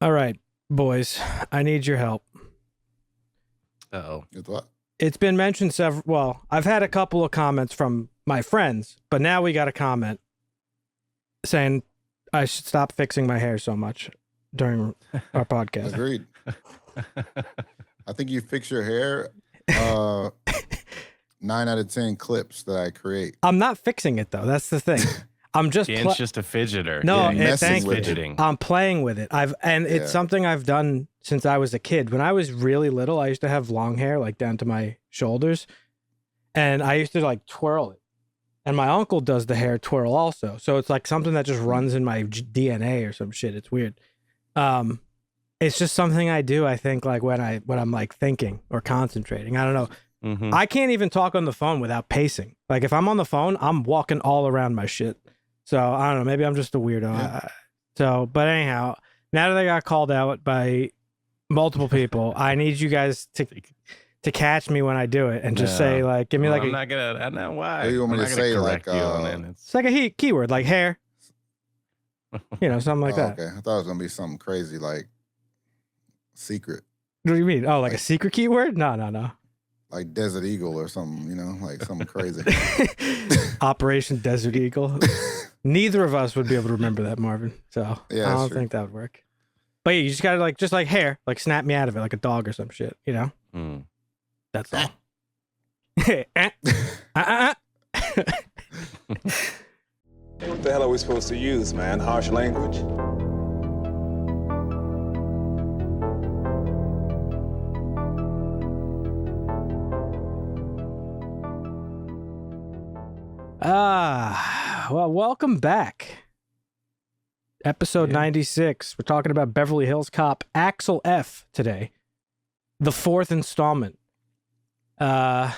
All right, boys, I need your help. Uh-oh. With what? It's been mentioned several. Well, I've had a couple of comments from my friends, but now we got a comment saying I should stop fixing my hair so much during our podcast. Agreed. I think you fix your hair. 9 out of 10 clips that I create. I'm not fixing it though. That's the thing. I'm just Dan's just a fidgeter. No, messing with fidgeting. I'm playing with it. It's something I've done since I was a kid. When I was really little, I used to have long hair like down to my shoulders, and I used to like twirl it. And my uncle does the hair twirl also, so it's like something that just runs in my DNA or some shit. It's weird. It's just something I do. I think like when I'm like thinking or concentrating. I don't know. Mm-hmm. I can't even talk on the phone without pacing. Like if I'm on the phone, I'm walking all around my shit. So I don't know. Maybe I'm just a weirdo. Yeah. But anyhow, now that I got called out by multiple people, I need you guys to catch me when I do it and just say like, give me I'm not gonna. I don't know why. What do you want me I'm to not gonna say, correct like, you on it. It's like a keyword, like hair. Something like that. Okay. I thought it was gonna be something crazy like secret. What do you mean? Oh, like a secret keyword? No. Like Desert Eagle or something, like something crazy. Operation Desert Eagle. Neither of us would be able to remember that, Marvin. So Yeah, I don't true. think that would work. But yeah, you just gotta just like hair, like snap me out of it, like a dog or some shit. Mm. That's all. What the hell are we supposed to use, man? Harsh language? Well, welcome back. Episode 96. We're talking about Beverly Hills Cop, Axel F today. The 4th installment. We'll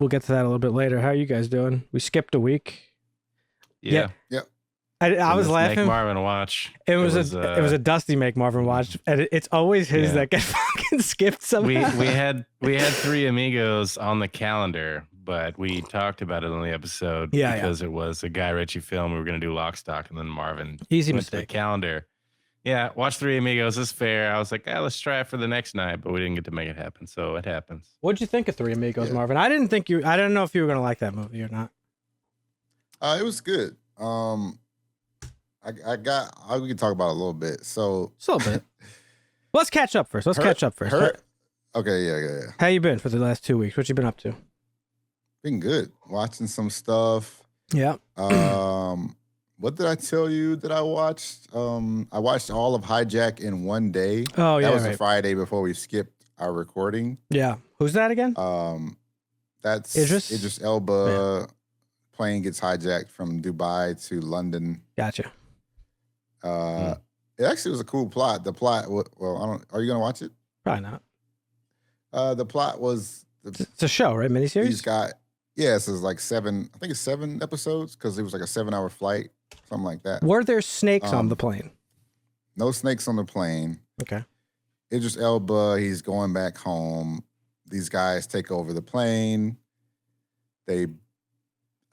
get to that a little bit later. How are you guys doing? We skipped a week. Yeah. Yep. I was laughing. Make Marvin watch. It was a Dusty Make Marvin watch, and it's always his that get fucking skipped somehow. We had Three Amigos on the calendar, but we talked about it on the episode because it was a Guy Ritchie film. We were going to do Lock, Stock, and then Marvin Easy went mistake. to the calendar. Yeah, watch Three Amigos is fair. I was like, let's try it for the next night, but we didn't get to make it happen, so it happens. What'd you think of Three Amigos, Marvin? I didn't know if you were going to like that movie or not. It was good. We can talk about it a little bit. So Just a little bit. Let's catch up first. Okay, yeah. How you been for the last 2 weeks? What you been up to? Been good. Watching some stuff. Yeah. What did I tell you that I watched? I watched all of Hijack in one day. Oh, yeah, that was right. the Friday before we skipped our recording. Yeah. Who's that again? That's Idris Elba. Plane gets hijacked from Dubai to London. Gotcha. It actually was a cool plot. The plot, are you gonna watch it? Probably not. The plot was It's a show, right? Miniseries? these guys. Yeah, so it's like 7. I think it's 7 episodes because it was like a 7-hour flight, something like that. Were there snakes on the plane? No snakes on the plane. Okay. Idris Elba, he's going back home. These guys take over the plane. They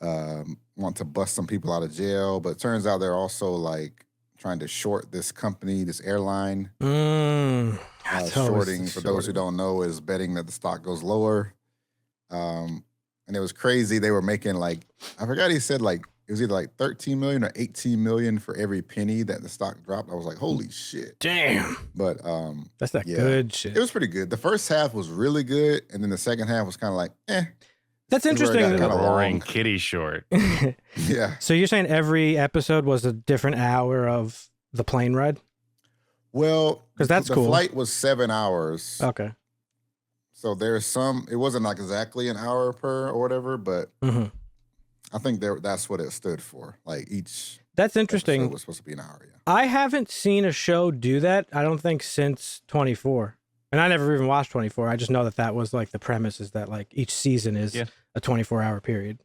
want to bust some people out of jail, but it turns out they're also like trying to short this company, this airline. Shorting, for those who don't know, is betting that the stock goes lower. And it was crazy. They were making like, I forgot he said like, it was either like 13 million or 18 million for every penny that the stock dropped. I was like, holy shit. Damn. But that's that good shit. It was pretty good. The first half was really good, and then the second half was kind of like, That's interesting. Kinda Roaring long. kitty short. Yeah. So you're saying every episode was a different hour of the plane ride? Well, 'Cause that's the cool. flight was 7 hours. Okay. So there's it wasn't like exactly an hour per or whatever, but I think that's what it stood for. Like each That's interesting. episode was supposed to be an hour, yeah. I haven't seen a show do that, I don't think, since 24. And I never even watched 24. I just know that was like the premise is that like each season is a 24-hour period.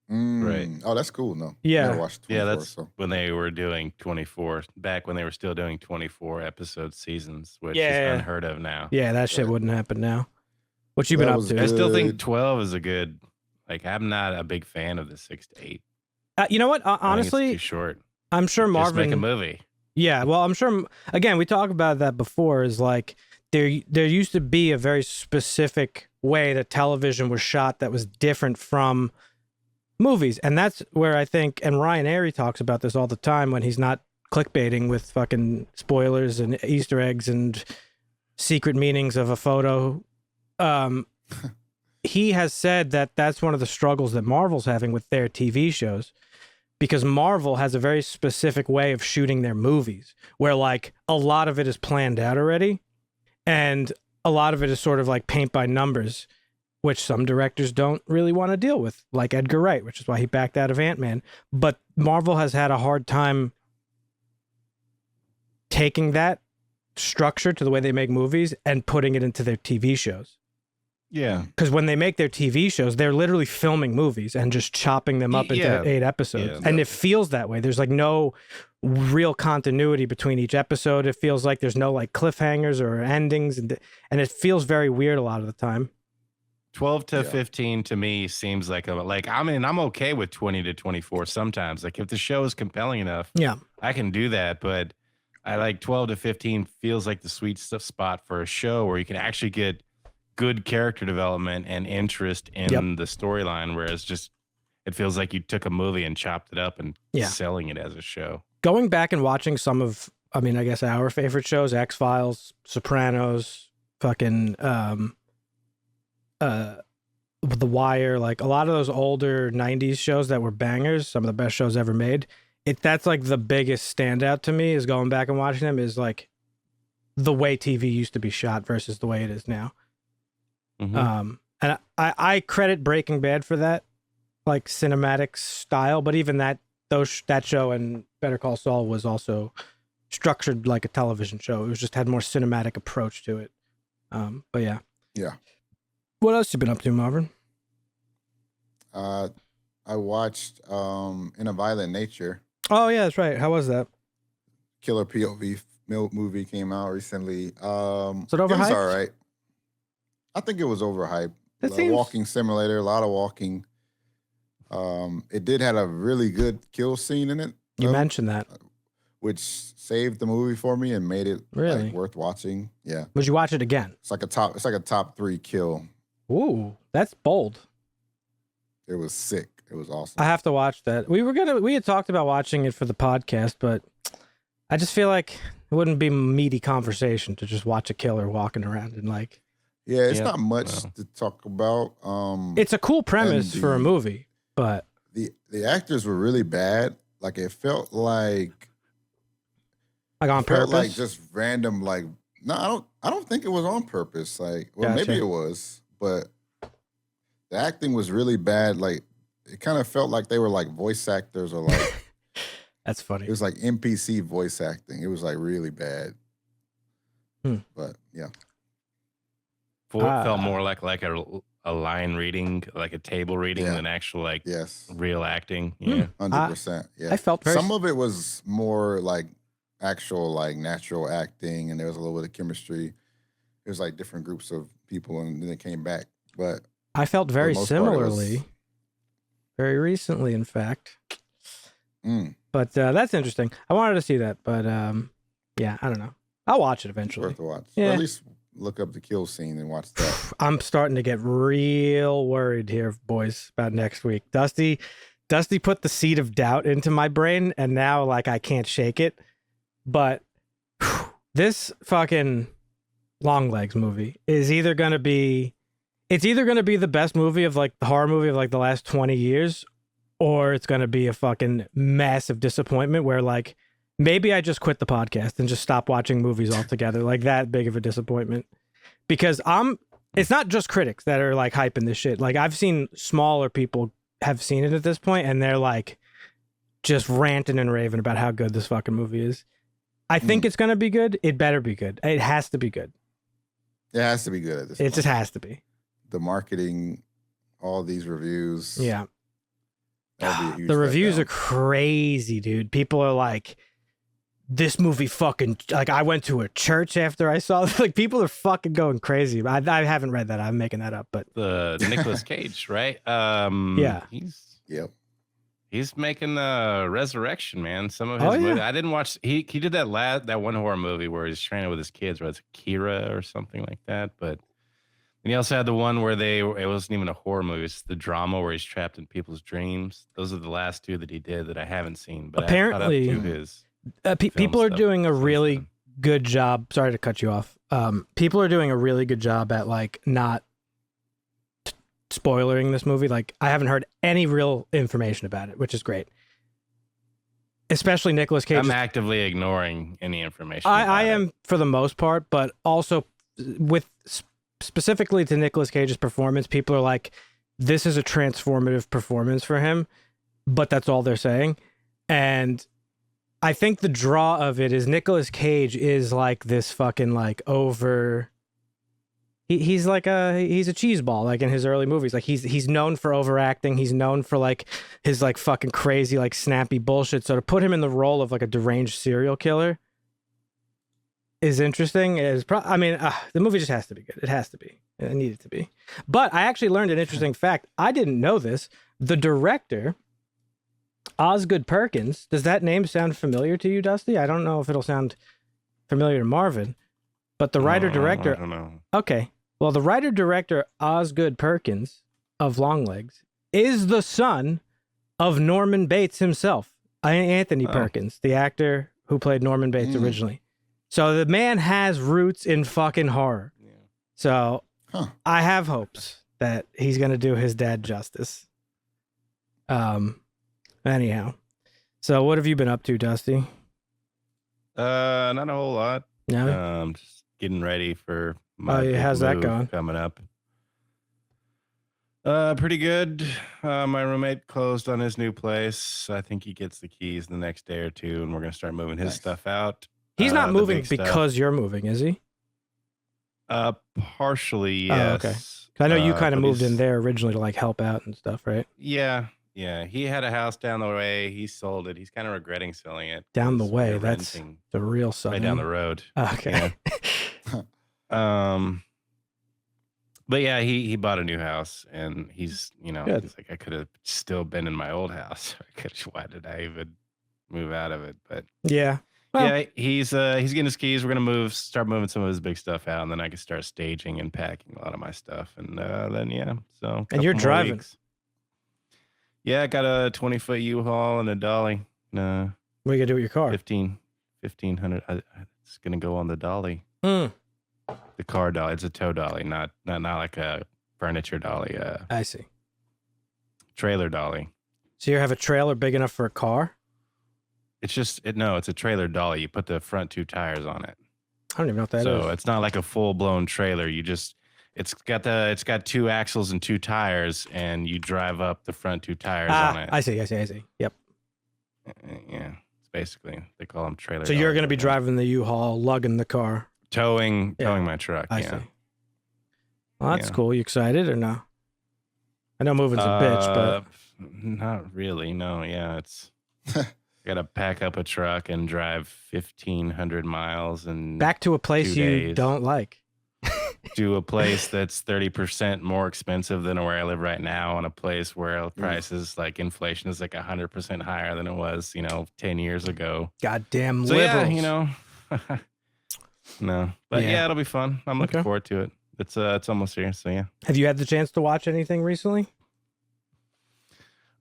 Right. Oh, that's cool. No. Yeah. Never watched 24, That's when they were doing 24, back when they were still doing 24 episode seasons, which is unheard of now. Yeah, that shit wouldn't happen now. What you been That up was to? good. I still think 12 is a good, like, I'm not a big fan of the 6 to 8. You know what? I think it's Honestly, too short. I'm sure Just Marvin. make a movie. Yeah, well, I'm sure. Again, we talked about that before. Is like there used to be a very specific way that television was shot that was different from movies, and that's where I think. And Ryan Airy talks about this all the time when he's not clickbaiting with fucking spoilers and Easter eggs and secret meanings of a photo. He has said that that's one of the struggles that Marvel's having with their TV shows. Because Marvel has a very specific way of shooting their movies where like a lot of it is planned out already and a lot of it is sort of like paint by numbers, which some directors don't really want to deal with, like Edgar Wright, which is why he backed out of Ant-Man. But Marvel has had a hard time taking that structure to the way they make movies and putting it into their TV shows. Yeah. Because when they make their TV shows, they're literally filming movies and just chopping them up into 8 episodes. Yeah. And it feels that way. There's like no real continuity between each episode. It feels like there's no like cliffhangers or endings. And it feels very weird a lot of the time. 12 to 15 to me seems like I'm okay with 20 to 24 sometimes. Like if the show is compelling enough, I can do that. But I like 12 to 15 feels like the sweet spot for a show where you can actually get good character development and interest in the storyline, whereas just it feels like you took a movie and chopped it up and selling it as a show. Going back and watching some of, I mean, I guess our favorite shows, X-Files, Sopranos, fucking The Wire, like a lot of those older 90s shows that were bangers, some of the best shows ever made. That's like the biggest standout to me is going back and watching them is like the way TV used to be shot versus the way it is now. Mm-hmm. And I credit Breaking Bad for that, like cinematic style. But even that show and Better Call Saul was also structured like a television show. It was just had more cinematic approach to it. But yeah. What else you been up to, Marvin? I watched In a Violent Nature. Oh yeah, that's right. How was that? Killer POV movie came out recently. Is it overhyped? It was all right. I think it was overhyped. Walking simulator, a lot of walking. It did have a really good kill scene in it. You mentioned that. Which saved the movie for me and made it really like, worth watching. Yeah. Would you watch it again? It's like a top 3 kill. Ooh, that's bold. It was sick. It was awesome. I have to watch that. We had talked about watching it for the podcast, but I just feel like it wouldn't be meaty conversation to just watch a killer walking around and like. Yeah, it's not much to talk about. It's a cool premise for a movie, but the actors were really bad. Like it felt like on purpose, like just random. Like no, I don't think it was on purpose. Like, well, maybe it was, but the acting was really bad. Like it kind of felt like they were like voice actors or like. That's funny. It was like NPC voice acting. It was like really bad. But yeah. Felt more like a line reading, like a table reading than actual like real acting. Yeah, 100%. Yeah, I felt some of it was more like actual like natural acting, and there was a little bit of chemistry. It was like different groups of people, and then it came back. But I felt very similarly, very recently, in fact. But that's interesting. I wanted to see that, but yeah, I don't know. I'll watch it eventually. It's worth a watch. Yeah. Or at least look up the kill scene and watch that. I'm starting to get real worried here, boys, about next week. Dusty put the seed of doubt into my brain, and now like I can't shake it. But this fucking Longlegs movie is either gonna be the best movie of like the horror movie of like the last 20 years, or it's gonna be a fucking massive disappointment where like maybe I just quit the podcast and just stop watching movies altogether. Like that big of a disappointment. Because it's not just critics that are like hyping this shit. Like I've seen smaller people have seen it at this point and they're like just ranting and raving about how good this fucking movie is. I think it's going to be good. It better be good. It has to be good. It has to be good at this point. It just has to be. The marketing, all these reviews. Yeah. The reviews are crazy, dude. People are like, this movie fucking, like I went to a church after I saw it. Like people are fucking going crazy. I haven't read that. I'm making that up, but the Nicolas Cage, right? Yeah. He's making Resurrection, man. Some of his movies. I didn't watch. He did that one horror movie where he's training with his kids, where it's Kira or something like that. But and he also had the one where it wasn't even a horror movie. It's the drama where he's trapped in people's dreams. Those are the last two that he did that I haven't seen. But apparently, people are doing a really good job. Sorry to cut you off. People are doing a really good job at like not spoiling this movie. Like I haven't heard any real information about it, which is great. Especially Nicolas Cage. I'm actively ignoring any information. I am for the most part, but also with specifically to Nicolas Cage's performance, people are like, this is a transformative performance for him, but that's all they're saying. And I think the draw of it is Nicolas Cage is like this fucking like over. He's like he's a cheeseball like in his early movies. Like he's known for overacting. He's known for like his like fucking crazy like snappy bullshit. So to put him in the role of like a deranged serial killer is interesting. The movie just has to be good. It has to be. It needed to be. But I actually learned an interesting fact. I didn't know this. The director, Osgood Perkins. Does that name sound familiar to you, Dusty? I don't know if it'll sound familiar to Marvin. But the writer-director... I don't know. Okay. Well, the writer-director Osgood Perkins of Longlegs is the son of Norman Bates himself. Anthony Perkins, the actor who played Norman Bates originally. So the man has roots in fucking horror. Yeah. So I have hopes that he's going to do his dad justice. Anyhow. So what have you been up to, Dusty? Not a whole lot. No? Just getting ready for my how's that going? Coming up. Pretty good. My roommate closed on his new place. I think he gets the keys the next day or two, and we're gonna start moving his stuff out. He's not moving because you're moving, is he? Partially, yes. Oh, okay. I know you kind of moved in there originally to like help out and stuff, right? Yeah. He had a house down the way. He sold it. He's kind of regretting selling it. Down the way. That's the real side. Right down the road. Okay. Yeah. But yeah, he bought a new house, and he's he's like, I could have still been in my old house. Why did I even move out of it? But yeah. Well, yeah, he's getting his keys. We're gonna start moving some of his big stuff out, and then I can start staging and packing a lot of my stuff, and then so. And you're driving. Yeah, I got a 20-foot U-Haul and a dolly. What are you gonna do with your car? 1,500. It's gonna go on the dolly. The car dolly. It's a tow dolly, not like a furniture dolly. I see. Trailer dolly. So you have a trailer big enough for a car? It's it's a trailer dolly. You put the front two tires on it. I don't even know what that is. So it's not like a full blown trailer. It's got two axles and two tires, and you drive up the front two tires on it. I see. Yep. Yeah, it's basically they call them trailer. So you're going to be driving the U-Haul, lugging the car, towing my truck. I see. Well, that's cool. You excited or no? I know moving's a bitch, but not really. No, yeah, it's. Got to pack up a truck and drive 1,500 miles and back to a place you don't like. To a place that's 30% more expensive than where I live right now, and a place where prices like inflation is like 100% higher than it was, 10 years ago. Goddamn so liberals. Yeah, no, but yeah, it'll be fun. I'm looking forward to it. It's almost here, so yeah. Have you had the chance to watch anything recently?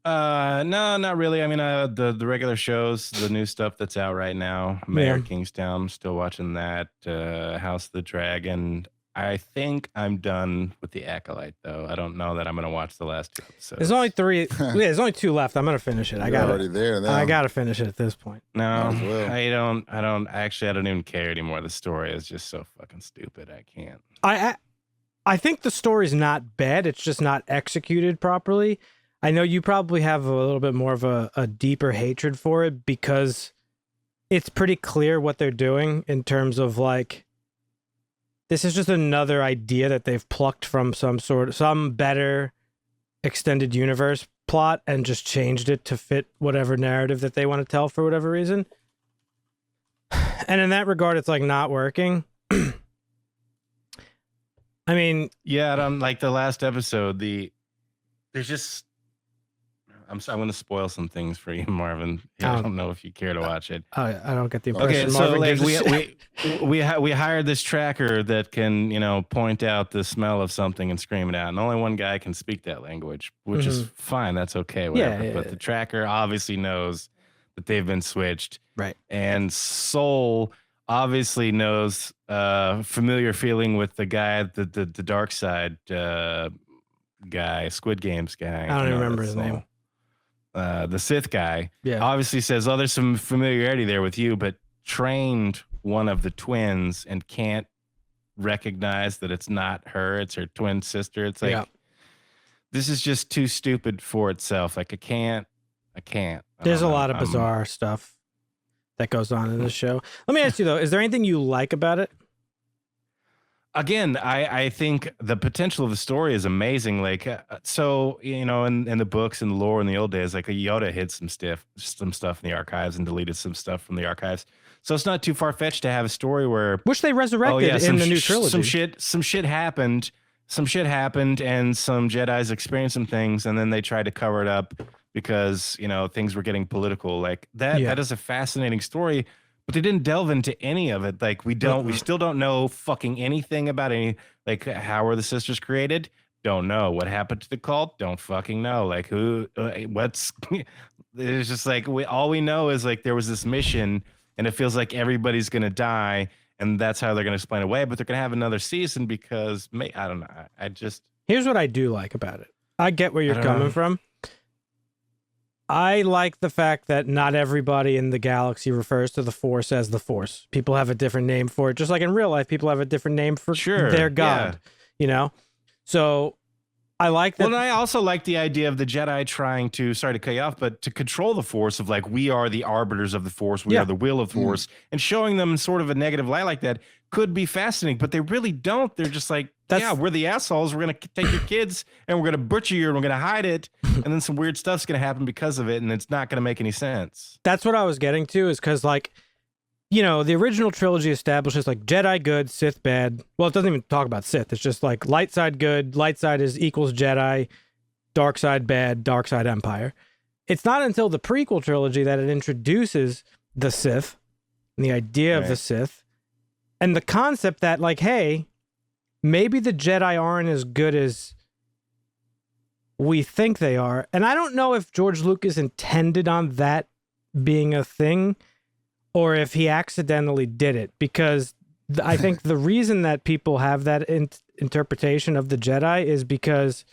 No, not really. I mean, the regular shows, the new stuff that's out right now. Mayor Kingstown, I'm still watching that. House of the Dragon. I think I'm done with The Acolyte, though. I don't know that I'm going to watch the last two episodes. There's only 3. There's only 2 left. I'm going to finish it. I got already there now. I got to finish it at this point. No, I don't even care anymore. The story is just so fucking stupid. I can't. I think the story's not bad. It's just not executed properly. I know you probably have a little bit more of a deeper hatred for it because it's pretty clear what they're doing in terms of like, this is just another idea that they've plucked from some better extended universe plot and just changed it to fit whatever narrative that they want to tell for whatever reason. And in that regard, it's like not working. I mean, yeah, like the last episode, there's just, I'm going to spoil some things for you, Marvin. I don't know if you care to watch it. I don't get the impression. Okay, so like we hired this tracker that can point out the smell of something and scream it out, and only one guy can speak that language, which is fine. That's okay, whatever. Yeah, but the tracker obviously knows that they've been switched, right? And Soul obviously knows familiar feeling with the guy, the dark side guy, Squid Games guy. I don't even remember his name. The Sith guy, obviously says, "Oh, there's some familiarity there with you," but trained one of the twins and can't recognize that it's not her; it's her twin sister. It's like this is just too stupid for itself. Like I can't. There's a lot of bizarre stuff that goes on in this show. Let me ask you though: is there anything you like about it? Again, I think the potential of the story is amazing. Like, so, in the books and the lore in the old days, like Yoda hid some stuff in the archives and deleted some stuff from the archives. So it's not too far fetched to have a story where, which they resurrected in the new trilogy. Some shit happened, and some Jedis experienced some things, and then they tried to cover it up because things were getting political. Like that. That is a fascinating story. But they didn't delve into any of it. Like we still don't know fucking anything about like how were the sisters created? Don't know. What happened to the cult? Don't fucking know. Like it's just like all we know is like there was this mission and it feels like everybody's going to die and that's how they're going to explain away. But they're going to have another season because I don't know. Here's what I do like about it. I get where you're coming from. I like the fact that not everybody in the galaxy refers to the Force as the Force. People have a different name for it. Just like in real life, people have a different name for their God, So I like that. Well, and I also like the idea of the Jedi trying to, sorry to cut you off, but to control the Force of like, we are the arbiters of the Force. We are the will of the Force. And showing them sort of a negative light like that could be fascinating, but they really don't. They're just like, we're the assholes. We're going to take your kids and we're going to butcher you and we're going to hide it. And then some weird stuff's going to happen because of it. And it's not going to make any sense. That's what I was getting to is because like, the original trilogy establishes like Jedi good, Sith bad. Well, it doesn't even talk about Sith. It's just like light side good, light side is equals Jedi, dark side bad, dark side Empire. It's not until the prequel trilogy that it introduces the Sith and the idea of the Sith and the concept that like, hey, maybe the Jedi aren't as good as we think they are. And I don't know if George Lucas intended on that being a thing or if he accidentally did it, because I think the reason that people have that interpretation of the Jedi is because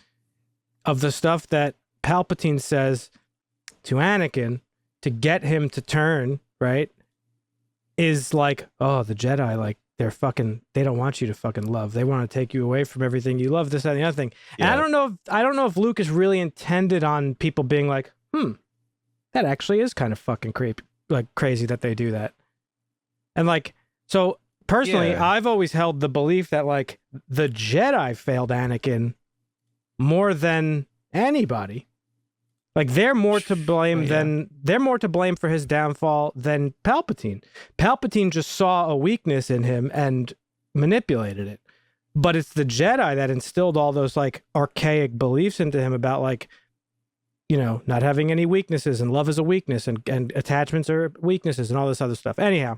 of the stuff that Palpatine says to Anakin to get him to turn, right? Is like, oh, the Jedi, like, they don't want you to fucking love. They want to take you away from everything you love, this, that, and the other thing. And I don't know if Lucas really intended on people being like, that actually is kind of fucking creepy. Like crazy that they do that. And like, so personally, I've always held the belief that like the Jedi failed Anakin more than anybody. Like they're more to blame for his downfall than Palpatine. Palpatine just saw a weakness in him and manipulated it. But it's the Jedi that instilled all those like archaic beliefs into him about like, not having any weaknesses and love is a weakness and attachments are weaknesses and all this other stuff. Anyhow.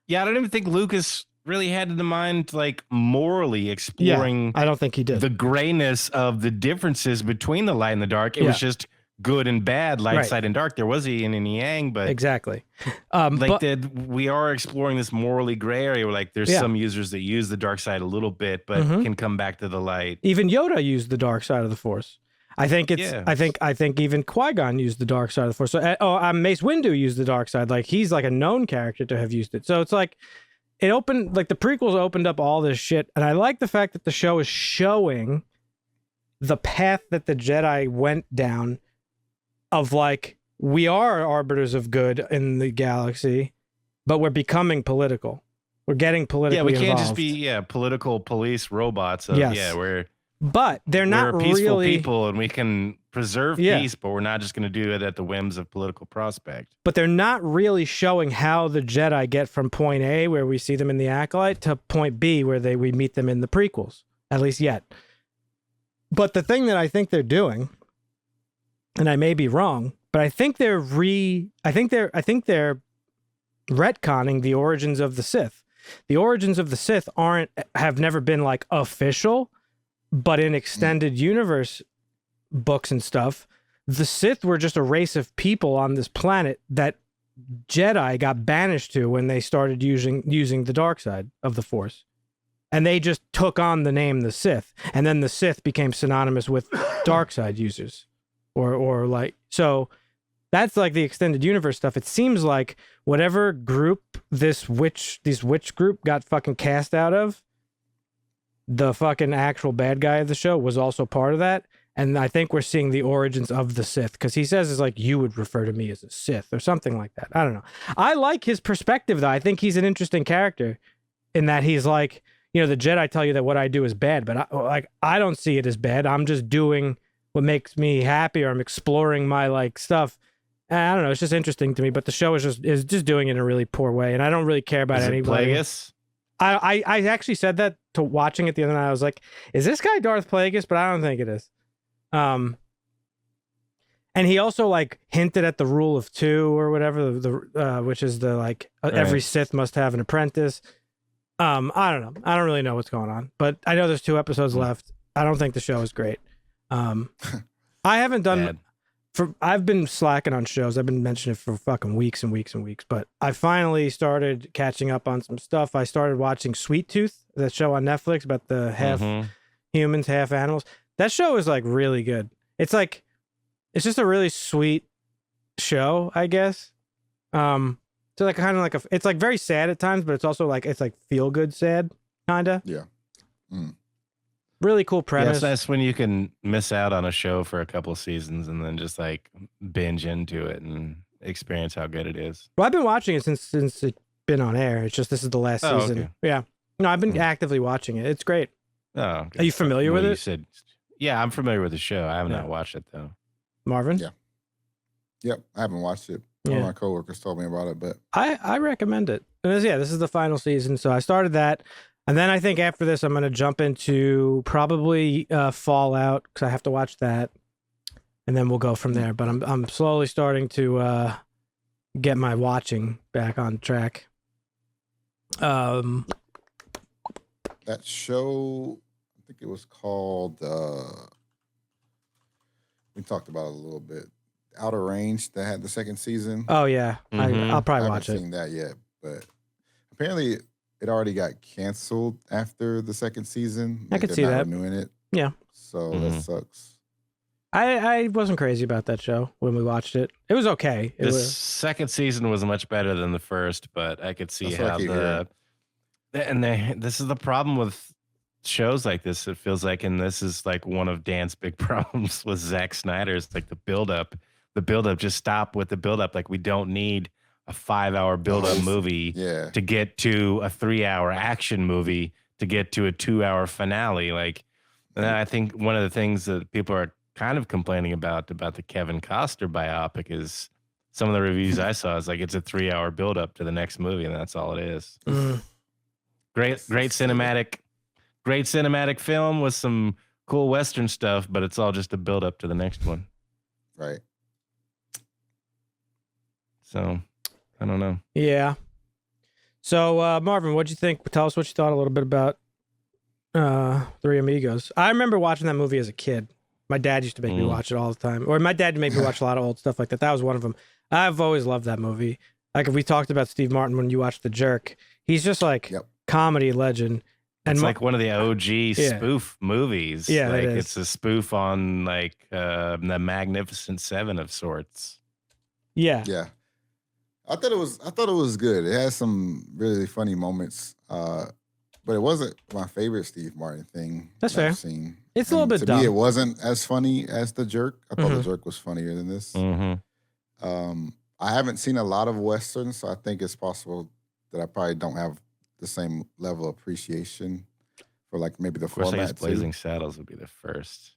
Yeah, I don't even think Lucas really had in mind like morally exploring. I don't think he did. The grayness of the differences between the light and the dark. It was just good and bad, light side and dark. There was a yin and yang, but exactly. We are exploring this morally gray area where like there's some users that use the dark side a little bit, but can come back to the light. Even Yoda used the dark side of the Force. I think I think even Qui-Gon used the dark side of the Force. So, Mace Windu used the dark side. Like he's like a known character to have used it. So it's like it opened, like the prequels opened up all this shit. And I like the fact that the show is showing the path that the Jedi went down of like, we are arbiters of good in the galaxy, but we're becoming political. We're getting politically involved. Just be political police robots. But they're not peaceful really people, and we can preserve peace, but we're not just going to do it at the whims of political prospect. But they're not really showing how the Jedi get from point A, where we see them in the Acolyte, to point B, where we meet them in the prequels, at least yet. But the thing that I think they're doing and I may be wrong, but I think they're retconning the origins of the Sith. The origins of the Sith have never been like official, but in extended universe books and stuff, the Sith were just a race of people on this planet that Jedi got banished to when they started using the dark side of the Force. And they just took on the name the Sith, and then the Sith became synonymous with dark side users, or like, so that's like the extended universe stuff. It seems like whatever group this witch group got fucking cast out of, the fucking actual bad guy of the show was also part of that. And I think we're seeing the origins of the Sith, because he says it's like, you would refer to me as a Sith or something like that. I don't know. I like his perspective though. I think he's an interesting character in that he's like, the Jedi tell you that what I do is bad, but I don't see it as bad. I'm just doing what makes me happy, or I'm exploring my like stuff. I don't know. It's just interesting to me, but the show is just doing it in a really poor way, and I don't really care about anybody. Plagueis? I actually said that to watching it the other night. I was like, is this guy Darth Plagueis? But I don't think it is. And he also like hinted at the rule of two or whatever, which is the like every Sith must have an apprentice. I don't know. I don't really know what's going on, but I know there's 2 episodes left. I don't think the show is great. I haven't done I've been slacking on shows. I've been mentioning it for fucking weeks and weeks and weeks, but I finally started catching up on some stuff. I started watching Sweet Tooth, that show on Netflix about the half humans, half animals. That show is like really good. It's just a really sweet show, I guess. So like kind of like it's like very sad at times, but it's also like, it's like feel good sad, kind of. Yeah. Mm. Really cool premise. Yeah, it's nice when you can miss out on a show for a couple of seasons and then just like binge into it and experience how good it is. Well, I've been watching it since it's been on air. It's just this is the last season. Okay. Yeah. No, I've been actively watching it. It's great. Oh, okay. Are you familiar with it? Yeah, I'm familiar with the show. I have not watched it though. Marvin? Yeah. Yep, I haven't watched it. One of my coworkers told me about it, but I recommend it. And this is the final season, so I started that, and then I think after this I'm going to jump into probably Fallout, because I have to watch that, and then we'll go from there. But I'm slowly starting to get my watching back on track. That show, I think it was called. We talked about it a little bit. Outer Range, that had the 2nd season. Oh yeah, I'll probably watch it. I haven't seen that yet, but apparently it already got canceled after the 2nd season. I could see that. Renewing it. Yeah. So that sucks. I wasn't crazy about that show when we watched it. It was okay. This 2nd season was much better than the first, but I could see how this is the problem with shows like this. It feels like, and this is like one of Dan's big problems with Zack Snyder's, like the buildup just stop with the buildup. Like we don't need a 5-hour buildup movie to get to a 3-hour action movie to get to a 2-hour finale. Like, and I think one of the things that people are kind of complaining about the Kevin Costner biopic is some of the reviews I saw is like it's a 3-hour buildup to the next movie, and that's all it is. Great cinematic film with some cool Western stuff, but it's all just a buildup to the next one. Right. So, I don't know. Yeah. So, Marvin, what'd you think? Tell us what you thought a little bit about Three Amigos. I remember watching that movie as a kid. My dad used to make me watch it all the time. Or my dad made me watch a lot of old stuff like that. That was one of them. I've always loved that movie. Like, if we talked about Steve Martin when you watched The Jerk, he's just like comedy legend. And it's like one of the OG spoof movies. Yeah, like it's a spoof on like the Magnificent Seven of sorts. Yeah. Yeah. I thought it was good. It had some really funny moments. But it wasn't my favorite Steve Martin thing. That's fair. I've seen. It's a little bit dumb. To me, it wasn't as funny as The Jerk. I thought The Jerk was funnier than this. I haven't seen a lot of Westerns, so I think it's possible that I probably don't have the same level of appreciation for like maybe the format. I guess Blazing Saddles would be the first.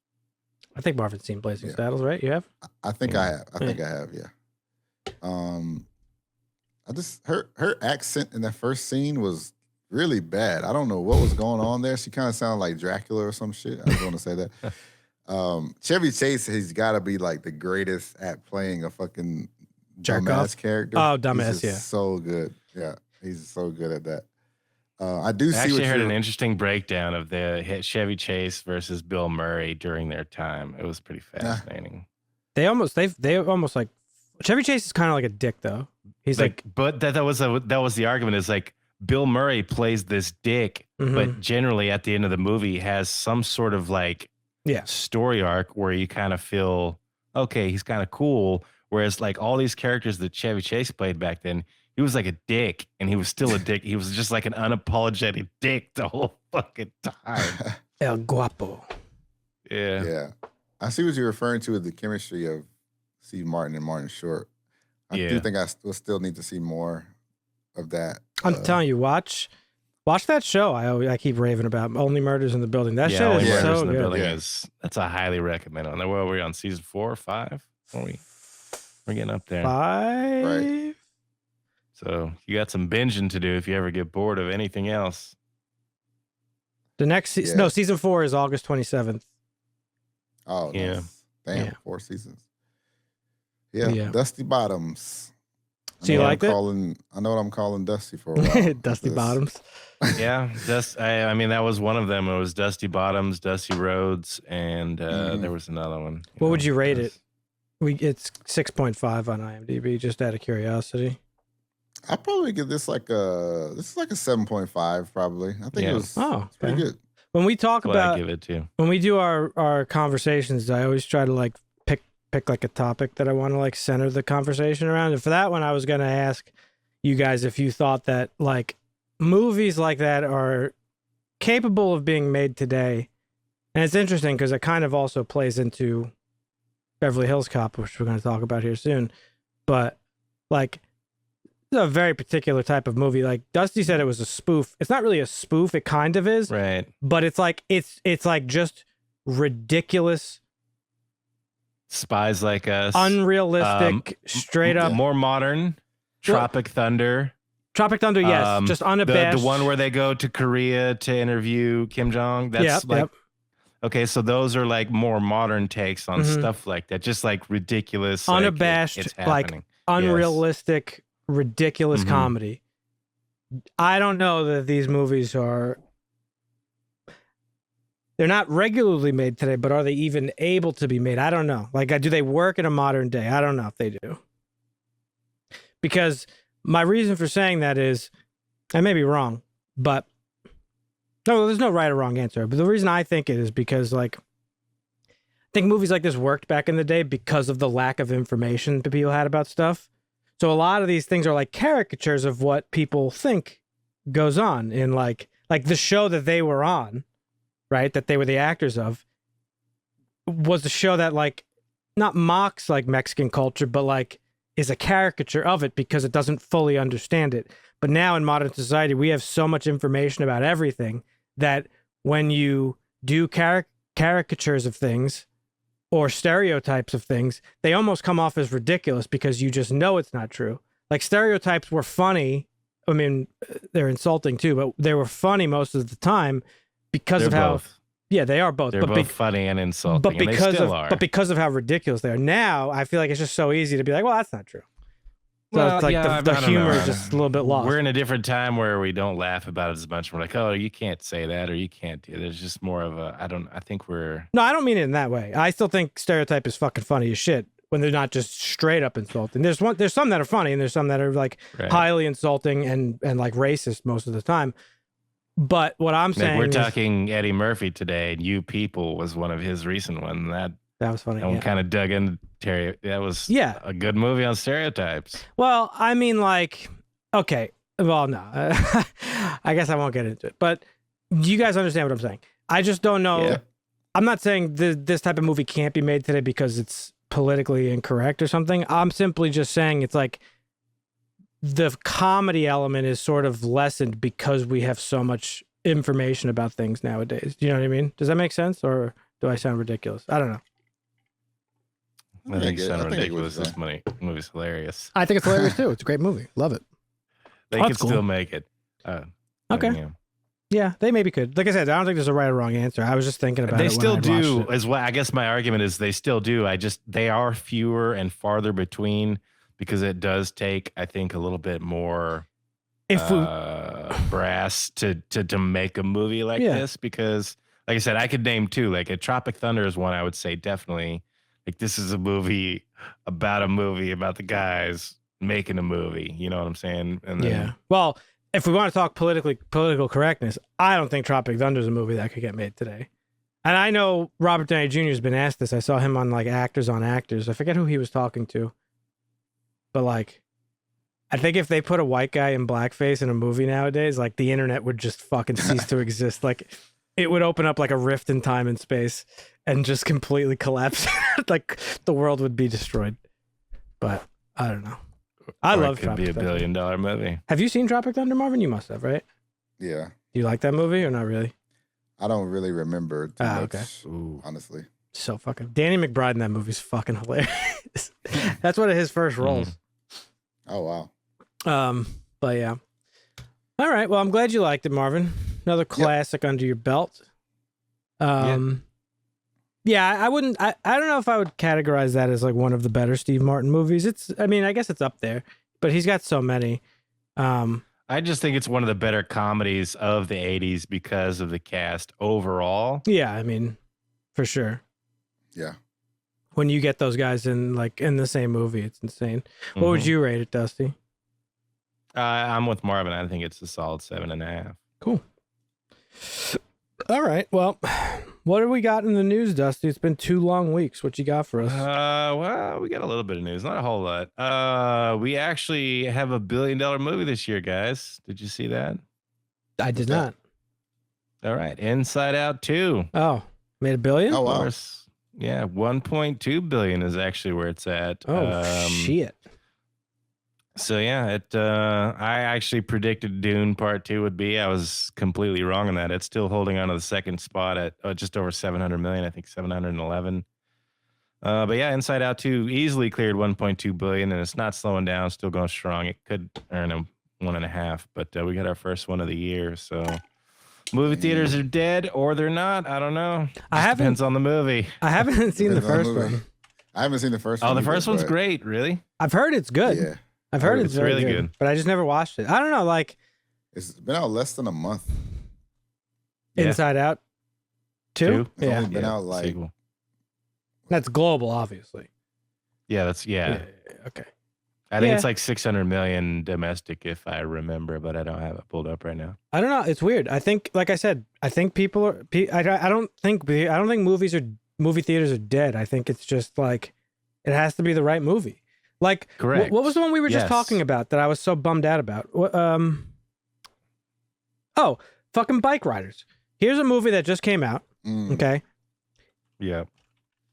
I think Marvin's seen Blazing Saddles, right? You have? I think I have. I think I have, yeah. I just her accent in that first scene was really bad. I don't know what was going on there. She kind of sounded like Dracula or some shit. I just want to say that. Chevy Chase, he's got to be like the greatest at playing a fucking Jerk dumbass off character. Oh, dumbass, yeah. So good. Yeah, he's so good at that. I do see. I actually heard an interesting breakdown of the Chevy Chase versus Bill Murray during their time. It was pretty fascinating. They almost like Chevy Chase is kind of like a dick though. He's like but that was the argument is like Bill Murray plays this dick, but generally at the end of the movie has some sort of like story arc where you kind of feel okay, he's kind of cool. Whereas like all these characters that Chevy Chase played back then, he was like a dick, and he was still a dick. He was just like an unapologetic dick the whole fucking time. El Guapo. Yeah. Yeah. I see what you're referring to with the chemistry of Steve Martin and Martin Short. I do think I still need to see more of that. I'm telling you, watch that show. I keep raving about Only Murders in the Building. That show is so good. That's a highly recommended. Where are we on season 4 or 5? We're getting up there. 5. Right. So you got some binging to do if you ever get bored of anything else. The next season 4 is August 27th. Oh, yeah. Damn, 4 seasons. Yeah, Dusty Bottoms. So you like it? I know what I'm calling Dusty for a while. Dusty Bottoms. Yeah, I mean, that was one of them. It was Dusty Bottoms, Dusty Roads, and there was another one. What would you rate it? It's 6.5 on IMDb, just out of curiosity. I'd probably give this like a 7.5 probably. I think it was pretty good. When we talk about, I give it to. When we do our conversations, I always try to like pick like a topic that I want to like center the conversation around. And for that one, I was going to ask you guys if you thought that like movies like that are capable of being made today. And it's interesting because it kind of also plays into Beverly Hills Cop, which we're going to talk about here soon. But like, it's a very particular type of movie. Like Dusty said, it was a spoof. It's not really a spoof. It kind of is. Right. But it's like just ridiculous. Spies Like Us. Unrealistic, straight up. More modern. Tropic Thunder. Tropic Thunder, yes. Just unabashed. The one where they go to Korea to interview Kim Jong. That's okay, so those are like more modern takes on stuff like that. Just like ridiculous. Unabashed, like unrealistic, ridiculous comedy. I don't know that these movies are... They're not regularly made today, but are they even able to be made? I don't know. Like, do they work in a modern day? I don't know if they do. Because my reason for saying that is, I may be wrong, but no, there's no right or wrong answer. But the reason I think it is because, like, I think movies like this worked back in the day because of the lack of information that people had about stuff. So a lot of these things are like caricatures of what people think goes on in like the show that they were on. Right, that they were the actors of, was the show that like not mocks like Mexican culture, but like is a caricature of it because it doesn't fully understand it. But now in modern society, we have so much information about everything that when you do caricatures of things or stereotypes of things, they almost come off as ridiculous because you just know it's not true. Like stereotypes were funny. I mean, they're insulting too, but they were funny most of the time. Because of how, they are both. They're both funny and insulting, but because of how ridiculous they are. Now, I feel like it's just so easy to be like, well, that's not true. So well, it's like the humor is just a little bit lost. We're in a different time where we don't laugh about it as much. We're like, oh, you can't say that, or you can't do. There's just more of a. I think we're. No, I don't mean it in that way. I still think stereotype is fucking funny as shit when they're not just straight up insulting. There's some that are funny, and there's some that are like highly insulting and like racist most of the time. But what I'm saying, we're talking Eddie Murphy today, and You People was one of his recent ones. That was funny. That one kind of dug into Terry. That was a good movie on stereotypes. Well, I mean, like, okay, well, no, I guess I won't get into it. But you guys understand what I'm saying? I just don't know. Yeah. I'm not saying this type of movie can't be made today because it's politically incorrect or something. I'm simply just saying it's like, the comedy element is sort of lessened because we have so much information about things nowadays. Do you know what I mean? Does that make sense, or do I sound ridiculous? I don't know. I think you sound ridiculous. This movie's hilarious. I think it's hilarious too. It's a great movie. Love it. They could still make it. Okay. Yeah, they maybe could. Like I said, I don't think there's a right or wrong answer. I was just thinking about they it. They still do as well. I guess my argument is they still do. They are fewer and farther between because it does take, I think, a little bit more brass to make a movie like this. Because, like I said, I could name two. Like a Tropic Thunder is one I would say definitely. Like this is a movie about the guys making a movie. You know what I'm saying? And then, well. If we want to talk political correctness, I don't think Tropic Thunder is a movie that could get made today. And I know Robert Downey Jr. has been asked this. I saw him on like Actors on Actors. I forget who he was talking to. But like, I think if they put a white guy in blackface in a movie nowadays, like the internet would just fucking cease to exist. Like it would open up like a rift in time and space and just completely collapse. Like the world would be destroyed. But I don't know. I love Tropic Thunder. Be $1 billion movie. Have you seen Tropic Thunder, Marvin? You must have, right? Yeah. Do you like that movie or not really? I don't really remember too much, okay. Honestly. So fucking Danny McBride in that movie is fucking hilarious. That's one of his first roles. Oh wow. But yeah. All right. Well, I'm glad you liked it, Marvin. Another classic under your belt. Yeah, I wouldn't. I don't know if I would categorize that as like one of the better Steve Martin movies. I mean, I guess it's up there, but he's got so many. I just think it's one of the better comedies of the 80s because of the cast overall. Yeah, I mean, for sure. Yeah. When you get those guys in the same movie, it's insane. What would you rate it, Dusty? I'm with Marvin. I think it's a solid 7.5. Cool. All right. Well, what have we got in the news, Dusty? It's been 2 long weeks. What you got for us? Well, we got a little bit of news, not a whole lot. We actually have a $1 billion movie this year, guys. Did you see that? I did not. All right. Inside Out 2. Oh, made $1 billion? Oh, wow. Of course. Yeah, 1.2 billion is actually where it's at. Oh, shit. So yeah, I actually predicted Dune Part 2 would be. I was completely wrong on that. It's still holding on to the second spot at just over 700 million. I think 711. But yeah, Inside Out 2 easily cleared 1.2 billion, and it's not slowing down. Still going strong. It could earn a 1.5, but we got our first one of the year. So movie theaters are dead, or they're not. I don't know. Depends on the movie. I haven't seen the first one. I haven't seen the first one. Oh, the first one's great. Really? I've heard it's good. Yeah. I've heard it's really good, but I just never watched it. I don't know, like it's been out less than a month. Inside Out 2? It's only been out like sequel. That's global, obviously. Yeah, that's okay. I think it's like 600 million domestic, if I remember, but I don't have it pulled up right now. I don't know. It's weird. I think, like I said, I think people are. I don't think movie theaters are dead. I think it's just like it has to be the right movie. Like, correct. What was the one we were just talking about that I was so bummed out about? Oh, fucking Bike Riders. Here's a movie that just came out. Okay. Yeah.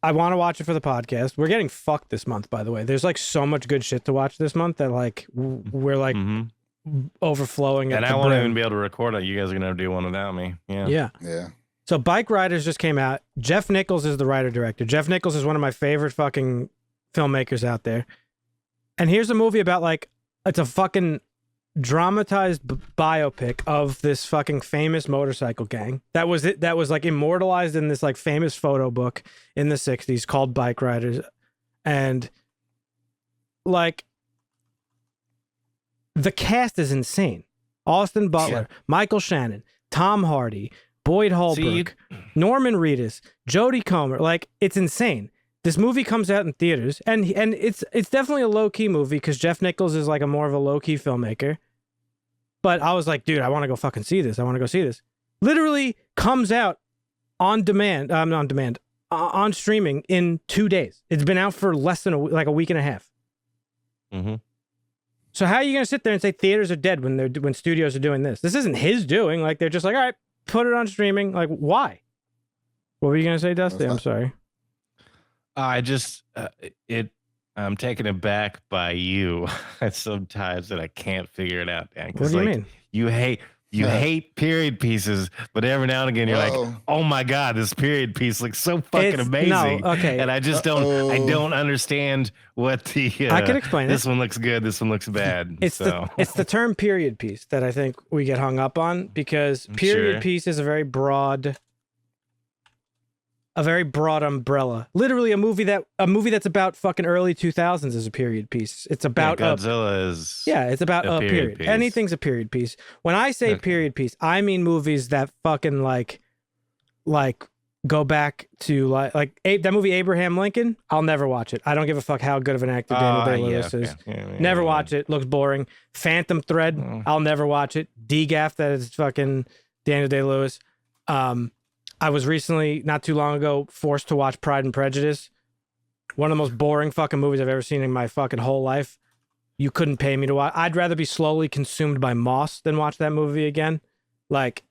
I want to watch it for the podcast. We're getting fucked this month, by the way. There's like so much good shit to watch this month that like we're like overflowing. And I won't even be able to record it. You guys are gonna do one without me. Yeah. So Bike Riders just came out. Jeff Nichols is the writer-director. Jeff Nichols is one of my favorite fucking filmmakers out there. And here's a movie about like, it's a fucking dramatized biopic of this fucking famous motorcycle gang that was like immortalized in this like famous photo book in the 60s called Bike Riders. And like the cast is insane. Austin Butler, Michael Shannon, Tom Hardy, Boyd Holbrook, Norman Reedus, Jodie Comer. Like, it's insane. This movie comes out in theaters, and it's definitely a low-key movie because Jeff Nichols is like a more of a low-key filmmaker. But I was like, dude, I want to go fucking see this. I want to go see this. Literally comes out on streaming in 2 days. It's been out for less than a week and a half. Mm-hmm. So how are you going to sit there and say theaters are dead when studios are doing this? This isn't his doing. Like, they're just like, all right, put it on streaming. Like, why? What were you going to say, Dusty? I'm sorry. I just I'm taken aback by you at sometimes that I can't figure it out, Dan. What do you mean? You hate You hate period pieces, but every now and again you're like, oh my God, this period piece looks so fucking amazing. No, okay. And I just don't understand what the I can explain this one looks good, this one looks bad. It's the term period piece that I think we get hung up on, because period piece is a very broad umbrella. Literally a movie that's about fucking early 2000s is a period piece. It's about Godzilla is it's about a period piece. Anything's a period piece. When I say period piece, I mean movies that fucking like go back to like that movie Abraham Lincoln. I'll never watch it. I don't give a fuck how good of an actor Daniel Day-Lewis is. Never watch it. Looks boring. Phantom Thread. I'll never watch it. DGAF, that is fucking Daniel Day-Lewis. I was recently, not too long ago, forced to watch Pride and Prejudice. One of the most boring fucking movies I've ever seen in my fucking whole life. You couldn't pay me to watch. I'd rather be slowly consumed by moss than watch that movie again. Like,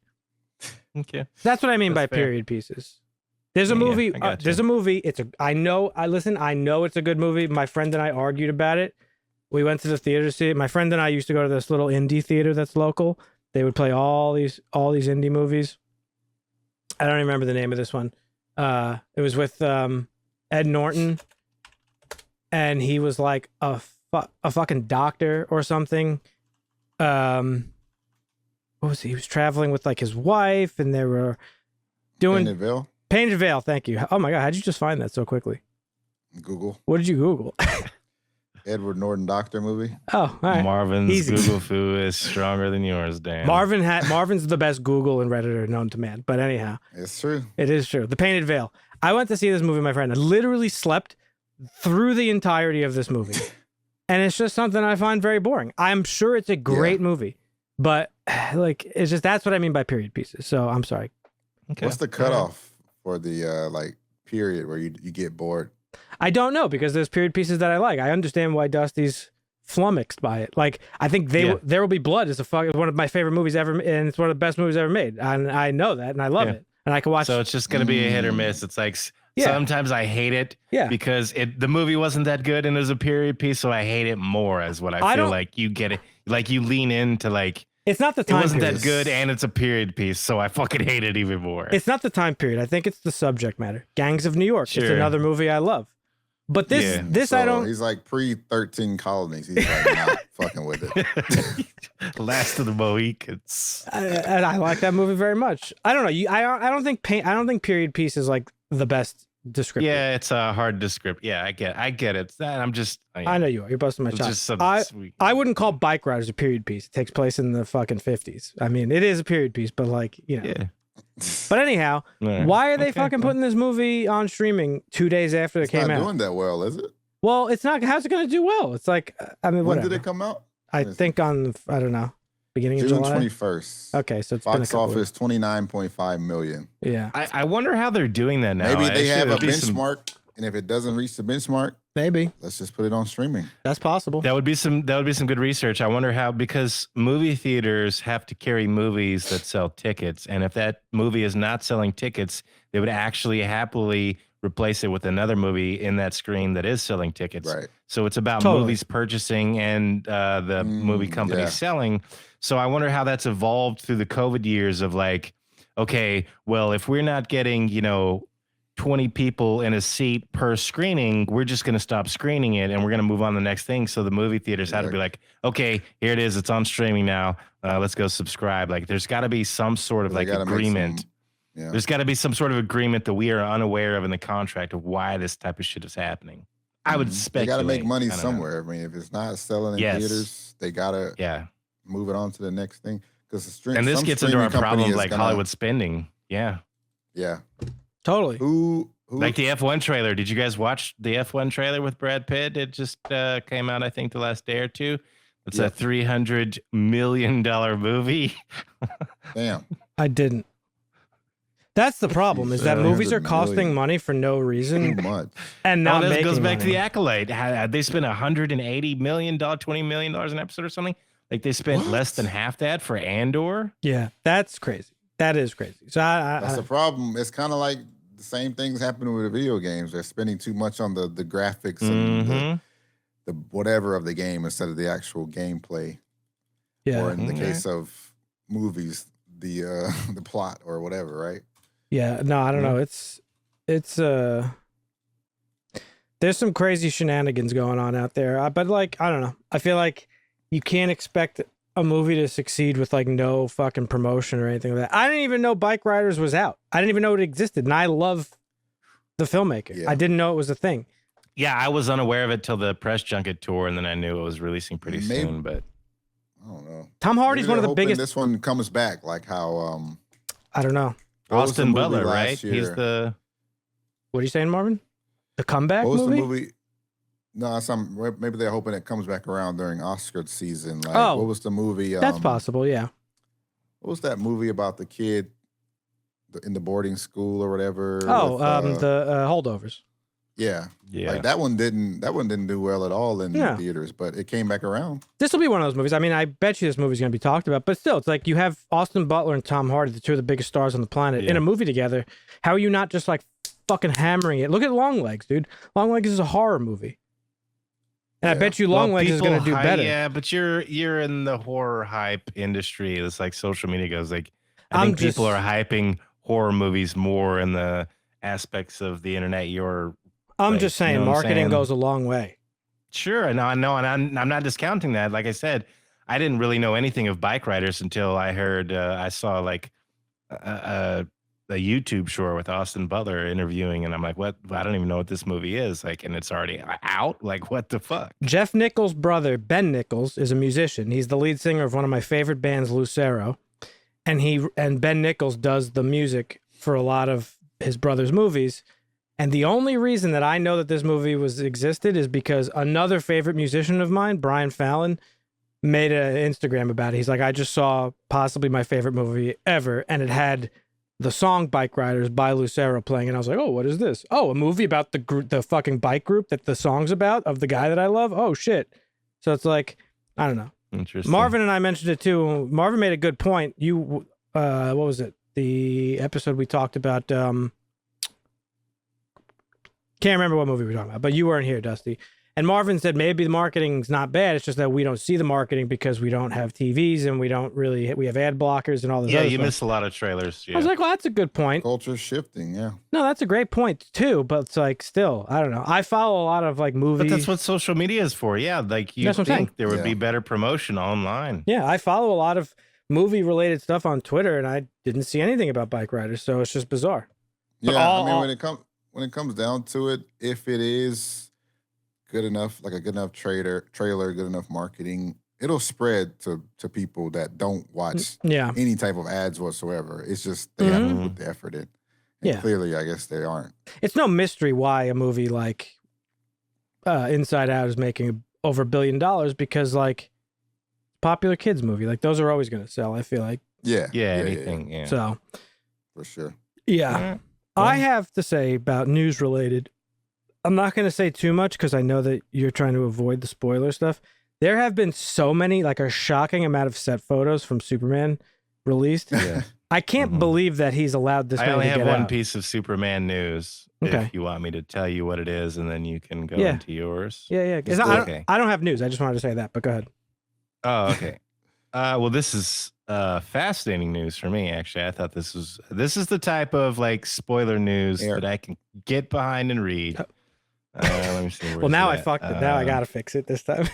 that's what I mean by period pieces. There's a movie. There's a movie. I know it's a good movie. My friend and I argued about it. We went to the theater to see it. My friend and I used to go to this little indie theater that's local. They would play all these indie movies. I don't remember the name of this one. It was with Ed Norton, and he was like a fucking doctor or something. What was he? He was traveling with like his wife, and they were doing Painted Veil. Thank you. Oh my God, how'd you just find that so quickly? Google. What did you Google? Edward Norton doctor movie. Oh, all right. Marvin's Google foo is stronger than yours, Dan. Marvin's the best Google and Redditor known to man. But anyhow, it's true. It is true. The Painted Veil. I went to see this movie with my friend. I literally slept through the entirety of this movie, and it's just something I find very boring. I'm sure it's a great movie, but like it's just that's what I mean by period pieces. So I'm sorry. Okay. What's the cutoff for the like period where you get bored? I don't know, because there's period pieces that I like. I understand why Dusty's flummoxed by it. Like, I think There Will Be Blood is one of my favorite movies ever, and it's one of the best movies ever made. And I know that, and I love it. And I can watch. So it's just going to be a hit or miss. It's like sometimes I hate it because the movie wasn't that good and it was a period piece, so I hate it more. As what I feel like you get it, like you lean into like. It's not the time It wasn't period. that good, and it's a period piece, so I fucking hate it even more. It's not the time period. I think it's the subject matter. Gangs of New York. Sure. It's another movie I love. But this so I don't. He's like pre-13 colonies. He's like not fucking with it. Last of the Mohicans. And I like that movie very much. I don't know. I don't think period piece is like the best descriptor. Yeah, it's a hard descriptor. Yeah, I get it. I'm just. I know you are. You're busting my chops. I wouldn't call Bike Riders a period piece. It takes place in the fucking 50s. I mean, it is a period piece, but like Yeah. But anyhow, why are they fucking putting this movie on streaming 2 days after it came out? It's not doing that well, is it? Well, it's not. How's it going to do well? It's like, I mean, when did it come out? I think on, I don't know, beginning of June July? 21st. Okay, so it's Box office 29.5 million. Yeah. I wonder how they're doing that now. Maybe they have a benchmark, and if it doesn't reach the benchmark, maybe let's just put it on streaming. That's possible. That would be some good research. I wonder how, because movie theaters have to carry movies that sell tickets, and if that movie is not selling tickets, they would actually happily replace it with another movie in that screen that is selling tickets. Right. So it's about movies purchasing and the movie company selling. So I wonder how that's evolved through the COVID years of like, okay, well, if we're not getting, 20 people in a seat per screening, we're just going to stop screening it and we're going to move on to the next thing. So the movie theaters had to be like, okay, here it is. It's on streaming now. Let's go subscribe. Like there's got to be some sort of like agreement. There's got to be some sort of agreement that we are unaware of in the contract of why this type of shit is happening. I would speculate. They got to make money somewhere. I mean, if it's not selling in theaters, they got to move it on to the next thing. Because the stream, and this gets into our problem like Hollywood spending. Yeah. Yeah. Totally. Who like the F1 trailer? Did you guys watch the F1 trailer with Brad Pitt? It just came out, I think, the last day or two. It's a $300 million movie. Damn. I didn't. That's the problem, is that movies are costing money for no reason. Too much. And not making it goes back money. to the accolade. They spent $180 million, $20 million an episode or something. Like they spent less than half that for Andor. Yeah, that's crazy. That is crazy. So that's the problem. It's kind of like the same things happening with the video games. They're spending too much on the graphics and the whatever of the game instead of the actual gameplay. Yeah. Or in the case of movies, the the plot or whatever, right? Yeah, no, I don't know. It's there's some crazy shenanigans going on out there. But like, I don't know. I feel like you can't expect a movie to succeed with like no fucking promotion or anything like that. I didn't even know Bike Riders was out. I didn't even know it existed, and I love the filmmaker. Yeah. I didn't know it was a thing. Yeah, I was unaware of it till the press junket tour, and then I knew it was releasing pretty soon. But I don't know. Tom Hardy's one of the biggest. This one comes back, like how I don't know. Austin Butler, right? Year? He's the. What are you saying, Marvin? The comeback what was movie? The movie? No, maybe they're hoping it comes back around during Oscar season. Like, what was the movie? That's possible, yeah. What was that movie about the kid in the boarding school or whatever? Oh, the Holdovers. Yeah. Like that one didn't do well at all in theaters, but it came back around. This will be one of those movies. I mean, I bet you this movie's going to be talked about, but still, it's like you have Austin Butler and Tom Hardy, the two of the biggest stars on the planet, in a movie together. How are you not just like fucking hammering it? Look at Longlegs, dude. Longlegs is a horror movie. And I bet you Longlegs is going to do better. Yeah, but you're in the horror hype industry. It's like social media goes. Like I think people are hyping horror movies more in the aspects of the internet. I'm just saying, marketing goes a long way. Sure, I know, and I'm not discounting that. Like I said, I didn't really know anything of Bike Riders until I heard I saw like a YouTube short with Austin Butler interviewing, and I'm like, what? I don't even know what this movie is. Like, and it's already out. Like, what the fuck? Jeff Nichols' brother, Ben Nichols, is a musician. He's the lead singer of one of my favorite bands, Lucero, and Ben Nichols does the music for a lot of his brother's movies. And the only reason that I know that this movie existed is because another favorite musician of mine, Brian Fallon, made an Instagram about it. He's like, I just saw possibly my favorite movie ever, and it had the song Bike Riders by Lucero playing, and I was like, oh, what is this? Oh, a movie about the fucking bike group that the song's about, of the guy that I love? Oh, shit. So it's like, I don't know. Interesting. Marvin and I mentioned it too. Marvin made a good point. You, what was it? The episode we talked about, can't remember what movie we were talking about, but you weren't here, Dusty. And Marvin said maybe the marketing's not bad. It's just that we don't see the marketing because we don't have TVs and we have ad blockers and all this. Yeah, other you stuff. miss a lot of trailers. Yeah. I was like, well, that's a good point. Culture shifting, yeah. No, that's a great point too. But it's like, still, I don't know. I follow a lot of like movies. But that's what social media is for. Yeah, like you think there would be better promotion online. Yeah, I follow a lot of movie related stuff on Twitter, and I didn't see anything about Bike Riders, so it's just bizarre. Yeah, I mean, when it comes down to it, if it is good enough, like a good enough trailer, good enough marketing, it'll spread to people that don't watch any type of ads whatsoever. It's just they haven't put the effort in. And clearly, I guess they aren't. It's no mystery why a movie like Inside Out is making over $1 billion, because like popular kids movie, like those are always going to sell, I feel like. Yeah, anything. Yeah. So for sure. Yeah. I have to say about news related, I'm not going to say too much because I know that you're trying to avoid the spoiler stuff. There have been so many, like a shocking amount of set photos from Superman released. Yeah. I can't believe that he's allowed this. I only have one out. Piece of Superman news. Okay. If you want me to tell you what it is, and then you can go into yours. Yeah. I don't have news. I just wanted to say that, but go ahead. Oh, okay. Well, this is fascinating news for me, actually. I thought this is the type of like spoiler news that I can get behind and read. Let me see. Well, now I fucked it. Now I gotta fix it this time.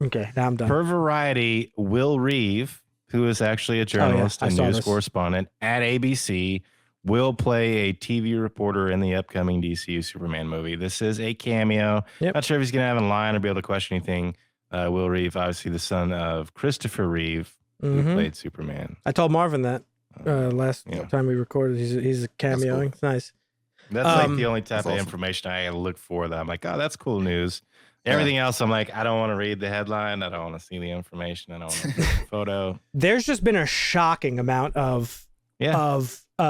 Okay, now I'm done. Per Variety, Will Reeve, who is actually a journalist and news correspondent at ABC, will play a TV reporter in the upcoming DCU Superman movie. This is a cameo. Yep. Not sure if he's gonna have a line or be able to question anything. Will Reeve, obviously the son of Christopher Reeve, who played Superman. I told Marvin that last time we recorded. He's cameoing. Cool. It's nice. That's like the only type of information I look for that I'm like, oh, that's cool news. Everything else, I'm like, I don't want to read the headline. I don't want to see the information. I don't want to see the photo. There's just been a shocking amount of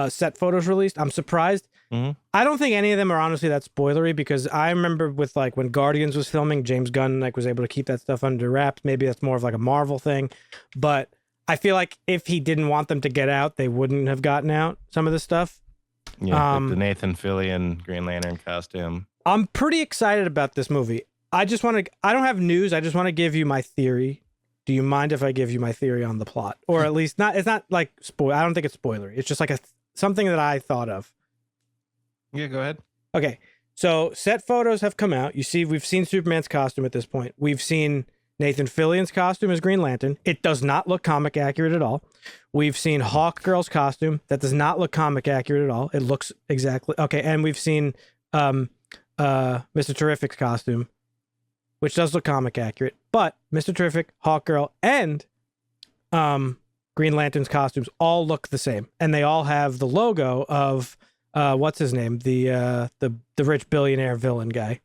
set photos released. I'm surprised. I don't think any of them are honestly that spoilery, because I remember with like when Guardians was filming, James Gunn like was able to keep that stuff under wraps. Maybe that's more of like a Marvel thing, but I feel like if he didn't want them to get out, they wouldn't have gotten out some of the stuff. Yeah, the Nathan Fillion Green Lantern costume. I'm pretty excited about this movie. I don't have news. I just want to give you my theory do you mind if I give you my theory on the plot? Or at least not, it's not like spoil. I don't think it's spoilery. It's just like something that I thought of. Yeah, go ahead. Okay. So set photos have come out. We've seen Superman's costume at this point. We've seen Nathan Fillion's costume as Green Lantern. It does not look comic accurate at all. We've seen Hawkgirl's costume. That does not look comic accurate at all. It looks exactly okay. And we've seen Mr. Terrific's costume, which does look comic accurate. But Mr. Terrific, Hawkgirl, and Green Lantern's costumes all look the same, and they all have the logo of what's his name, the rich billionaire villain guy,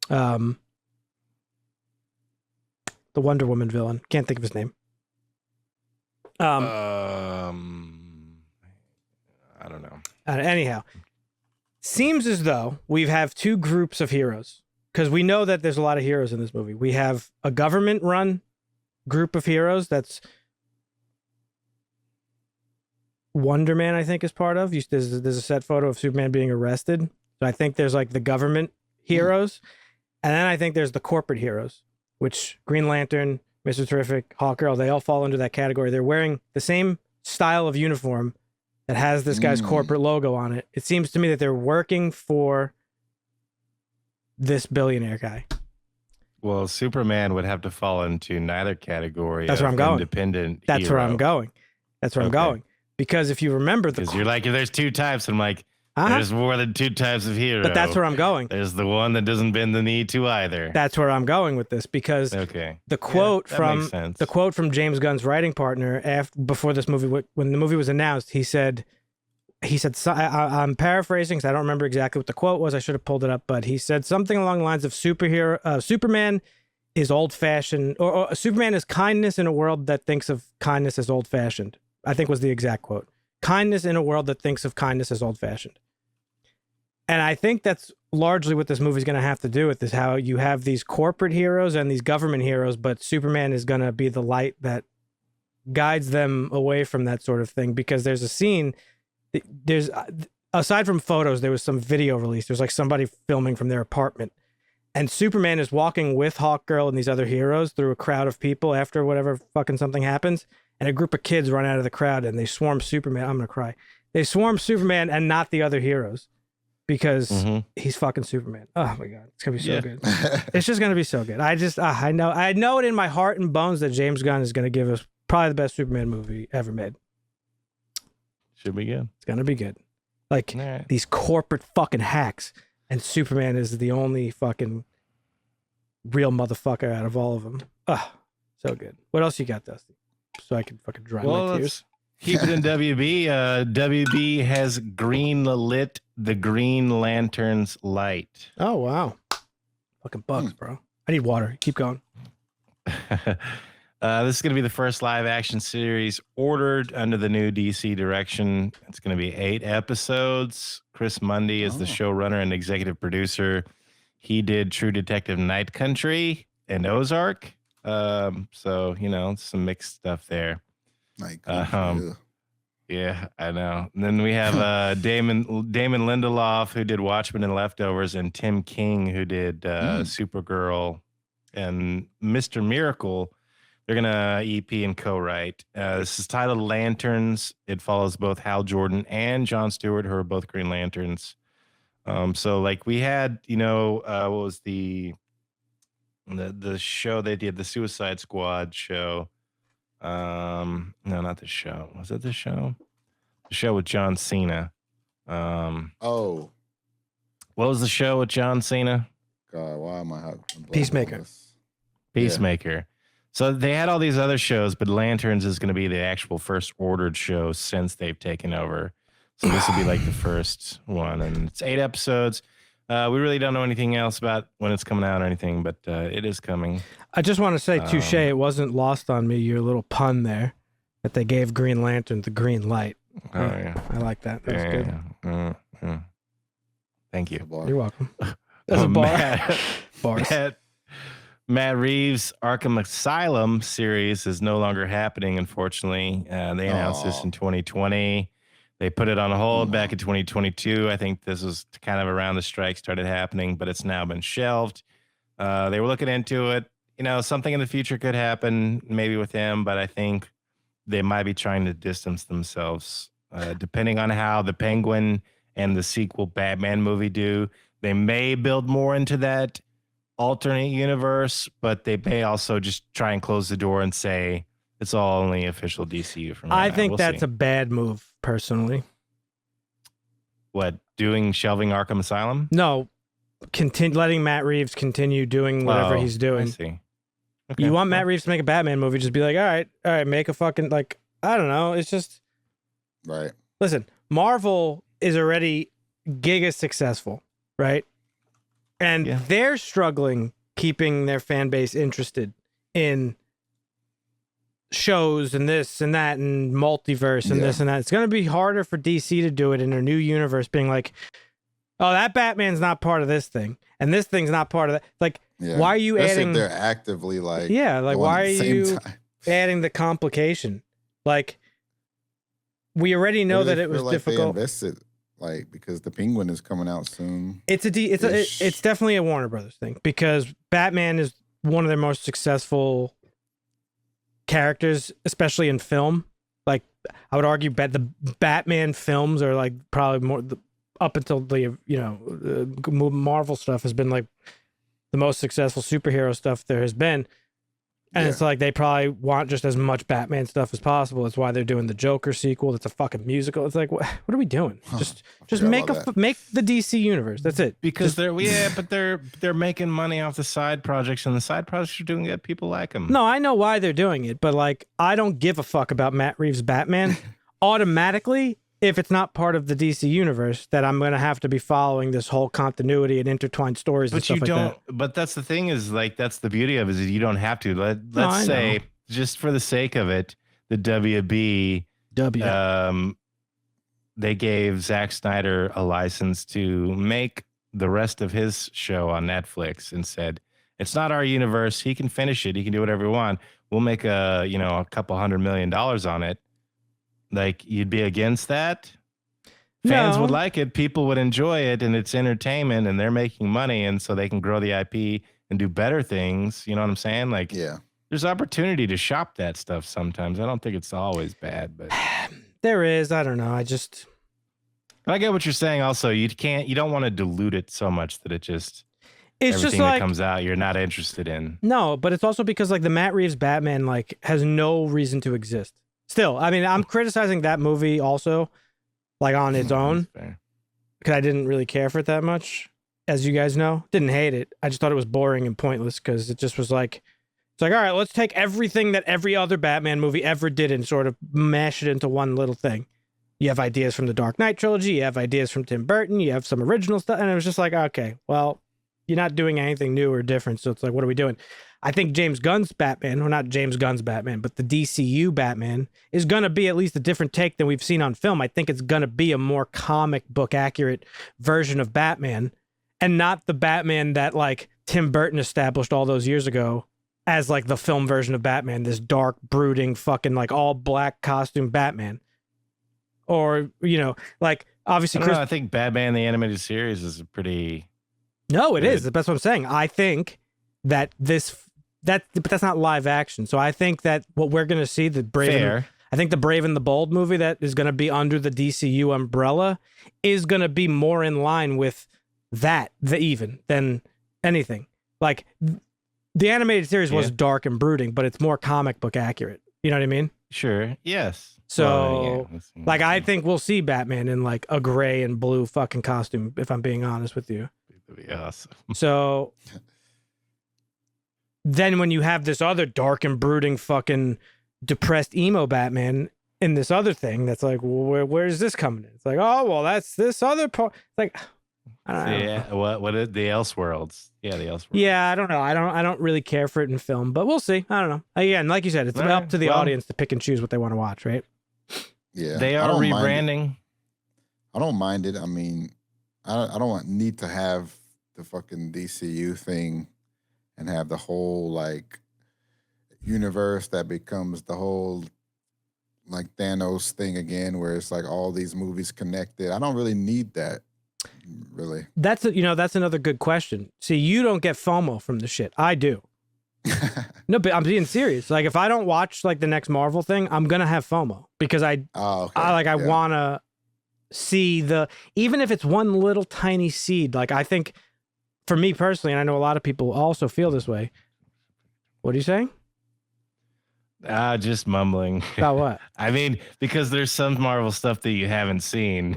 the Wonder Woman villain. Can't think of his name. I don't know. Anyhow, seems as though we have two groups of heroes, because we know that there's a lot of heroes in this movie. We have a government-run group of heroes that's Wonder Man, I think, is part of. There's a set photo of Superman being arrested. So I think there's like the government heroes. And then I think there's the corporate heroes, which Green Lantern, Mr. Terrific, Hawkgirl, they all fall into that category. They're wearing the same style of uniform that has this guy's corporate logo on it. It seems to me that they're working for this billionaire guy. Well, Superman would have to fall into neither category. That's where I'm going. Independent. That's hero. where I'm going. That's where I'm going. Because if you remember because you're like, there's two types. I'm like, Uh-huh. There's more than two types of hero. But that's where I'm going. There's the one that doesn't bend the knee to either. That's where I'm going with this, because the quote from James Gunn's writing partner before this movie, when the movie was announced, he said, I'm paraphrasing because I don't remember exactly what the quote was. I should have pulled it up, but he said something along the lines of Superman is old-fashioned, or Superman is kindness in a world that thinks of kindness as old-fashioned. I think was the exact quote. Kindness in a world that thinks of kindness as old-fashioned. And I think that's largely what this movie is going to have to do with, is how you have these corporate heroes and these government heroes, but Superman is going to be the light that guides them away from that sort of thing. Because there's a scene, aside from photos, there was some video release. There's like somebody filming from their apartment, and Superman is walking with Hawkgirl and these other heroes through a crowd of people after whatever fucking something happens. And a group of kids run out of the crowd and they swarm Superman. I'm going to cry. They swarm Superman and not the other heroes, because he's fucking Superman. Oh my God. It's going to be so good. It's just going to be so good. I know it in my heart and bones that James Gunn is going to give us probably the best Superman movie ever made. Should be good. It's going to be good. Like these corporate fucking hacks, and Superman is the only fucking real motherfucker out of all of them. So good. What else you got, Dusty? So I can fucking dry my tears. Keep it in WB. WB has green lit the Green Lantern's light. Oh, wow. Fucking bugs, bro. I need water. Keep going. This is going to be the first live action series ordered under the new DC direction. It's going to be 8 episodes. Chris Mundy is the showrunner and executive producer. He did True Detective Night Country and Ozark. So, some mixed stuff there. Yeah, I know. And then we have Damon Lindelof, who did Watchmen and Leftovers, and Tim King, who did Supergirl and Mr. Miracle. They're gonna EP and co-write. This is titled Lanterns. It follows both Hal Jordan and Jon Stewart, who are both Green Lanterns. So like we had, what was the show they did, the Suicide Squad show. No, not the show. Was it the show? The show with John Cena. What was the show with John Cena? God, why am I Peacemaker. Peacemaker. Yeah. So they had all these other shows, but Lanterns is going to be the actual first ordered show since they've taken over. So this will be like the first one, and it's 8 episodes. We really don't know anything else about when it's coming out or anything, but it is coming. I just want to say, touche, it wasn't lost on me, your little pun there, that they gave Green Lantern the green light. Oh, yeah. I like that. That was good. Yeah. Thank you. You're welcome. That's a bar. Bars. Matt Reeves' Arkham Asylum series is no longer happening, unfortunately. They announced this in 2020. They put it on hold back in 2022. I think this was kind of around the strike started happening, but it's now been shelved. They were looking into it. something in the future could happen maybe with him, but I think they might be trying to distance themselves depending on how the Penguin and the sequel Batman movie do. They may build more into that alternate universe, but they may also just try and close the door and say it's all only official DCU from now. I think that's a bad move, personally. What, shelving Arkham Asylum? No, letting Matt Reeves continue doing whatever he's doing. I see. Okay. You want Matt Reeves to make a Batman movie, just be like, all right, make a fucking, like, I don't know. It's just... Right. Listen, Marvel is already giga successful, right? And they're struggling keeping their fan base interested in shows and this and that and multiverse and this and that. It's going to be harder for DC to do it in a new universe, being like, oh, that Batman's not part of this thing, and this thing's not part of that. Like, why are you adding... They're actively like... Yeah, like, why are you adding the complication? Like, we already know that it was difficult. They invested, like, because the Penguin is coming out soon. It's definitely a Warner Brothers thing, because Batman is one of their most successful characters, especially in film. Like, I would argue the Batman films are like probably more up until the Marvel stuff has been like the most successful superhero stuff there has been. And it's like they probably want just as much Batman stuff as possible. That's why they're doing the Joker sequel. That's a fucking musical. It's like, what are we doing? Just make the DC universe. That's it. Because they're making money off the side projects, and the side projects are doing it. People like them. No, I know why they're doing it, but like, I don't give a fuck about Matt Reeves' Batman. Automatically, if it's not part of the DC universe, that I'm going to have to be following this whole continuity and intertwined stories and stuff like that. But that's the thing, is like, that's the beauty of it, is you don't have to. Let's say, just for the sake of it, the WB, they gave Zack Snyder a license to make the rest of his show on Netflix and said, it's not our universe. He can finish it. He can do whatever he wants. We'll make a couple $100 million on it. Like, you'd be against that? Fans would like it. People would enjoy it, and it's entertainment, and they're making money, and so they can grow the IP and do better things. You know what I'm saying? Like, there's opportunity to shop that stuff sometimes. I don't think it's always bad, but there is. I don't know. But I get what you're saying. Also, you don't want to dilute it so much that it's everything just like, that comes out you're not interested in. No, but it's also because like the Matt Reeves Batman like has no reason to exist. Still, I mean, I'm criticizing that movie also, like, on its own, because I didn't really care for it that much, as you guys know. Didn't hate it. I just thought it was boring and pointless, because it just was like, it's like, all right, let's take everything that every other Batman movie ever did and sort of mash it into one little thing. You have ideas from the Dark Knight trilogy, you have ideas from Tim Burton, you have some original stuff, and it was just like, okay, well, you're not doing anything new or different, so it's like, what are we doing? I think James Gunn's Batman, or not James Gunn's Batman, but the DCU Batman is going to be at least a different take than we've seen on film. I think it's going to be a more comic book accurate version of Batman, and not the Batman that like Tim Burton established all those years ago as like the film version of Batman, this dark, brooding, fucking like all black costume Batman. Or, like obviously I think Batman the Animated Series is a pretty... No, it is. That's what I'm saying. I think that but that's not live action. So I think that what we're going to see, the Brave and the Bold movie that is going to be under the DCU umbrella is going to be more in line with that, than anything. Like, the animated series was dark and brooding, but it's more comic book accurate. You know what I mean? Sure. Yes. So, I think we'll see Batman in like a gray and blue fucking costume, if I'm being honest with you. That'd be awesome. So then when you have this other dark and brooding fucking depressed emo Batman in this other thing, that's like, well, where's this coming in? It's like, oh, well, that's this other part. Like, I don't know. Yeah, what is the Elseworlds? Yeah, the Elseworlds. Yeah, I don't know. I don't really care for it in film, but we'll see. I don't know. Again, like you said, it's up to the audience to pick and choose what they want to watch, right? Yeah. They are rebranding. I don't mind it. I mean, I don't need to have the fucking DCU thing and have the whole like universe that becomes the whole like Thanos thing again, where it's like all these movies connected. I don't really need that, really. That's another good question. See, you don't get FOMO from the shit. I do. No, but I'm being serious. Like, if I don't watch like the next Marvel thing, I'm gonna have FOMO because I want to see even if it's one little tiny seed. Like, I think for me personally, and I know a lot of people also feel this way. What are you saying? Just mumbling. About what? I mean, because there's some Marvel stuff that you haven't seen.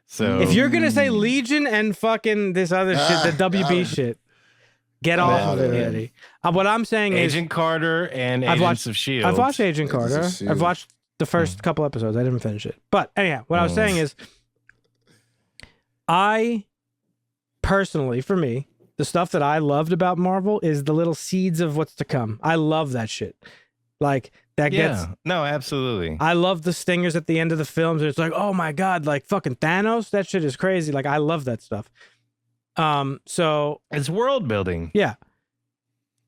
So if you're gonna say Legion and fucking this other shit, the WB shit, get off of it already. What I'm saying is Agent Carter and Agents of S.H.I.E.L.D. I've watched Agent Carter. I've watched the first couple episodes. I didn't finish it. But anyhow, what I was saying is I personally, for me, the stuff that I loved about Marvel is the little seeds of what's to come. I love that shit. Like no, absolutely. I love the stingers at the end of the films. It's like, oh my God, like fucking Thanos. That shit is crazy. Like, I love that stuff. So it's world building. Yeah.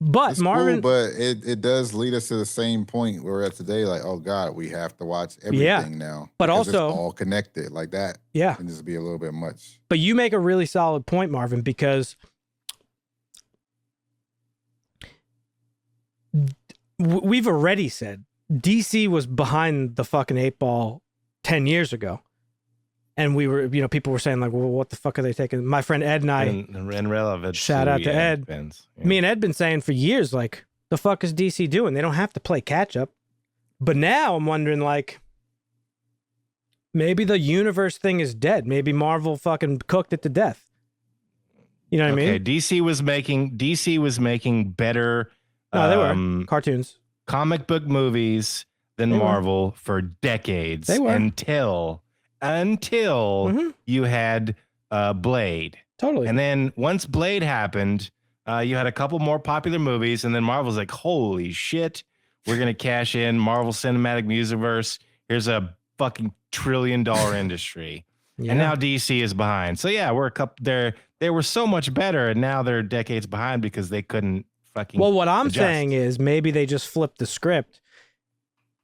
But it's Marvin, cool, but it does lead us to the same point where we're at today. Like, oh God, we have to watch everything now. But also it's all connected like that. Yeah. Can just be a little bit much. But you make a really solid point, Marvin, because we've already said DC was behind the fucking 8 ball 10 years ago. And we were, people were saying like, well, what the fuck are they taking? My friend Ed and I, relevant. Shout out to Ed. Yeah. Me and Ed been saying for years, like, the fuck is DC doing? They don't have to play catch up. But now I'm wondering, like, maybe the universe thing is dead. Maybe Marvel fucking cooked it to death. You know what I mean? DC was making better. No, they were cartoons, comic book movies than Marvel for decades. They were until you had Blade. Totally. And then once Blade happened, you had a couple more popular movies, and then Marvel's like, holy shit, we're going to cash in Marvel Cinematic Universe. Here's a fucking $1 trillion industry. Yeah. And now DC is behind. So yeah, they were so much better, and now they're decades behind because they couldn't fucking what I'm adjust. saying is maybe they just flipped the script.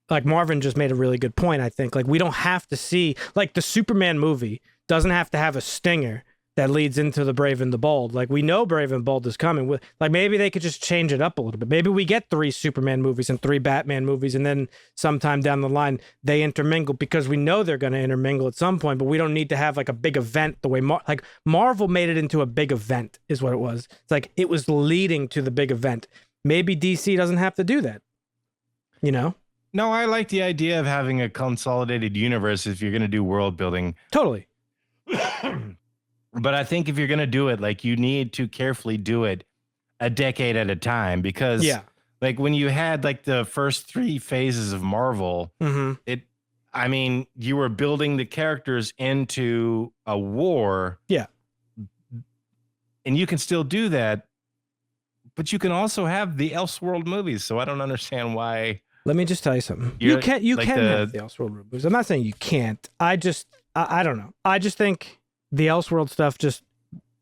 Like, Marvin just made a really good point, I think. Like, we don't have to see, like, the Superman movie doesn't have to have a stinger that leads into the Brave and the Bold. Like, we know Brave and Bold is coming. Like, maybe they could just change it up a little bit. Maybe we get 3 Superman movies and 3 Batman movies, and then sometime down the line, they intermingle, because we know they're going to intermingle at some point, but we don't need to have, like, a big event the way, Marvel made it into a big event is what it was. It's like, it was leading to the big event. Maybe DC doesn't have to do that, No, I like the idea of having a consolidated universe if you're going to do world building. Totally. But I think if you're going to do it, like, you need to carefully do it a decade at a time, because like when you had like the first 3 phases of Marvel, you were building the characters into a war. Yeah. And you can still do that, but you can also have the Elseworld movies. So I don't understand why. Let me just tell you something. You can have the Elseworld movies. I'm not saying you can't. I don't know. I just think the Elseworld stuff just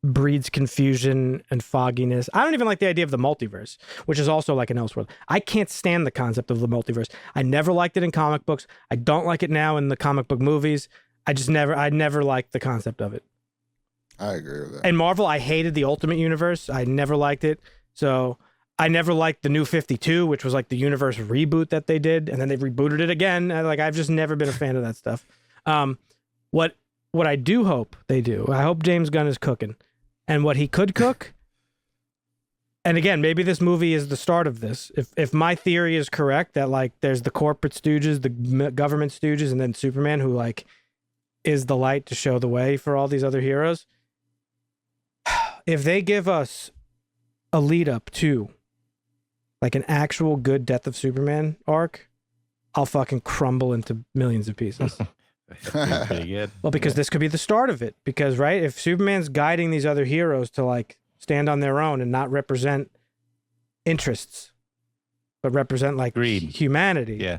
breeds confusion and fogginess. I don't even like the idea of the multiverse, which is also like an Elseworld. I can't stand the concept of the multiverse. I never liked it in comic books. I don't like it now in the comic book movies. I never liked the concept of it. I agree with that. And Marvel, I hated the Ultimate Universe. I never liked it. So I never liked the New 52, which was like the universe reboot that they did, and then they rebooted it again. I've just never been a fan of that stuff. What I do hope they do, I hope James Gunn is cooking, and what he could cook. And again, maybe this movie is the start of this. If my theory is correct, that like there's the corporate stooges, the government stooges, and then Superman, who like is the light to show the way for all these other heroes. If they give us a lead up to like an actual good Death of Superman arc, I'll fucking crumble into millions of pieces. Pretty good. Well, because this could be the start of it. Because, right, if Superman's guiding these other heroes to like stand on their own and not represent interests, but represent like greed, humanity. Yeah.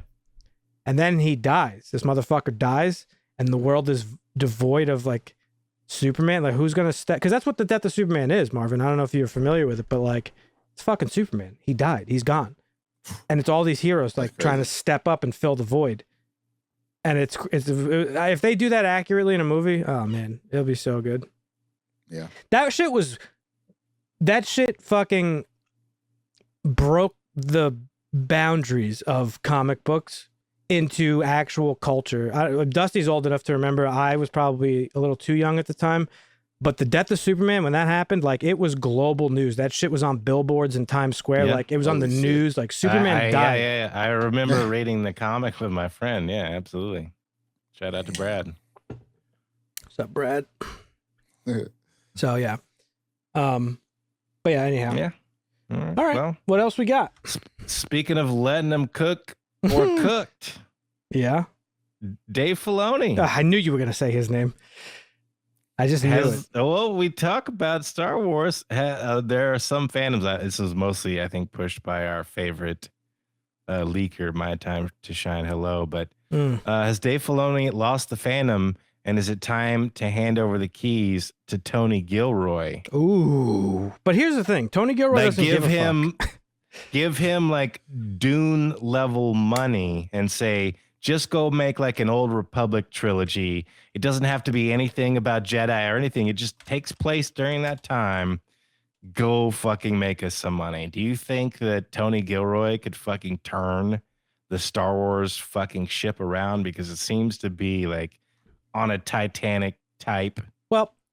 And then he dies. This motherfucker dies, and the world is devoid of like Superman. Like, who's gonna step? Because that's what the Death of Superman is, Marvin. I don't know if you're familiar with it, but like, it's fucking Superman. He died. He's gone. And it's all these heroes like trying to step up and fill the void. And it's if they do that accurately in a movie, oh man, it'll be so good. Yeah. That shit fucking broke the boundaries of comic books into actual culture. Dusty's old enough to remember. I was probably a little too young at the time. But the death of Superman, when that happened, like, it was global news. That shit was on billboards in Times Square. Yep. Like, it was on the news. Like, Superman died. Yeah. I remember reading the comic with my friend. Yeah, absolutely. Shout out to Brad. What's up, Brad? So, yeah. But yeah, anyhow. Yeah. All right. Well, what else we got? Speaking of letting them cook or cooked. Yeah. Dave Filoni. I knew you were going to say his name. I just knew it. Well, we talk about Star Wars. There are some fandoms. This was mostly, I think, pushed by our favorite leaker, My Time to Shine. Hello. But has Dave Filoni lost the fandom? And is it time to hand over the keys to Tony Gilroy? Ooh. But here's the thing. Tony Gilroy doesn't give a fuck. Give him like Dune level money and say, just go make like an Old Republic trilogy. It doesn't have to be anything about Jedi or anything. It just takes place during that time. Go fucking make us some money. Do you think that Tony Gilroy could fucking turn the Star Wars fucking ship around? Because it seems to be like on a Titanic type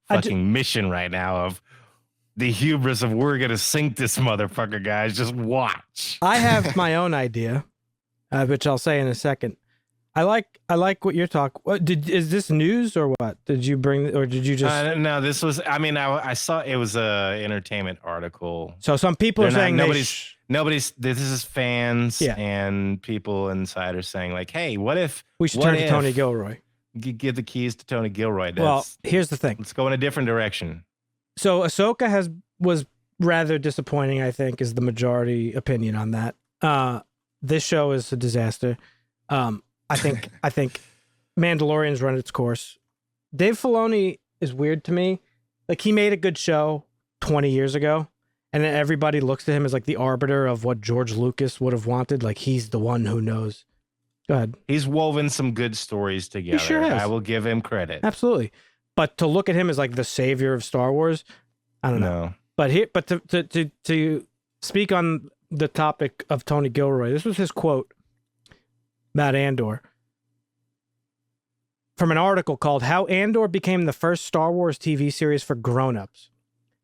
fucking mission right now of the hubris of we're going to sink this motherfucker, guys. Just watch. I have my own idea, which I'll say in a second. I like what you're talking. Is this news or what? Did you bring, or did you just? No, this was. I mean, I saw it was a entertainment article. So some people are saying nobody's. This is fans and people inside are saying like, hey, what if we should turn to Tony Gilroy? Give the keys to Tony Gilroy. Well, here's the thing. Let's go in a different direction. So Ahsoka was rather disappointing. I think is the majority opinion on that. This show is a disaster. I think Mandalorian's run its course. Dave Filoni is weird to me. Like, he made a good show 20 years ago, and then everybody looks to him as like the arbiter of what George Lucas would have wanted. Like, he's the one who knows. Go ahead. He's woven some good stories together. He sure has. I will give him credit. Absolutely. But to look at him as like the savior of Star Wars, I don't know. But to speak on the topic of Tony Gilroy, this was his quote about Andor from an article called How Andor Became the First Star Wars TV Series for Grown-Ups.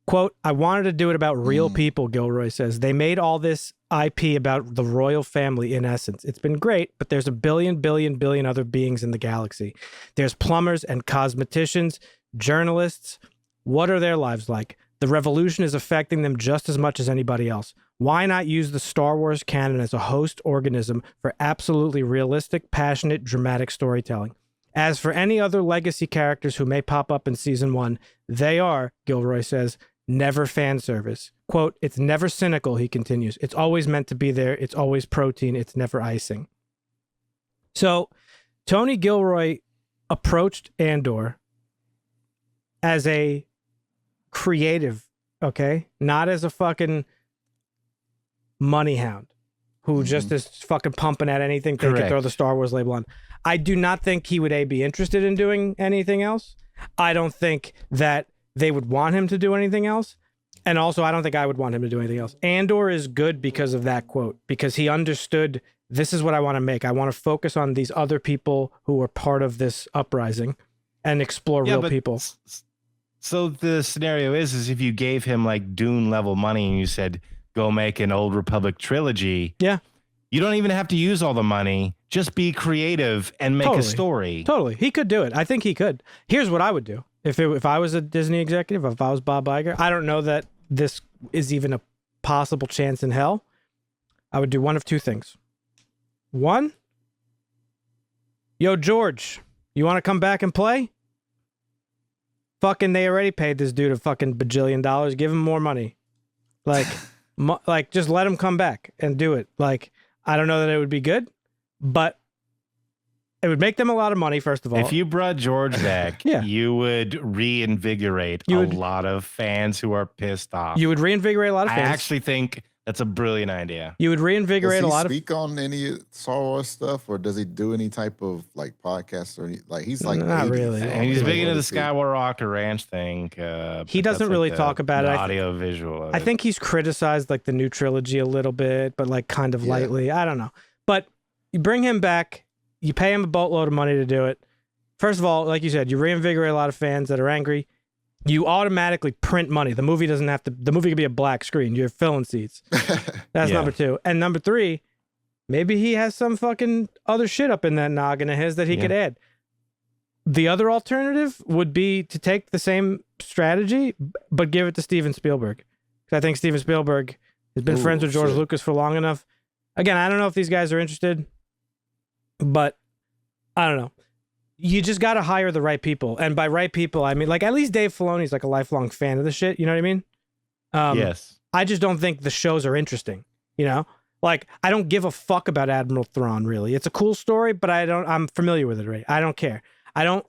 Quote, I wanted to do it about real people, Gilroy says. They made all this IP about the royal family in essence. It's been great, but there's a billion other beings in the galaxy. There's plumbers and cosmeticians, journalists. What are their lives like? The revolution is affecting them just as much as anybody else. Why not use the Star Wars canon as a host organism for absolutely realistic, passionate, dramatic storytelling? As for any other legacy characters who may pop up in season 1, they are, Gilroy says, never fan service. Quote, it's never cynical, he continues. It's always meant to be there. It's always protein. It's never icing. So Tony Gilroy approached Andor as a creative, okay? Not as a fucking money hound who just is fucking pumping at anything they can throw the Star Wars label on. I do not think he would be interested in doing anything else. I don't think that they would want him to do anything else. And also, I don't think I would want him to do anything else. Andor is good because of that quote, because he understood this is what I want to make. I want to focus on these other people who were part of this uprising and explore real people. So the scenario is if you gave him like Dune level money and you said, go make an Old Republic trilogy. Yeah. You don't even have to use all the money. Just be creative and make a story. Totally. He could do it. I think he could. Here's what I would do. If I was a Disney executive, if I was Bob Iger, I don't know that this is even a possible chance in hell. I would do one of two things. One, yo, George, you want to come back and play? Fucking, they already paid this dude a fucking bajillion dollars. Give him more money. Like, just let him come back and do it. Like, I don't know that it would be good, but it would make them a lot of money, first of all. If you brought George back, you would reinvigorate a lot of fans who are pissed off. You would reinvigorate a lot of fans. I actually think That's a brilliant idea. You would reinvigorate a lot of. Does he speak on any Star Wars stuff, or does he do any type of like podcast or like he's like not 80s, really? So and he's big into the Skywalker Ranch thing. He doesn't really talk about it. Audio visual. I think he's criticized like the new trilogy a little bit, but like kind of lightly. I don't know. But you bring him back, you pay him a boatload of money to do it. First of all, like you said, you reinvigorate a lot of fans that are angry. You automatically print money. The movie doesn't have to. The movie can be a black screen. You're filling seats. That's number 2. And number 3, maybe he has some fucking other shit up in that noggin of his that he could add. The other alternative would be to take the same strategy, but give it to Steven Spielberg. Because I think Steven Spielberg has been friends with George Lucas for long enough. Again, I don't know if these guys are interested, but I don't know. You just got to hire the right people. And by right people, I mean, like, at least Dave Filoni's like a lifelong fan of the shit. You know what I mean? Yes. I just don't think the shows are interesting. You know? Like, I don't give a fuck about Admiral Thrawn, really. It's a cool story, but I'm familiar with it already. I don't care. I don't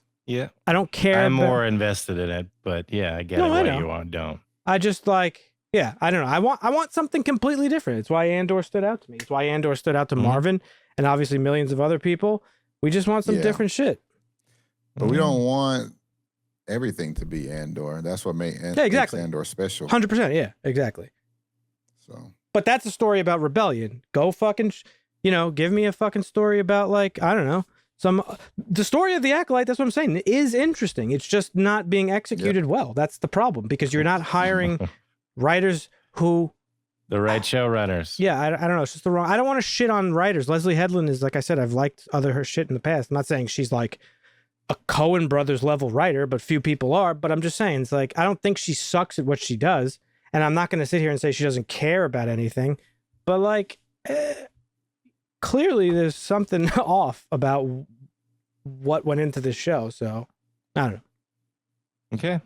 care. I'm more invested in it, but yeah, I get it. What you want, don't. I just like, I don't know. I want something completely different. It's why Andor stood out to me. It's why Andor stood out to Marvin and obviously millions of other people. We just want some different shit. But we don't want everything to be Andor. That's what makes Andor special. 100%. Yeah, exactly. So, but that's a story about rebellion. Go fucking, give me a fucking story about like, I don't know, the story of the Acolyte. That's what I'm saying. It is interesting. It's just not being executed well. That's the problem because you're not hiring writers who. The right showrunners. Yeah, I don't know. It's just the wrong. I don't want to shit on writers. Leslie Headland is, like I said, I've liked her shit in the past. I'm not saying she's like a Coen Brothers level writer, but few people are. But I'm just saying, it's like, I don't think she sucks at what she does. And I'm not going to sit here and say she doesn't care about anything. But like, clearly there's something off about what went into this show. So I don't know. Okay.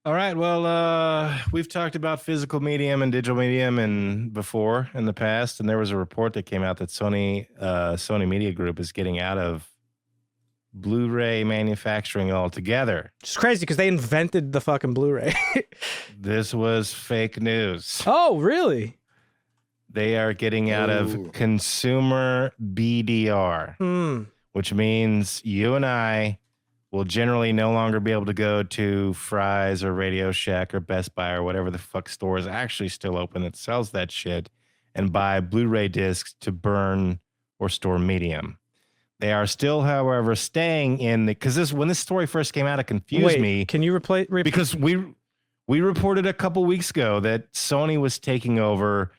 All right. Well, we've talked about physical medium and digital medium in the past, and there was a report that came out that Sony Media Group is getting out of Blu-ray manufacturing altogether. It's crazy because they invented the fucking Blu-ray. This was fake news. Oh, really? They are getting out of consumer BDR, which means you and I will generally no longer be able to go to Fry's or Radio Shack or Best Buy or whatever the fuck store is actually still open that sells that shit and buy Blu-ray discs to burn or store medium. They are still, however, staying in because when this story first came out, it confused me. Can you replace? Because we reported a couple weeks ago that Sony was taking over,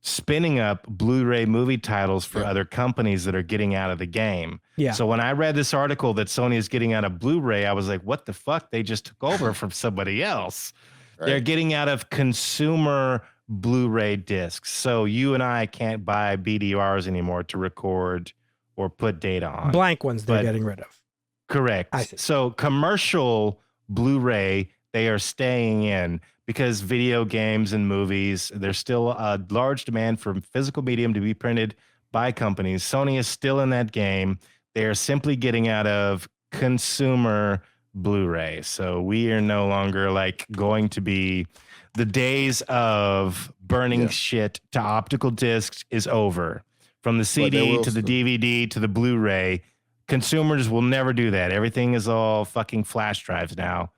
spinning up Blu-ray movie titles for other companies that are getting out of the game. Yeah. So when I read this article that Sony is getting out of Blu-ray, I was like, what the fuck? They just took over from somebody else. Right. They're getting out of consumer Blu-ray discs. So you and I can't buy BDRs anymore to record or put data on. Blank ones they're getting rid of. Correct. So commercial Blu-ray, they are staying in because video games and movies, there's still a large demand for physical medium to be printed by companies. Sony is still in that game. They are simply getting out of consumer Blu-ray. So we are no longer like going to be, the days of burning shit to optical discs is over. From the CD to the DVD to the Blu-ray, consumers will never do that. Everything is all fucking flash drives now.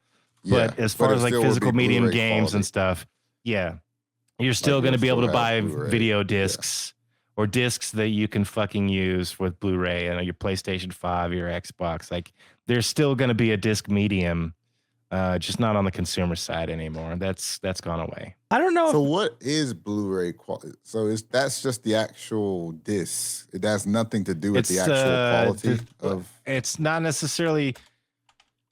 But as far as like physical medium games and stuff, you're still going to be able to buy video discs or discs that you can fucking use with Blu-ray and your PlayStation 5, your Xbox. Like there's still going to be a disc medium, just not on the consumer side anymore. That's gone away. I don't know. So what is Blu-ray quality? So that's just the actual disc. It has nothing to do with the actual quality of. It's not necessarily.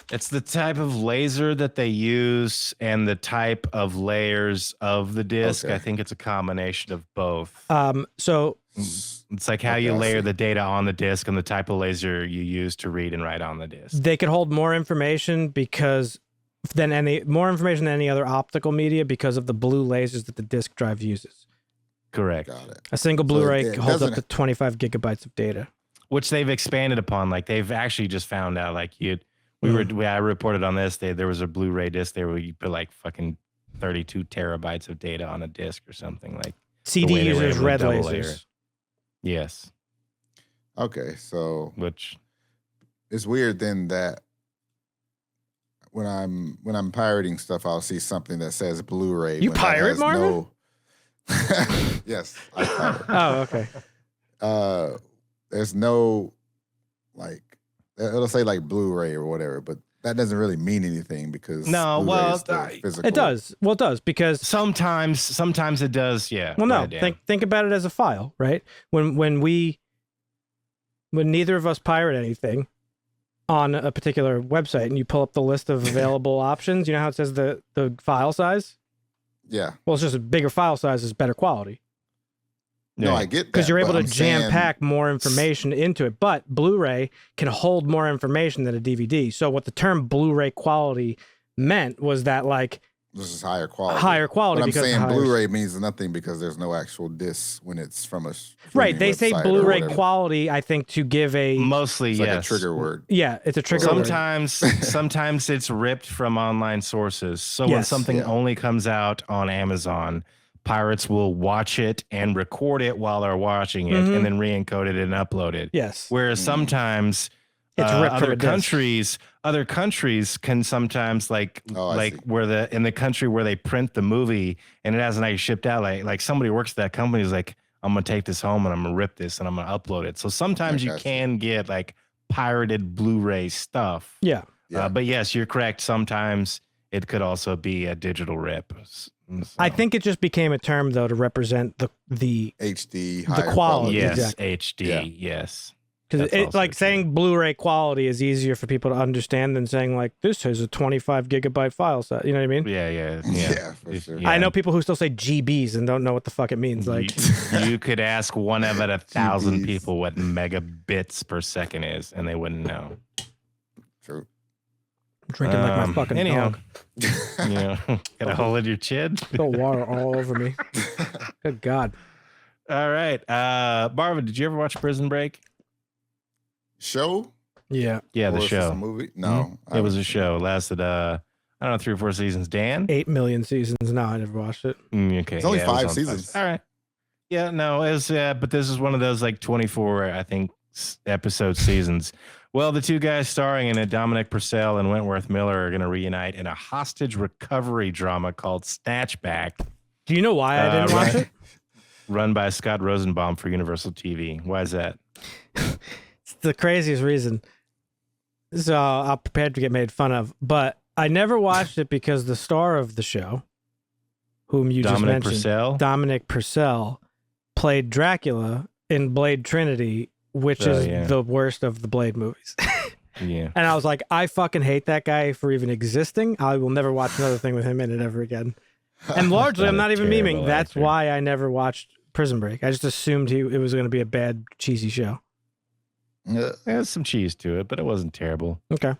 It's the type of laser that they use and the type of layers of the disc. Okay. I think it's a combination of both. So it's like how you layer the data on the disc and the type of laser you use to read and write on the disc. They could hold more information than any other optical media because of the blue lasers that the disc drive uses. Correct. Got it. A single Blu-ray holds up to 25 gigabytes of data, which they've expanded upon. Like they've actually just found out. Like I reported on this. There was a Blu-ray disc there where you put like fucking 32 terabytes of data on a disk or something like. CD users red lasers. Yes. Okay, so which it's weird then that when I'm pirating stuff, I'll see something that says Blu-ray. You pirate, Marvin? Yes, I pirate. Oh, okay. There's no like it'll say like Blu-ray or whatever, but that doesn't really mean anything because Blu-ray is still physical. It does. Well, it does because sometimes it does. Yeah. Well, no. Think about it as a file, right? When neither of us pirate anything on a particular website, and you pull up the list of available options, you know how it says the file size? Yeah. Well, it's just a bigger file size is better quality. No, I get that. Because you're able to jam-pack more information into it. But Blu-ray can hold more information than a DVD. So what the term Blu-ray quality meant was that, like... This is higher quality. Higher quality. But I'm saying Blu-ray means nothing because there's no actual disc when it's from a right. They say Blu-ray quality, I think, to give a... Mostly, it's yes. like a trigger word. Yeah, it's a trigger word. Sometimes it's ripped from online sources. So when something only comes out on Amazon... Pirates will watch it and record it while they're watching it and then re-encode it and upload it. Yes. Whereas sometimes it's other countries can sometimes where in the country where they print the movie and it hasn't actually shipped out, like somebody works at that company is like, I'm gonna take this home and I'm gonna rip this and I'm gonna upload it. So sometimes you can get like pirated Blu-ray stuff. Yeah. But yes, you're correct. Sometimes it could also be a digital rip. So. I think it just became a term though to represent the HD, the quality. Yes, exactly. HD. Yes, because it's like saying Blu-ray quality is easier for people to understand than saying like this has a 25 gigabyte file set. You know what I mean? Yeah, for sure. I know people who still say GBs and don't know what the fuck it means. Like you could ask one out of 1,000 people what megabits per second is, and they wouldn't know. True. Drinking like my fucking dog. Got a hole in your chin? Spill water all over me. Good God. All right. Marvin, did you ever watch Prison Break? Show? Yeah. Yeah, the show. A movie? No. It was a show. Lasted, I don't know, 3 or 4 seasons. Dan? 8 million seasons. No, I never watched it. Okay. It's only 5 seasons. All right. Yeah, no, it was, but this is one of those like 24, I think, episode seasons. Well, the two guys starring in it, Dominic Purcell and Wentworth Miller, are going to reunite in a hostage recovery drama called Snatchback. Do you know why I didn't watch it? Run by Scott Rosenbaum for Universal TV. Why is that? It's the craziest reason. So I'm prepared to get made fun of, but I never watched it because the star of the show, whom you just mentioned, Dominic Purcell, played Dracula in Blade Trinity, which is the worst of the Blade movies. Yeah. And I was like, I fucking hate that guy for even existing. I will never watch another thing with him in it ever again. And largely, I'm not even memeing. That's why I never watched Prison Break. I just assumed it was going to be a bad, cheesy show. There's some cheese to it, but it wasn't terrible. Okay.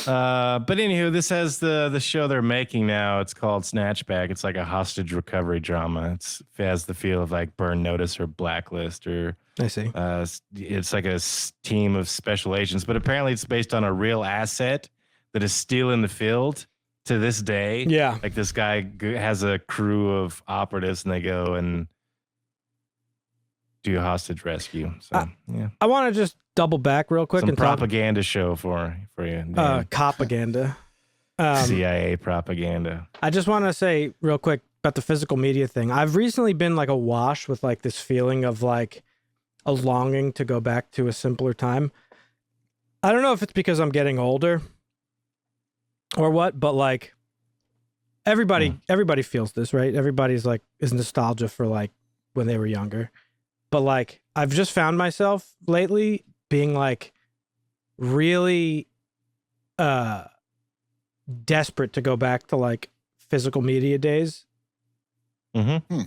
But anywho, this has the show they're making now. It's called Snatchback. It's like a hostage recovery drama. It has the feel of like Burn Notice or Blacklist or I see. It's like a team of special agents, but apparently it's based on a real asset that is still in the field to this day. Yeah. Like this guy has a crew of operatives and they go and do a hostage rescue. So, yeah. I want to just double back real quick. Some propaganda show for you. Copaganda. CIA propaganda. I just want to say real quick about the physical media thing. I've recently been like awash with like this feeling of like a longing to go back to a simpler time. I don't know if it's because I'm getting older or what, but like everybody feels this, right? Everybody's like is nostalgia for like when they were younger. But like I've just found myself lately being like really desperate to go back to like physical media days. Mm-hmm.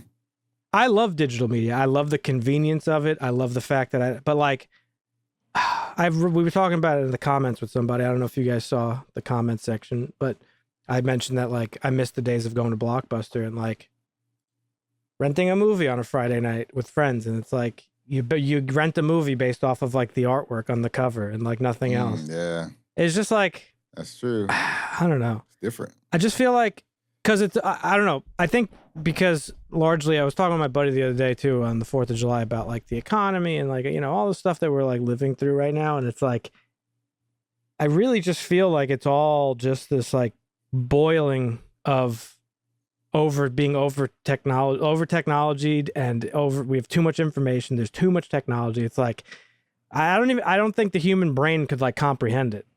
I love digital media. I love the convenience of it. I love the fact that but like we were talking about it in the comments with somebody. I don't know if you guys saw the comment section, but I mentioned that like I miss the days of going to Blockbuster and like renting a movie on a Friday night with friends. And it's like you rent a movie based off of like the artwork on the cover and like nothing else. Yeah. It's just like, that's true. I don't know. It's different. I just feel like because it's I don't know. I think because largely I was talking with my buddy the other day too on the 4th of July about like the economy and like all the stuff that we're like living through right now, and it's like I really just feel like it's all just this like boiling of over technologied and we have too much information. There's too much technology. It's like I don't think the human brain could like comprehend it.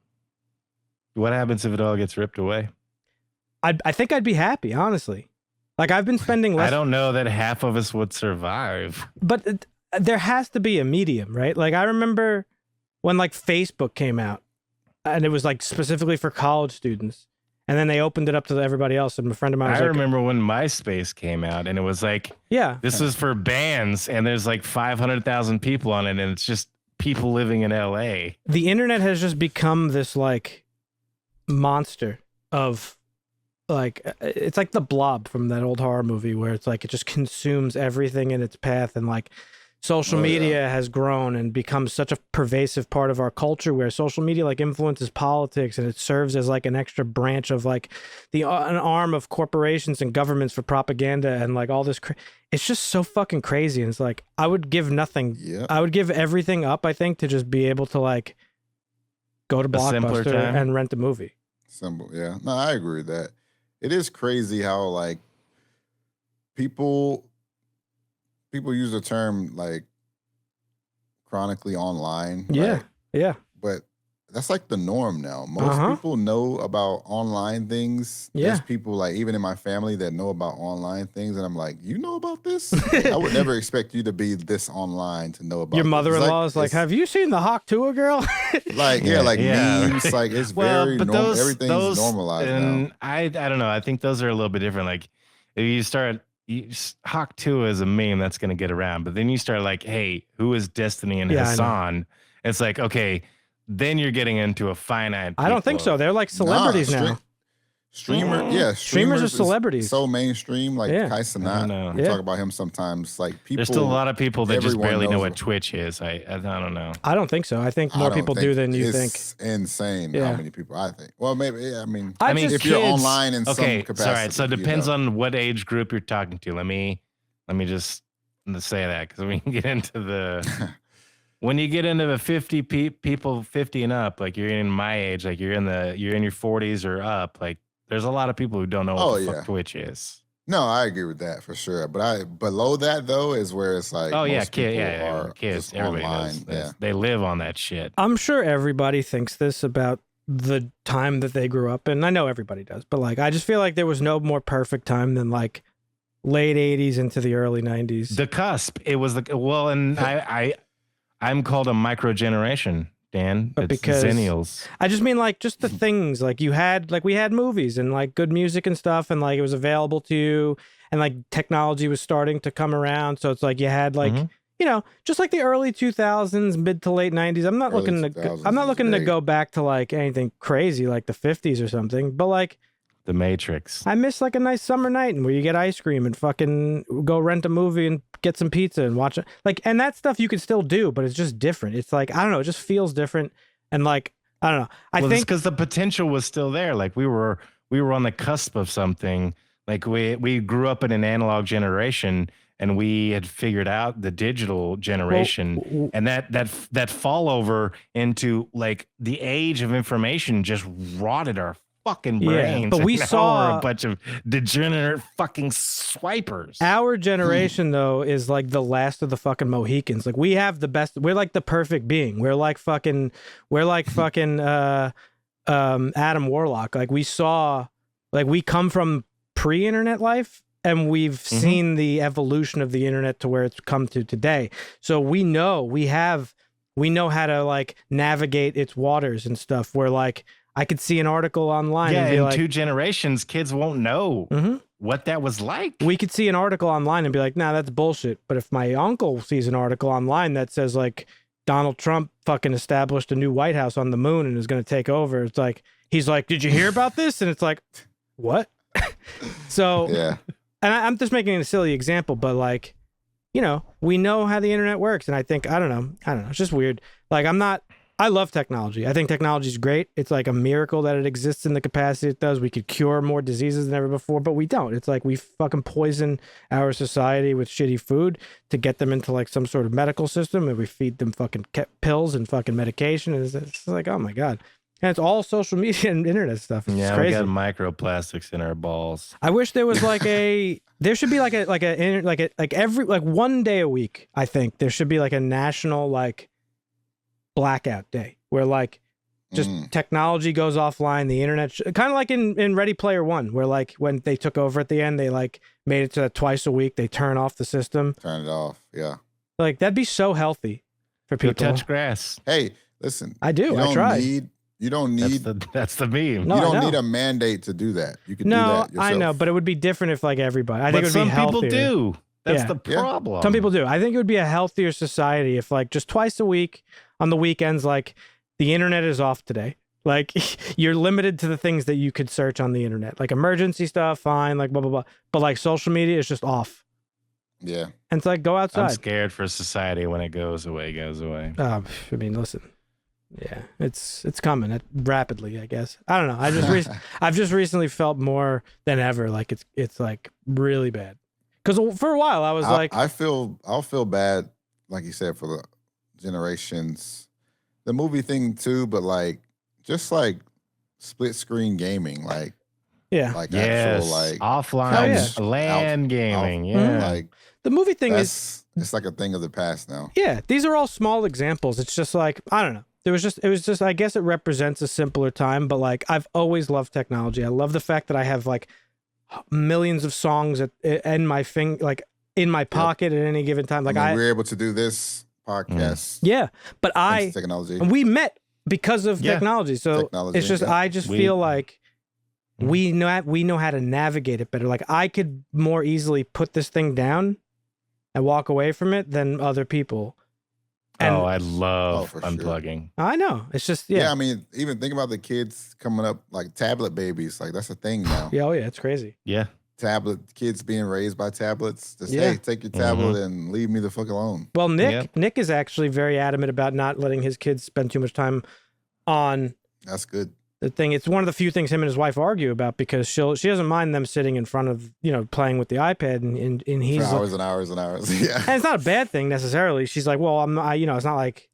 What happens if it all gets ripped away? I think I'd be happy, honestly. Like I've been spending less. I don't know that half of us would survive. But there has to be a medium, right? Like I remember when like Facebook came out and it was like specifically for college students. And then they opened it up to everybody else. And a friend of mine was I remember when MySpace came out and it was like, yeah, this is for bands and there's like 500,000 people on it. And it's just people living in LA. The internet has just become this like monster of like, it's like The Blob from that old horror movie where it's like, it just consumes everything in its path. And like social media has grown and become such a pervasive part of our culture where social media like influences politics and it serves as like an extra branch of like an arm of corporations and governments for propaganda and like all this. It's just so fucking crazy. And it's like, I would give nothing. Yep. I would give everything up, I think, to just be able to like go to Blockbuster and rent a movie. Simple. Yeah. No, I agree with that. It is crazy how like people use the term like chronically online. Yeah. Right? Yeah. But that's like the norm now. Most people know about online things. Yeah. There's people like even in my family that know about online things. And I'm like, you know about this? I would never expect you to be this online to know about your mother-in-law is like, have you seen the Hawk Tuah girl? Like, memes. Like it's very normal. Everything's normalized now. I don't know. I think those are a little bit different. Like if you start Hawk Tuah is a meme that's going to get around, but then you start like, hey, who is Destiny and Hassan? It's like, okay, then you're getting into a finite. I don't think so. They're like celebrities now. Streamers are celebrities. So mainstream, like Kai Cenat. We talk about him sometimes. Like people, there's still a lot of people that just barely know what Twitch is. I don't know. I don't think so. I think more people do than you think. It's insane how many people. I think. Well, maybe. Yeah, I mean, if you're online in some capacity. All right. So it depends on what age group you're talking to. Let me just say that because we can get into the. When you get into the 50 people 50 and up, like you're in my age, like you're in your 40s or up, like there's a lot of people who don't know what the fuck Twitch is. No, I agree with that for sure. But below that though is where it's like kids, everybody knows. Yeah. They live on that shit. I'm sure everybody thinks this about the time that they grew up in. I know everybody does, but like I just feel like there was no more perfect time than like late 80s into the early 90s. The cusp. It was I'm called a micro generation, Dan. But because Zennials. I just mean like just the things like we had movies and like good music and stuff and like it was available to you and like technology was starting to come around. So it's like you had like, just like the early 2000s, mid to late 90s. I'm not looking to go back to like anything crazy like the 50s or something, but like The Matrix. I miss like a nice summer night and where you get ice cream and fucking go rent a movie and get some pizza and watch it. Like, and that stuff you could still do, but it's just different. It's like, I don't know, it just feels different. And like, I don't know. I think because the potential was still there. Like we were on the cusp of something. Like we grew up in an analog generation and we had figured out the digital generation and that fall over into like the age of information just rotted our fucking brains. But we saw a bunch of degenerate fucking swipers. Our generation though is like the last of the fucking Mohicans. Like we have the best. We're like the perfect being. We're like fucking Adam Warlock. Like we saw, like we come from pre-internet life and we've seen the evolution of the internet to where it's come to today. So we know how to like navigate its waters and stuff where like I could see an article online and be like, 2 generations, kids won't know what that was like. We could see an article online and be like, nah, that's bullshit. But if my uncle sees an article online that says like Donald Trump fucking established a new White House on the moon and is going to take over, it's like, he's like, did you hear about this? And it's like, what? So, and I'm just making a silly example, but like, we know how the internet works. And I think, I don't know. It's just weird. Like, I'm not I love technology. I think technology is great. It's like a miracle that it exists in the capacity it does. We could cure more diseases than ever before, but we don't. It's like we fucking poison our society with shitty food to get them into like some sort of medical system, and we feed them fucking pills and fucking medication. And it's like, oh my God. And it's all social media and internet stuff. It's crazy. We got microplastics in our balls. I wish there was like there should be like every one day a week. I think there should be like a national like blackout day where like just technology goes offline. The internet, kind of like in Ready Player One, where like when they took over at the end, they like made it to twice a week. They turn off the system. Turn it off. Yeah. Like that'd be so healthy for people. Go touch grass. Hey, listen. I do. I try. You don't need that's the meme. No, you don't need a mandate to do that. You can do that yourself. I know, but it would be different if like everybody. I think it would be healthier. Some people do. That's the problem. Some people do. I think it would be a healthier society if like just twice a week on the weekends, like the internet is off today. Like you're limited to the things that you could search on the internet, like emergency stuff, fine, like blah, blah, blah. But like social media is just off. Yeah. And it's like, go outside. I'm scared for society when it goes away, goes away. I mean, listen. Yeah, it's coming rapidly, I guess. I don't know. I've just recently felt more than ever like it's like really bad. Because for a while I was I'll feel bad, like you said, for the generations, the movie thing too, but like just like split screen gaming, like actual like offline LAN gaming, like the movie thing is it's like a thing of the past now. Yeah, these are all small examples. It's just like I don't know. It was just, I guess it represents a simpler time, but like, I've always loved technology. I love the fact that I have like millions of songs in my in my pocket at any given time. Like we're able to do this podcast. Yeah. But technology. We met because of technology. So it's just, I just feel like we know how to navigate it better. Like I could more easily put this thing down and walk away from it than other people. I love unplugging. Sure. I know. It's just, I mean, even think about the kids coming up, like tablet babies. Like that's a thing now. Yeah, it's crazy. Yeah. Kids being raised by tablets. Just, hey, take your tablet and leave me the fuck alone. Well, Nick is actually very adamant about not letting his kids spend too much time on. That's good. The thing, it's one of the few things him and his wife argue about because she doesn't mind them sitting in front of, playing with the iPad and he's for hours and hours and hours. Yeah. And it's not a bad thing necessarily. She's like, well, it's not like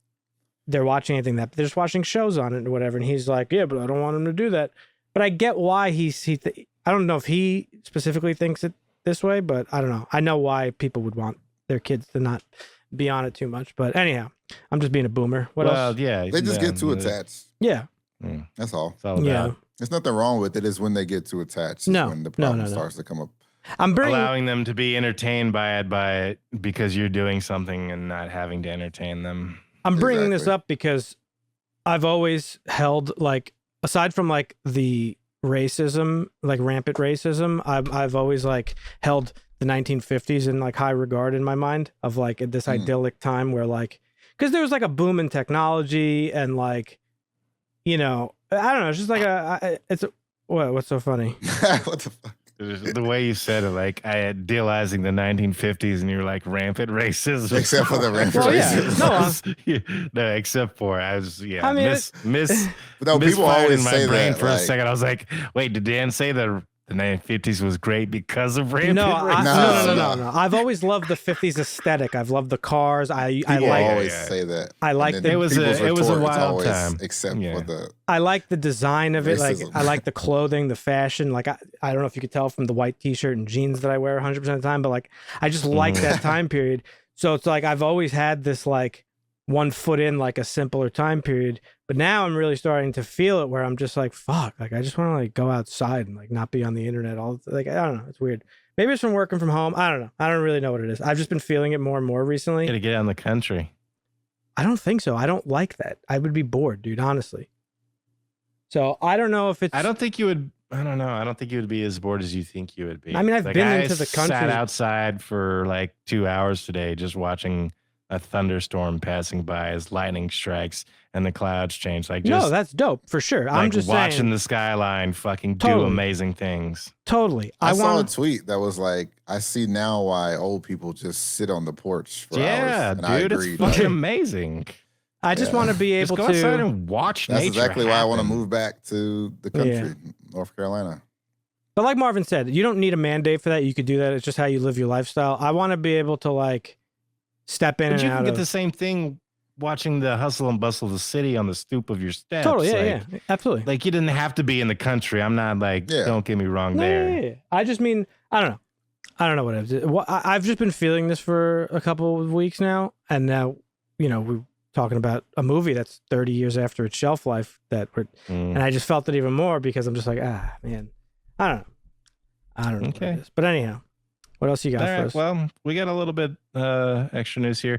they're watching anything they're just watching shows on it or whatever. And he's like, yeah, but I don't want him to do that. But I get why I don't know if he specifically thinks it this way, but I don't know. I know why people would want their kids to not be on it too much. But anyhow, I'm just being a boomer. What else? Yeah. They just get too attached. Yeah. That's all. Yeah. There's nothing wrong with it. It's when they get too attached. When the problem starts to come up. Allowing them to be entertained by it because you're doing something and not having to entertain them. I'm bringing this up because I've always held like, aside from like the racism, like rampant racism, I've always like held the 1950s in like high regard in my mind of like this idyllic time where like, because there was like a boom in technology and like, I don't know. It's just like what's so funny? What the fuck? The way you said it, like idealizing the 1950s, and you're like rampant racism, except for the rampant racism. No, except for I was I mean, people always in my say brain that for a second. I was like, wait, did Dan say the 1950s was great because of rampant racism? No. I've always loved the 50s aesthetic. I've loved the cars. I always say that. I like it was a wild time. Except for the. I like the design of it. Racism. Like I like the clothing, the fashion. Like I don't know if you could tell from the white T-shirt and jeans that I wear 100% of the time, but like I just like that time period. So it's like I've always had this like one foot in like a simpler time period. But now I'm really starting to feel it where I'm just like, fuck, like I just want to like go outside and like not be on the internet all like, I don't know. It's weird. Maybe it's from working from home. I don't know. I don't really know what it is. I've just been feeling it more and more recently. Gotta get out in the country. I don't think so. I don't like that. I would be bored, dude, honestly. So I don't know if it's. I don't think you would be as bored as you think you would be. I mean, I've been into the country. I sat outside for like 2 hours today just watching a thunderstorm passing by as lightning strikes and the clouds change. Like, just, no, that's dope for sure. Like I'm just watching saying, the skyline fucking do amazing things. Totally. I saw a tweet that was like, I see now why old people just sit on the porch for hours. Yeah, dude, it's fucking amazing. I just want to be able to go outside and watch That's nature exactly why I want to happen. move back to the country, North Carolina. But like Marvin said, you don't need a mandate for that. You could do that. It's just how you live your lifestyle. I want to be able to like step in and out. But you can get the same thing watching the hustle and bustle of the city on the stoop of your steps. Totally, yeah, absolutely. Like you didn't have to be in the country. I'm not like, don't get me wrong there. Yeah. I just mean, I don't know. I don't know what it is. I've just been feeling this for a couple of weeks now. And now, we're talking about a movie that's 30 years after its shelf life and I just felt it even more because I'm just like, man. I don't know what it is. But anyhow, what else you got for us? Well, we got a little bit extra news here.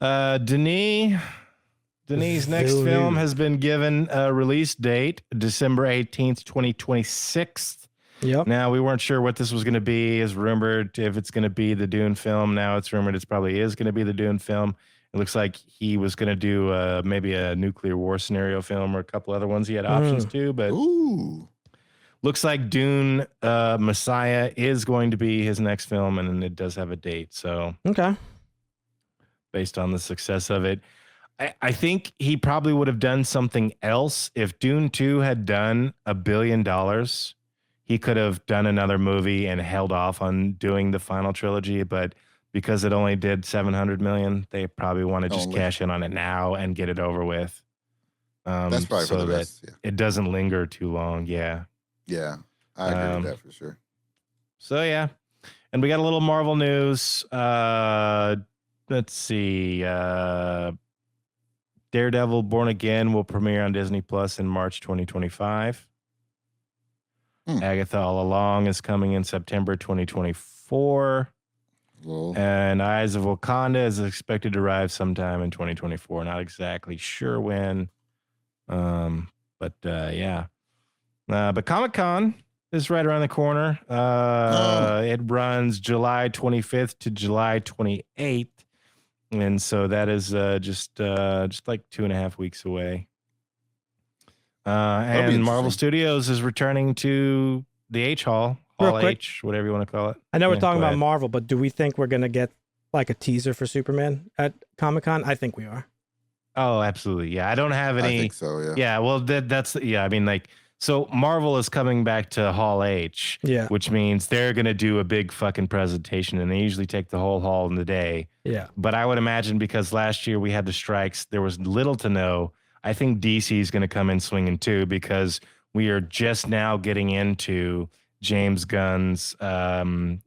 Denis' next film has been given a release date, December 18th, 2026. Yep. Now, we weren't sure what this was going to be. It's rumored if it's going to be the Dune film. Now it's rumored it probably is going to be the Dune film. It looks like he was going to do maybe a nuclear war scenario film or a couple other ones he had options to, but... Ooh. Looks like Dune Messiah is going to be his next film, and it does have a date. So, okay, based on the success of it, I think he probably would have done something else. If Dune 2 had done $1 billion, he could have done another movie and held off on doing the final trilogy. But because it only did 700 million, they probably want to just cash in on it now and get it over with. That's probably so for the best. That it doesn't linger too long. Yeah. Yeah, I agree with that for sure. So, yeah. And we got a little Marvel news. Let's see. Daredevil Born Again will premiere on Disney Plus in March 2025. Agatha All Along is coming in September 2024. Well, and Eyes of Wakanda is expected to arrive sometime in 2024. Not exactly sure when. But yeah. But Comic-Con is right around the corner. It runs July 25th to July 28th. And so that is just like 2.5 weeks away. And Marvel Studios is returning to the H Hall, Hall H, whatever you want to call it. I know we're talking about Marvel, but do we think we're going to get like a teaser for Superman at Comic-Con? I think we are. Oh, absolutely. Yeah, I don't have any. I think so, yeah. Yeah, well, that's, I mean, like, so Marvel is coming back to Hall H, which means they're going to do a big fucking presentation, and they usually take the whole hall in the day. Yeah. But I would imagine because last year we had the strikes, there was little to no. I think DC is going to come in swinging too, because we are just now getting into James Gunn's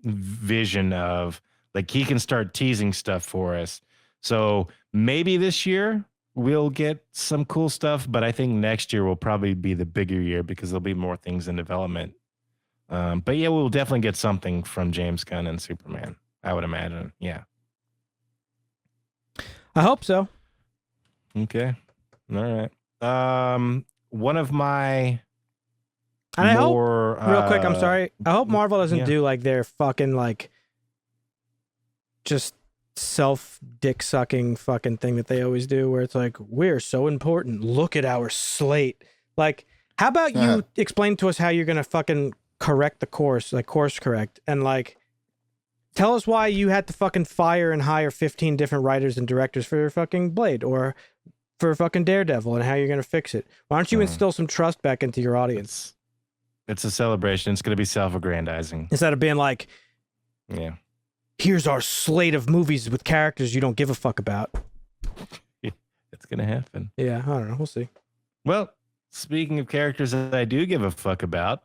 vision of, like, he can start teasing stuff for us. So maybe this year we'll get some cool stuff, but I think next year will probably be the bigger year because there'll be more things in development. But yeah, we'll definitely get something from James Gunn and Superman, I would imagine. Yeah. I hope so. Okay. All right. One of my and I hope, real quick, I'm sorry. I hope Marvel doesn't do like their fucking like just self-dick sucking fucking thing that they always do, where it's like, we're so important, look at our slate. Like, how about you explain to us how you're gonna fucking correct the course, like course correct, and like tell us why you had to fucking fire and hire 15 different writers and directors for your fucking Blade or for fucking Daredevil, and how you're gonna fix it. Why don't you instill some trust back into your audience? It's a celebration. It's gonna be self-aggrandizing instead of being like, here's our slate of movies with characters you don't give a fuck about. It's going to happen. Yeah, I don't know. We'll see. Well, speaking of characters that I do give a fuck about,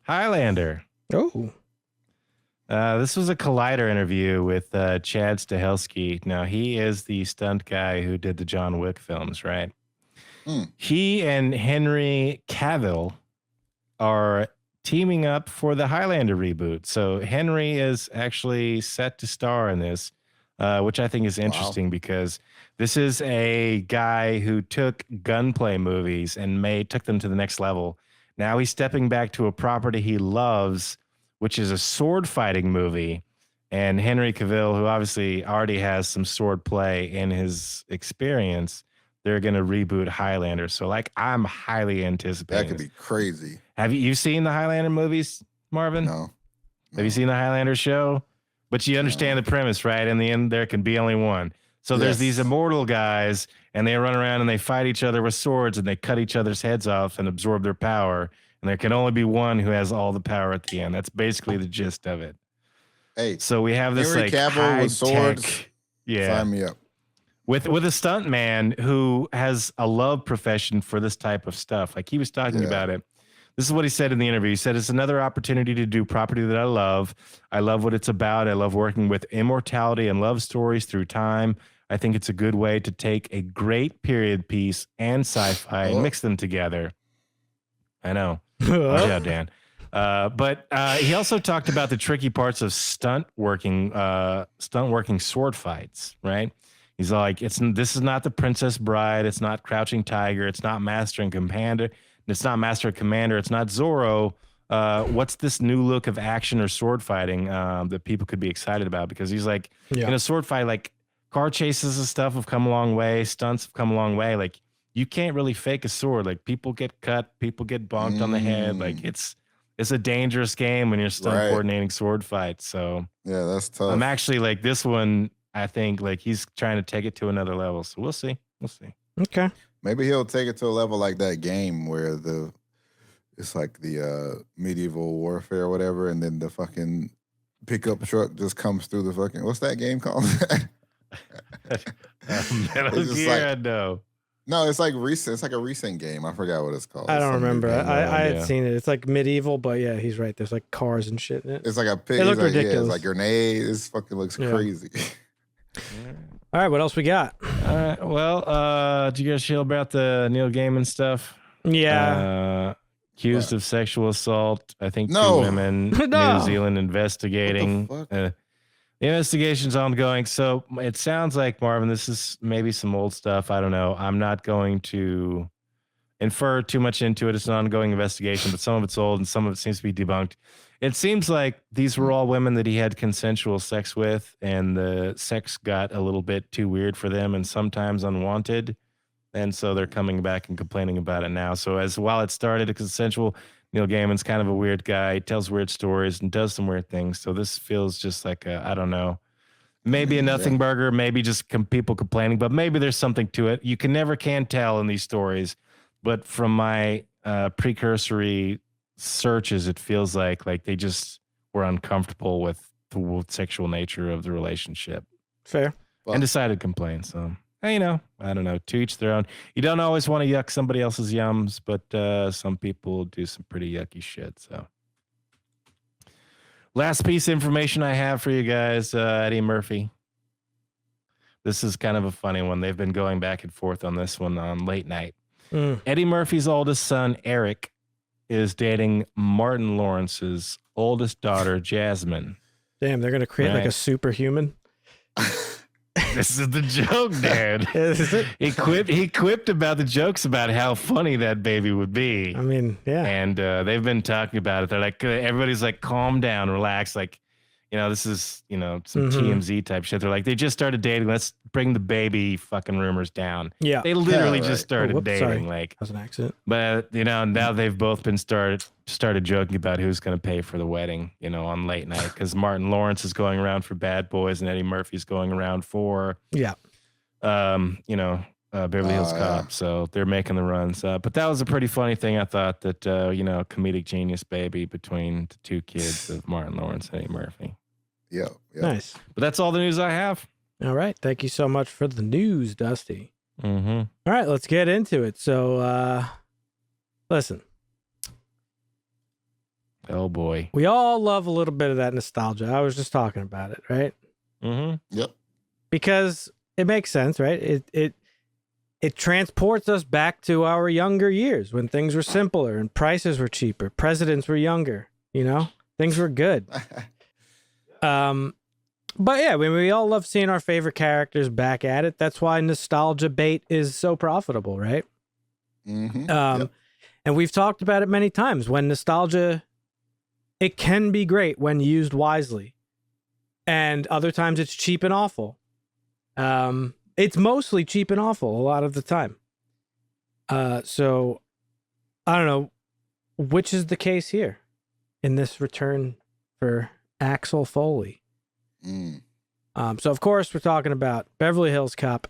Highlander. Oh. This was a Collider interview with Chad Stahelski. Now, he is the stunt guy who did the John Wick films, right? He and Henry Cavill are teaming up for the Highlander reboot. So Henry is actually set to star in this, which I think is interesting because this is a guy who took gunplay movies and took them to the next level. Now he's stepping back to a property he loves, which is a sword fighting movie. And Henry Cavill, who obviously already has some sword play in his experience, they're going to reboot Highlander. So, like, I'm highly anticipating. That could be crazy. Have you seen the Highlander movies, Marvin? No. Have you seen the Highlander show? But you understand the premise, right? In the end, there can be only one. So there's these immortal guys, and they run around and they fight each other with swords, and they cut each other's heads off and absorb their power. And there can only be one who has all the power at the end. That's basically the gist of it. Hey, so we have this Henry like Cavill with swords. Tech, yeah, sign me up. With a stunt man who has a love profession for this type of stuff. Like he was talking about it. This is what he said in the interview. He said, it's another opportunity to do property that I love. I love what it's about. I love working with immortality and love stories through time. I think it's a good way to take a great period piece and sci-fi and mix them together. I know. Watch out, Dan. But he also talked about the tricky parts of stunt working sword fights, right? He's like, this is not the Princess Bride. It's not Crouching Tiger. It's not Master and Commander. It's not Master and Commander. It's not Zorro. What's this new look of action or sword fighting that people could be excited about? Because he's like, in a sword fight, like car chases and stuff have come a long way. Stunts have come a long way. Like you can't really fake a sword. Like people get cut, people get bonked on the head. Like it's a dangerous game when you're stunt coordinating sword fights. So yeah, that's tough. I'm actually like this one. I think like he's trying to take it to another level. So we'll see. We'll see. Okay. Maybe he'll take it to a level like that game where it's like the medieval warfare or whatever, and then the fucking pickup truck just comes through the fucking, what's that game called? Metal Gear, no. No, it's like recent. It's like a recent game. I forgot what it's called. I don't remember. I had seen it. It's like medieval, but yeah, he's right. There's like cars and shit in it. It's like a pig. It looked ridiculous. Yeah, it's like grenades. This fucking looks crazy. All right, what else we got? Did you guys hear about the Neil Gaiman stuff? Yeah. Accused of sexual assault. I think 2 women. New Zealand investigating. The investigation's ongoing. So it sounds like, Marvin, this is maybe some old stuff. I don't know. I'm not going to infer too much into it. It's an ongoing investigation, but some of it's old and some of it seems to be debunked. It seems like these were all women that he had consensual sex with, and the sex got a little bit too weird for them and sometimes unwanted. And so they're coming back and complaining about it now. So while it started a consensual, Neil Gaiman's kind of a weird guy. He tells weird stories and does some weird things. So this feels just like I don't know, maybe a nothing burger, maybe just people complaining, but maybe there's something to it. You never can tell in these stories. But from my precursory searches, it feels like they just were uncomfortable with the sexual nature of the relationship. Fair. And decided to complain. So, I don't know, to each their own. You don't always want to yuck somebody else's yums, but some people do some pretty yucky shit. So last piece of information I have for you guys, Eddie Murphy. This is kind of a funny one. They've been going back and forth on this one on late night. Eddie Murphy's oldest son, Eric, is dating Martin Lawrence's oldest daughter, Jasmine. Damn, they're going to create like a superhuman. This is the joke, Dad. Is it? He quipped about the jokes about how funny that baby would be. I mean, yeah. And they've been talking about it. They're like, everybody's like, calm down, relax. Like, this is, some TMZ type shit. They're like, they just started dating. Let's bring the baby fucking rumors down. Yeah. They literally just started dating. Sorry. Like, that was an accident. But, now they've both been started joking about who's going to pay for the wedding, on late night. Because Martin Lawrence is going around for Bad Boys and Eddie Murphy's going around for, Beverly Hills Cop. So they're making the runs. But that was a pretty funny thing. I thought that, comedic genius baby between the two kids of Martin Lawrence and Eddie Murphy. Yeah. Nice. But that's all the news I have. All right. Thank you so much for the news, Dusty. Mm-hmm. All right, let's get into it. So, listen. Oh, boy. We all love a little bit of that nostalgia. I was just talking about it, right? Mm-hmm. Yep. Because it makes sense, right? It transports us back to our younger years when things were simpler and prices were cheaper. Presidents were younger, Things were good. But yeah, we all love seeing our favorite characters back at it. That's why nostalgia bait is so profitable, right? Mm-hmm. And we've talked about it many times. When nostalgia, it can be great when used wisely, and other times it's cheap and awful. It's mostly cheap and awful a lot of the time. So I don't know which is the case here in this return for Axel Foley. So of course we're talking about Beverly Hills Cop,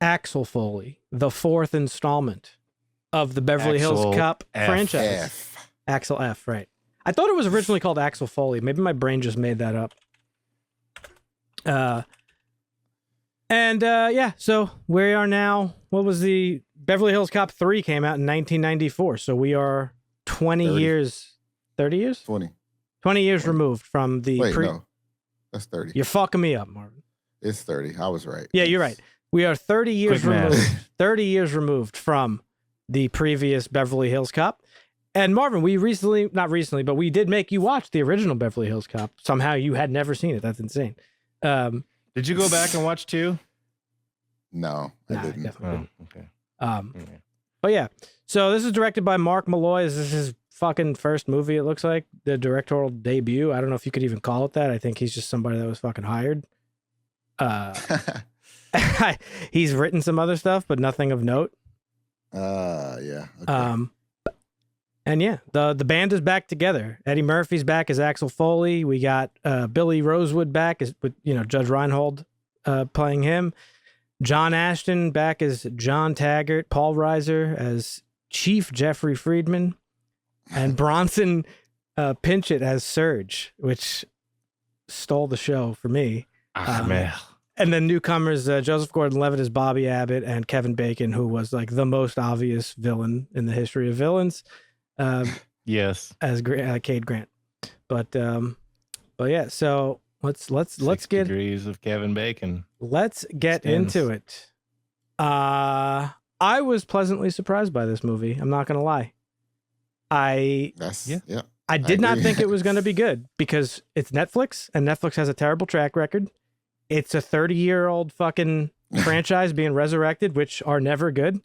Axel Foley, the fourth installment of the Beverly Hills Cop franchise. Axel F, right. I thought it was originally called Axel Foley. Maybe my brain just made that up. So we are now, what was the Beverly Hills Cop 3 came out in 1994. So we are 20 years, 30 years? 20 years removed from the no. That's 30. You're fucking me up, Marvin. It's 30. I was right. Yeah, you're right. We are 30 years removed. 30 years removed from the previous Beverly Hills Cop. And Marvin, not recently, but we did make you watch the original Beverly Hills Cop. Somehow you had never seen it. That's insane. Did you go back and watch 2? No, I didn't. Okay. But yeah, so this is directed by Mark Malloy. This is his fucking first movie, it looks like. The directorial debut. I don't know if you could even call it that. I think he's just somebody that was fucking hired. He's written some other stuff, but nothing of note. Yeah. Okay. And yeah, the band is back together. Eddie Murphy's back as Axel Foley. We got Billy Rosewood back as with Judge Reinhold playing him. John Ashton back as John Taggart. Paul Reiser as Chief Jeffrey Friedman, and Bronson Pinchot as Surge, which stole the show for me. Man. And then newcomers Joseph Gordon-Levitt as Bobby Abbott, and Kevin Bacon, who was like the most obvious villain in the history of villains. Yes, as Cade Grant. But yeah, so let's get degrees of Kevin Bacon. Let's get into it. I was pleasantly surprised by this movie. I'm not gonna lie. I did not think it was going to be good because it's Netflix, and Netflix has a terrible track record. It's a 30-year-old fucking franchise being resurrected, which are never good.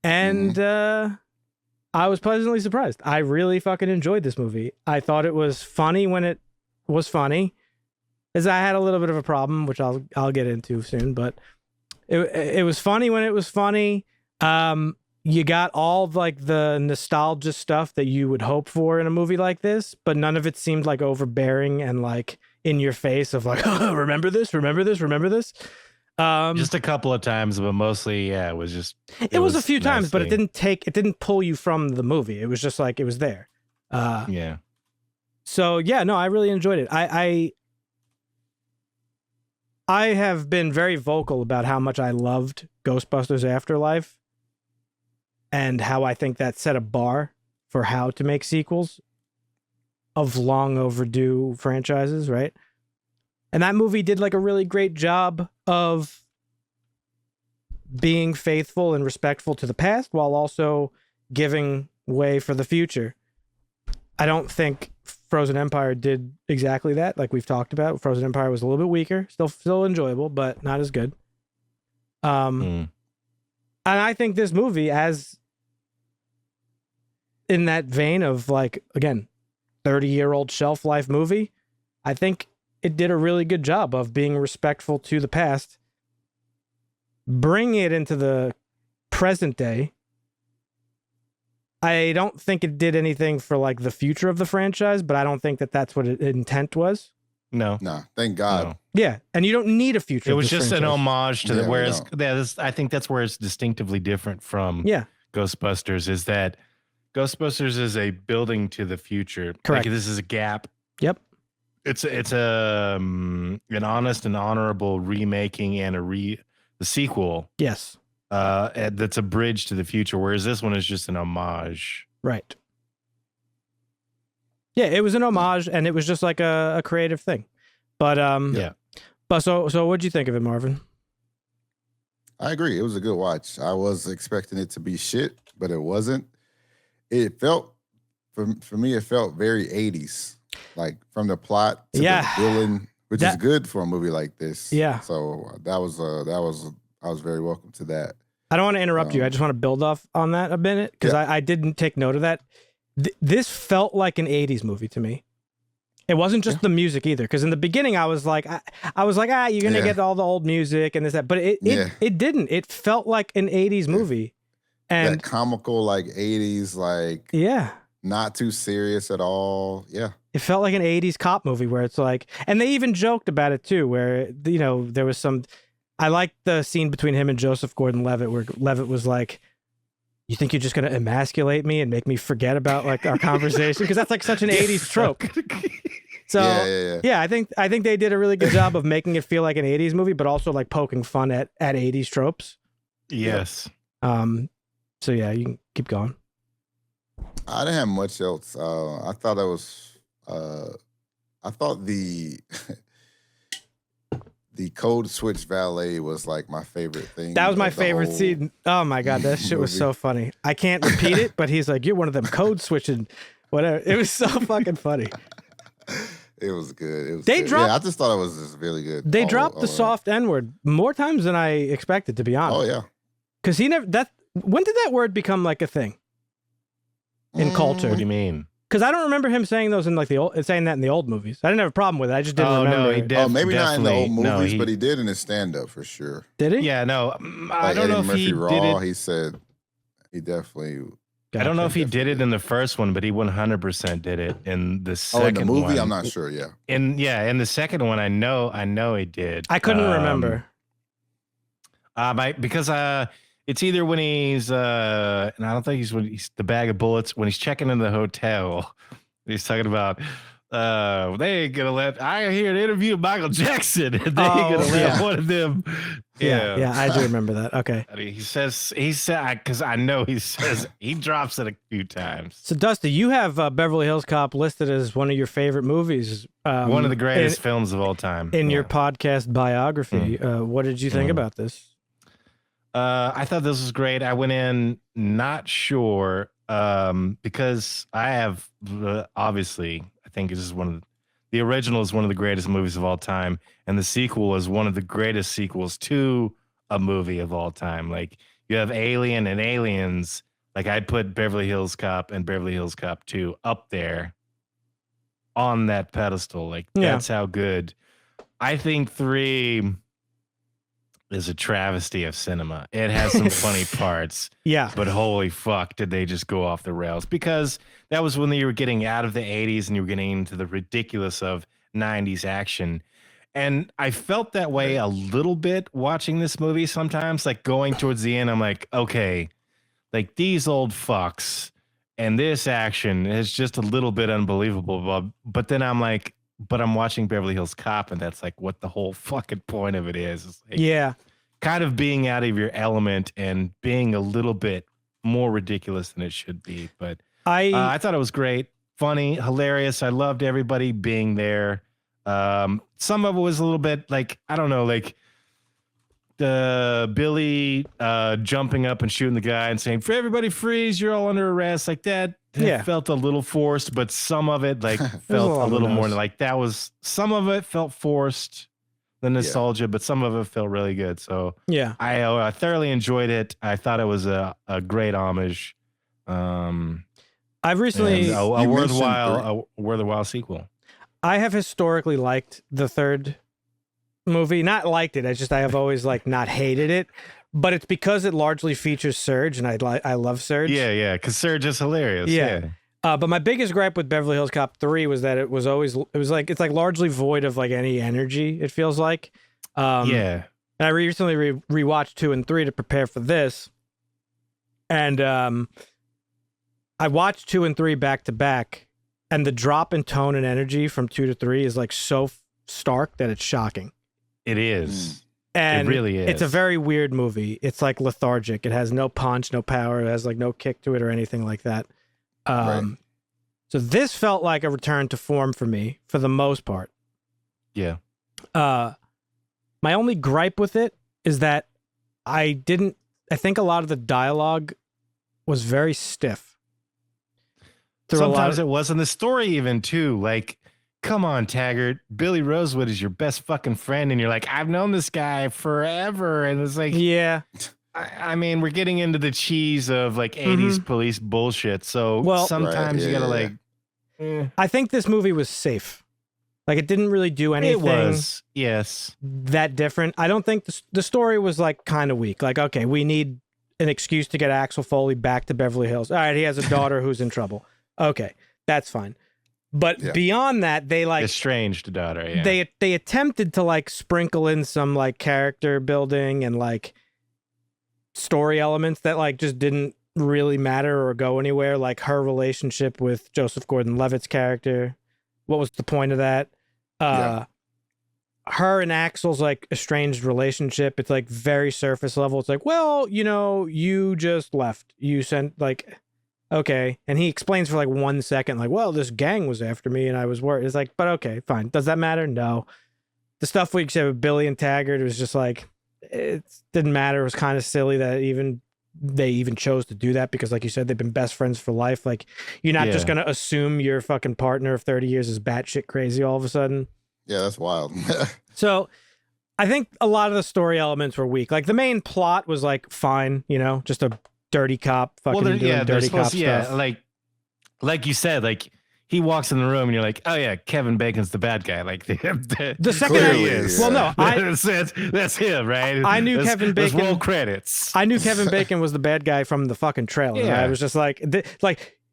And I was pleasantly surprised. I really fucking enjoyed this movie. I thought it was funny when it was funny, as I had a little bit of a problem, which I'll get into soon. But it was funny when it was funny. You got all of like the nostalgia stuff that you would hope for in a movie like this, but none of it seemed like overbearing and like in your face of like, oh, remember this. Just a couple of times, but mostly, yeah, it was just. It was a few times, but it didn't pull you from the movie. It was just like it was there. Yeah. So yeah, no, I really enjoyed it. I have been very vocal about how much I loved Ghostbusters Afterlife, and how I think that set a bar for how to make sequels of long overdue franchises, right? And that movie did like a really great job of being faithful and respectful to the past while also giving way for the future. I don't think Frozen Empire did exactly that, like we've talked about. Frozen Empire was a little bit weaker, still enjoyable, but not as good. And I think this movie, as in that vein of like, again, 30-year-old shelf life movie, I think it did a really good job of being respectful to the past, bring it into the present day. I don't think it did anything for like the future of the franchise, but I don't think that that's what its intent was. No, thank God. No. Yeah, and you don't need a future. It was just franchise. an homage to I think that's where it's distinctively different from Ghostbusters, is that Ghostbusters is a building to the future. Correct. Like, this is a gap. Yep. It's an honest and honorable remaking and the sequel. Yes. That's a bridge to the future, whereas this one is just an homage. Right. Yeah, it was an homage, and it was just like a creative thing. But yeah. But so what'd you think of it, Marvin? I agree. It was a good watch. I was expecting it to be shit, but it wasn't. It felt, for me, it felt very 80s, like from the plot to the villain, which is good for a movie like this. Yeah. So I was very welcome to that. I don't want to interrupt you. I just want to build off on that a minute, because I didn't take note of that. This felt like an 80s movie to me. It wasn't just the music either, because in the beginning I was like, you're gonna get all the old music and this that, but it didn't. It felt like an 80s movie, and that comical like 80s like Not too serious at all. Yeah. It felt like an 80s cop movie where it's like, and they even joked about it too, where, you know, there was some, I liked the scene between him and Joseph Gordon-Levitt where Levitt was like, you think you're just going to emasculate me and make me forget about like our conversation? Because that's like such an 80s trope. So yeah, I think they did a really good job of making it feel like an 80s movie, but also like poking fun at 80s tropes. Yes. So yeah, you can keep going. I didn't have much else. I thought it was. I thought the the code switch valet was like my favorite thing. That was my favorite scene. Oh my god, that shit was so funny. I can't repeat it, but he's like, "You're one of them code switching, whatever." It was so fucking funny. It was good. It was. They good. dropped. Yeah, I just thought it was just really good. They dropped the soft N word more times than I expected, to be honest. Oh yeah. Because he never. When did that word become like a thing in culture? What do you mean? Because I don't remember him saying those in like saying that in the old movies. I didn't have a problem with it. I just didn't remember. No, maybe not in the old movies, but he did in his stand-up for sure. Did he? Yeah, no. I Like don't know Eddie if he Murphy did Raw, it. he said he definitely. I don't know if he did it in the first one, but he 100% did it in the second one. Oh, in the movie, I'm not sure. Yeah. In the second one, I know he did. I couldn't remember. Because it's either when he's and I don't think he's when he's the bag of bullets when he's checking in the hotel. He's talking about they ain't gonna let I hear an interview of Michael Jackson and they ain't gonna let one of them. Yeah, I do remember that. Okay. I mean, he said because I know he drops it a few times. So Dusty, you have Beverly Hills Cop listed as one of your favorite movies. One of the greatest films of all time. In your podcast biography. What did you think about this? I thought this was great. I went in not sure because I have obviously I think this is the original is one of the greatest movies of all time, and the sequel is one of the greatest sequels to a movie of all time. Like you have Alien and Aliens. Like I'd put Beverly Hills Cop and Beverly Hills Cop 2 up there on that pedestal. Like that's how good. I think 3 is a travesty of cinema. It has some funny parts. Yeah. But holy fuck, did they just go off the rails? Because that was when you were getting out of the 80s and you were getting into the ridiculous of 90s action. And I felt that way a little bit watching this movie sometimes. Like going towards the end, I'm like, okay, like these old fucks and this action is just a little bit unbelievable. But then I'm like, but I'm watching Beverly Hills Cop, and that's like what the whole fucking point of it is. Like kind of being out of your element and being a little bit more ridiculous than it should be. But I thought it was great, funny, hilarious. I loved everybody being there. Some of it was a little bit like, I don't know, like the Billy jumping up and shooting the guy and saying, "For everybody freeze, you're all under arrest," like that. It felt a little forced, but some of it like felt a little more like that was some of it felt forced, the nostalgia, but some of it felt really good. So I thoroughly enjoyed it. I thought it was a great homage. I've recently a worthwhile sequel. I have historically liked the third movie. Not liked it. I have always like not hated it. But it's because it largely features Surge, and I love Surge. Yeah, because Surge is hilarious. Yeah. But my biggest gripe with Beverly Hills Cop 3 was that it's largely void of like any energy. It feels like. And I recently rewatched 2 and 3 to prepare for this, and I watched 2 and 3 back to back, and the drop in tone and energy from 2 to 3 is like so stark that it's shocking. It is. And it really is. It's a very weird movie. It's like lethargic. It has no punch, no power. It has like no kick to it or anything like that. So this felt like a return to form for me for the most part. Yeah. My only gripe with it is that I think a lot of the dialogue was very stiff. Sometimes it wasn't the story even too. Like, come on, Taggart. Billy Rosewood is your best fucking friend. And you're like, I've known this guy forever. And it's like, I mean, we're getting into the cheese of like 80s police bullshit. So sometimes you gotta I think this movie was safe. Like it didn't really do anything. It was, that different. I don't think the story was like kind of weak. Like, okay, we need an excuse to get Axel Foley back to Beverly Hills. All right, he has a daughter who's in trouble. Okay, that's fine. But beyond that, they like estranged daughter. Yeah. They attempted to like sprinkle in some like character building and like story elements that like just didn't really matter or go anywhere. Like her relationship with Joseph Gordon-Levitt's character. What was the point of that? Her and Axel's like estranged relationship. It's like very surface level. It's like, well, you know, you just left. You sent like. Okay. And he explains for like 1 second, like, well, this gang was after me and I was worried. It's like, but okay, fine. Does that matter? No. The stuff we said with Billy and Taggart was just like, it didn't matter. It was kind of silly that they even chose to do that because, like you said, they've been best friends for life. Like, you're not just going to assume your fucking partner of 30 years is batshit crazy all of a sudden. Yeah, that's wild. So I think a lot of the story elements were weak. Like, the main plot was like fine, you know, just a dirty cop fucking doing dirty cop stuff. Yeah, like you said, like he walks in the room and you're like, oh yeah, Kevin Bacon's the bad guy. Like the second he is. Well, no, that's him, right? I knew Kevin Bacon. Roll credits. I knew Kevin Bacon was the bad guy from the fucking trailer. Yeah. I was just like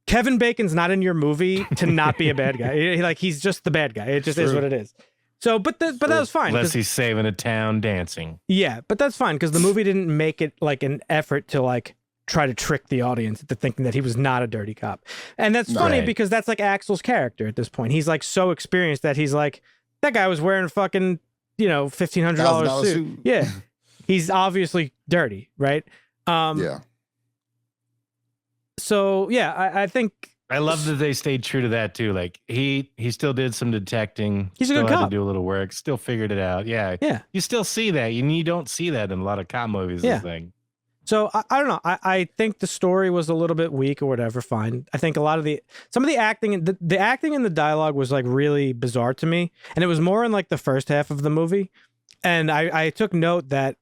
Kevin Bacon's not in your movie to not be a bad guy. Like he's just the bad guy. It just is what it is. So, but that was fine. Unless he's saving a town dancing. Yeah, but that's fine because the movie didn't make it like an effort to like try to trick the audience into thinking that he was not a dirty cop. And that's funny because that's like Axel's character at this point. He's like so experienced that he's like, that guy was wearing fucking, you know, $1,500 suit. Yeah. He's obviously dirty, right? Yeah. So yeah, I think I love that they stayed true to that too. Like he still did some detecting. He's a good cop. Had to do a little work. Still figured it out. Yeah. Yeah. You still see that. You don't see that in a lot of cop movies. Yeah. Thing. So I don't know. I think the story was a little bit weak or whatever. Fine. I think some of the acting, the acting and the dialogue was like really bizarre to me, and it was more in like the first half of the movie. And I took note that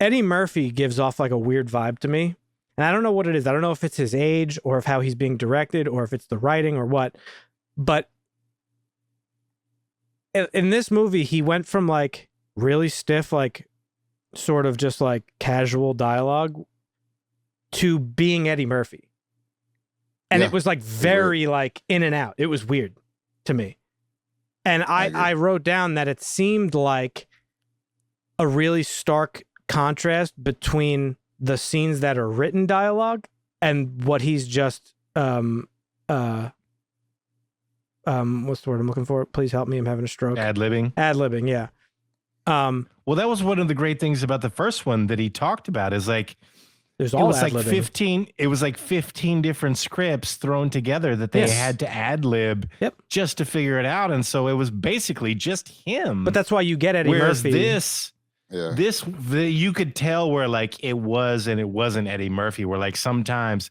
Eddie Murphy gives off like a weird vibe to me, and I don't know what it is. I don't know if it's his age or if how he's being directed or if it's the writing or what. But in this movie, he went from like really stiff, like sort of just like casual dialogue to being Eddie Murphy. And it was like very like in and out. It was weird to me. And I wrote down that it seemed like a really stark contrast between the scenes that are written dialogue and what he's just what's the word I'm looking for? Please help me. I'm having a stroke. Ad-libbing, yeah. Well, that was one of the great things about the first one that he talked about is like it was like 15 different scripts thrown together that they had to ad lib just to figure it out. And so it was basically just him. But that's why you get Eddie Murphy. Whereas you could tell where like it was and it wasn't Eddie Murphy, where like sometimes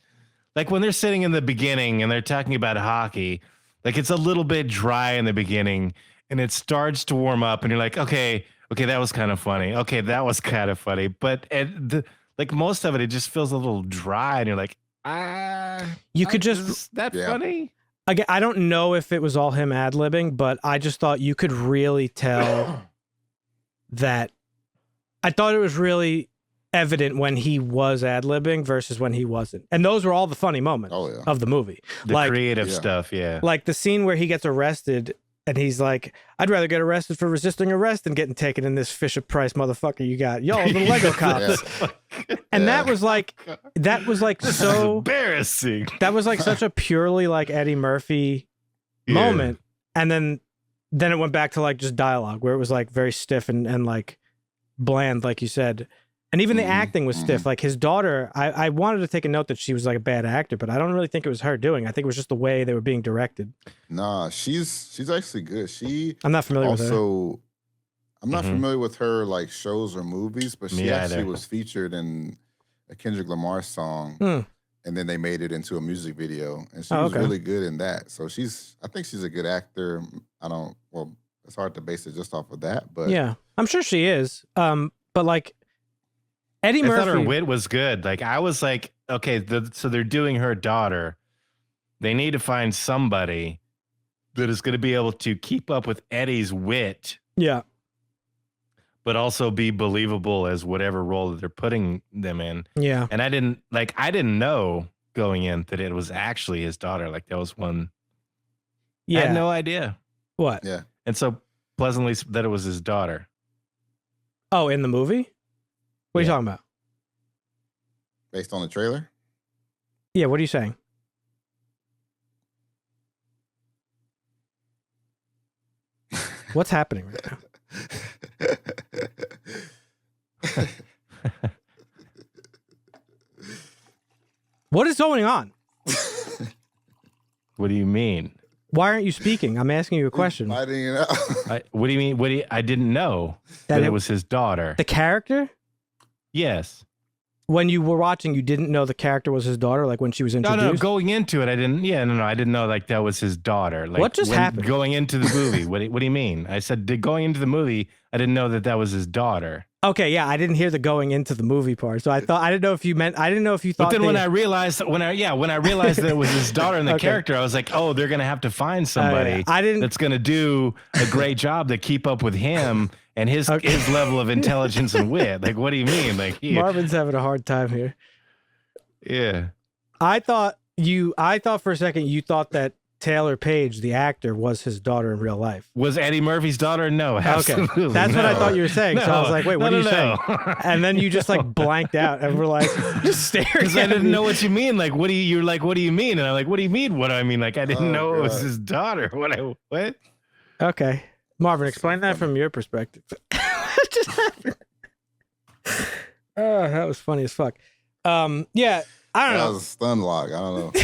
like when they're sitting in the beginning and they're talking about hockey, like it's a little bit dry in the beginning and it starts to warm up and you're like, okay, that was kind of funny. Okay, that was kind of funny. But like most of it just feels a little dry, and you're like, funny? Again, I don't know if it was all him ad-libbing, but I just thought you could really tell that. I thought it was really evident when he was ad-libbing versus when he wasn't. And those were all the funny moments of the movie. The creative stuff, Like the scene where he gets arrested. And he's like, I'd rather get arrested for resisting arrest than getting taken in this Fisher-Price motherfucker you got. Yo, the Lego cops. And that was like so embarrassing. That was like such a purely like Eddie Murphy moment. And then it went back to like just dialogue where it was like very stiff and like bland, like you said. And even the acting was stiff. Like his daughter, I wanted to take a note that she was like a bad actor, but I don't really think it was her doing. I think it was just the way they were being directed. Nah, she's actually good. I'm not familiar with her. I'm not familiar with her like shows or movies, but she actually was featured in a Kendrick Lamar song, and then they made it into a music video, and she was really good in that. So I think she's a good actor. It's hard to base it just off of that, but yeah, I'm sure she is. But like. Eddie Murphy. I thought her wit was good. Like I was like, okay, so they're doing her daughter. They need to find somebody that is going to be able to keep up with Eddie's wit. Yeah. But also be believable as whatever role that they're putting them in. Yeah. And I didn't know going in that it was actually his daughter. Like that was one. Yeah. I had no idea. What? Yeah. And so pleasantly that it was his daughter. Oh, in the movie? What are you talking about? Based on the trailer? Yeah, what are you saying? What's happening right now? What is going on? What do you mean? Why aren't you speaking? I'm asking you a question. I didn't know. What do you mean? I didn't know that it was his daughter. The character? Yes. When you were watching, you didn't know the character was his daughter, like when she was introduced? No, going into it, I didn't. Yeah, no, I didn't know like that was his daughter. Like, what just happened? Going into the movie, what do you mean? I said going into the movie, I didn't know that was his daughter. Okay, yeah, I didn't hear the going into the movie part, so I didn't know if you thought. But then when I realized that it was his daughter and the character, I was like, oh, they're gonna have to find somebody that's gonna do a great job to keep up with him and his level of intelligence and wit. Like, what do you mean? Like, Marvin's having a hard time here. Yeah, I thought for a second you thought that Taylor Page, the actor, was his daughter in real life. Was Eddie Murphy's daughter? No, absolutely. Okay, that's what I thought you were saying. So I was like, wait, what are you saying? And then you just like blanked out, and we're like, just staring. Because I didn't know what you mean. Like, what do you mean? And I'm like, what do you mean? What do I mean? Like, I didn't know it was his daughter. What? Okay, Marvin, explain that from your perspective. What just happened? Oh, that was funny as fuck. Yeah, I don't know. That was a stun lock. I don't know.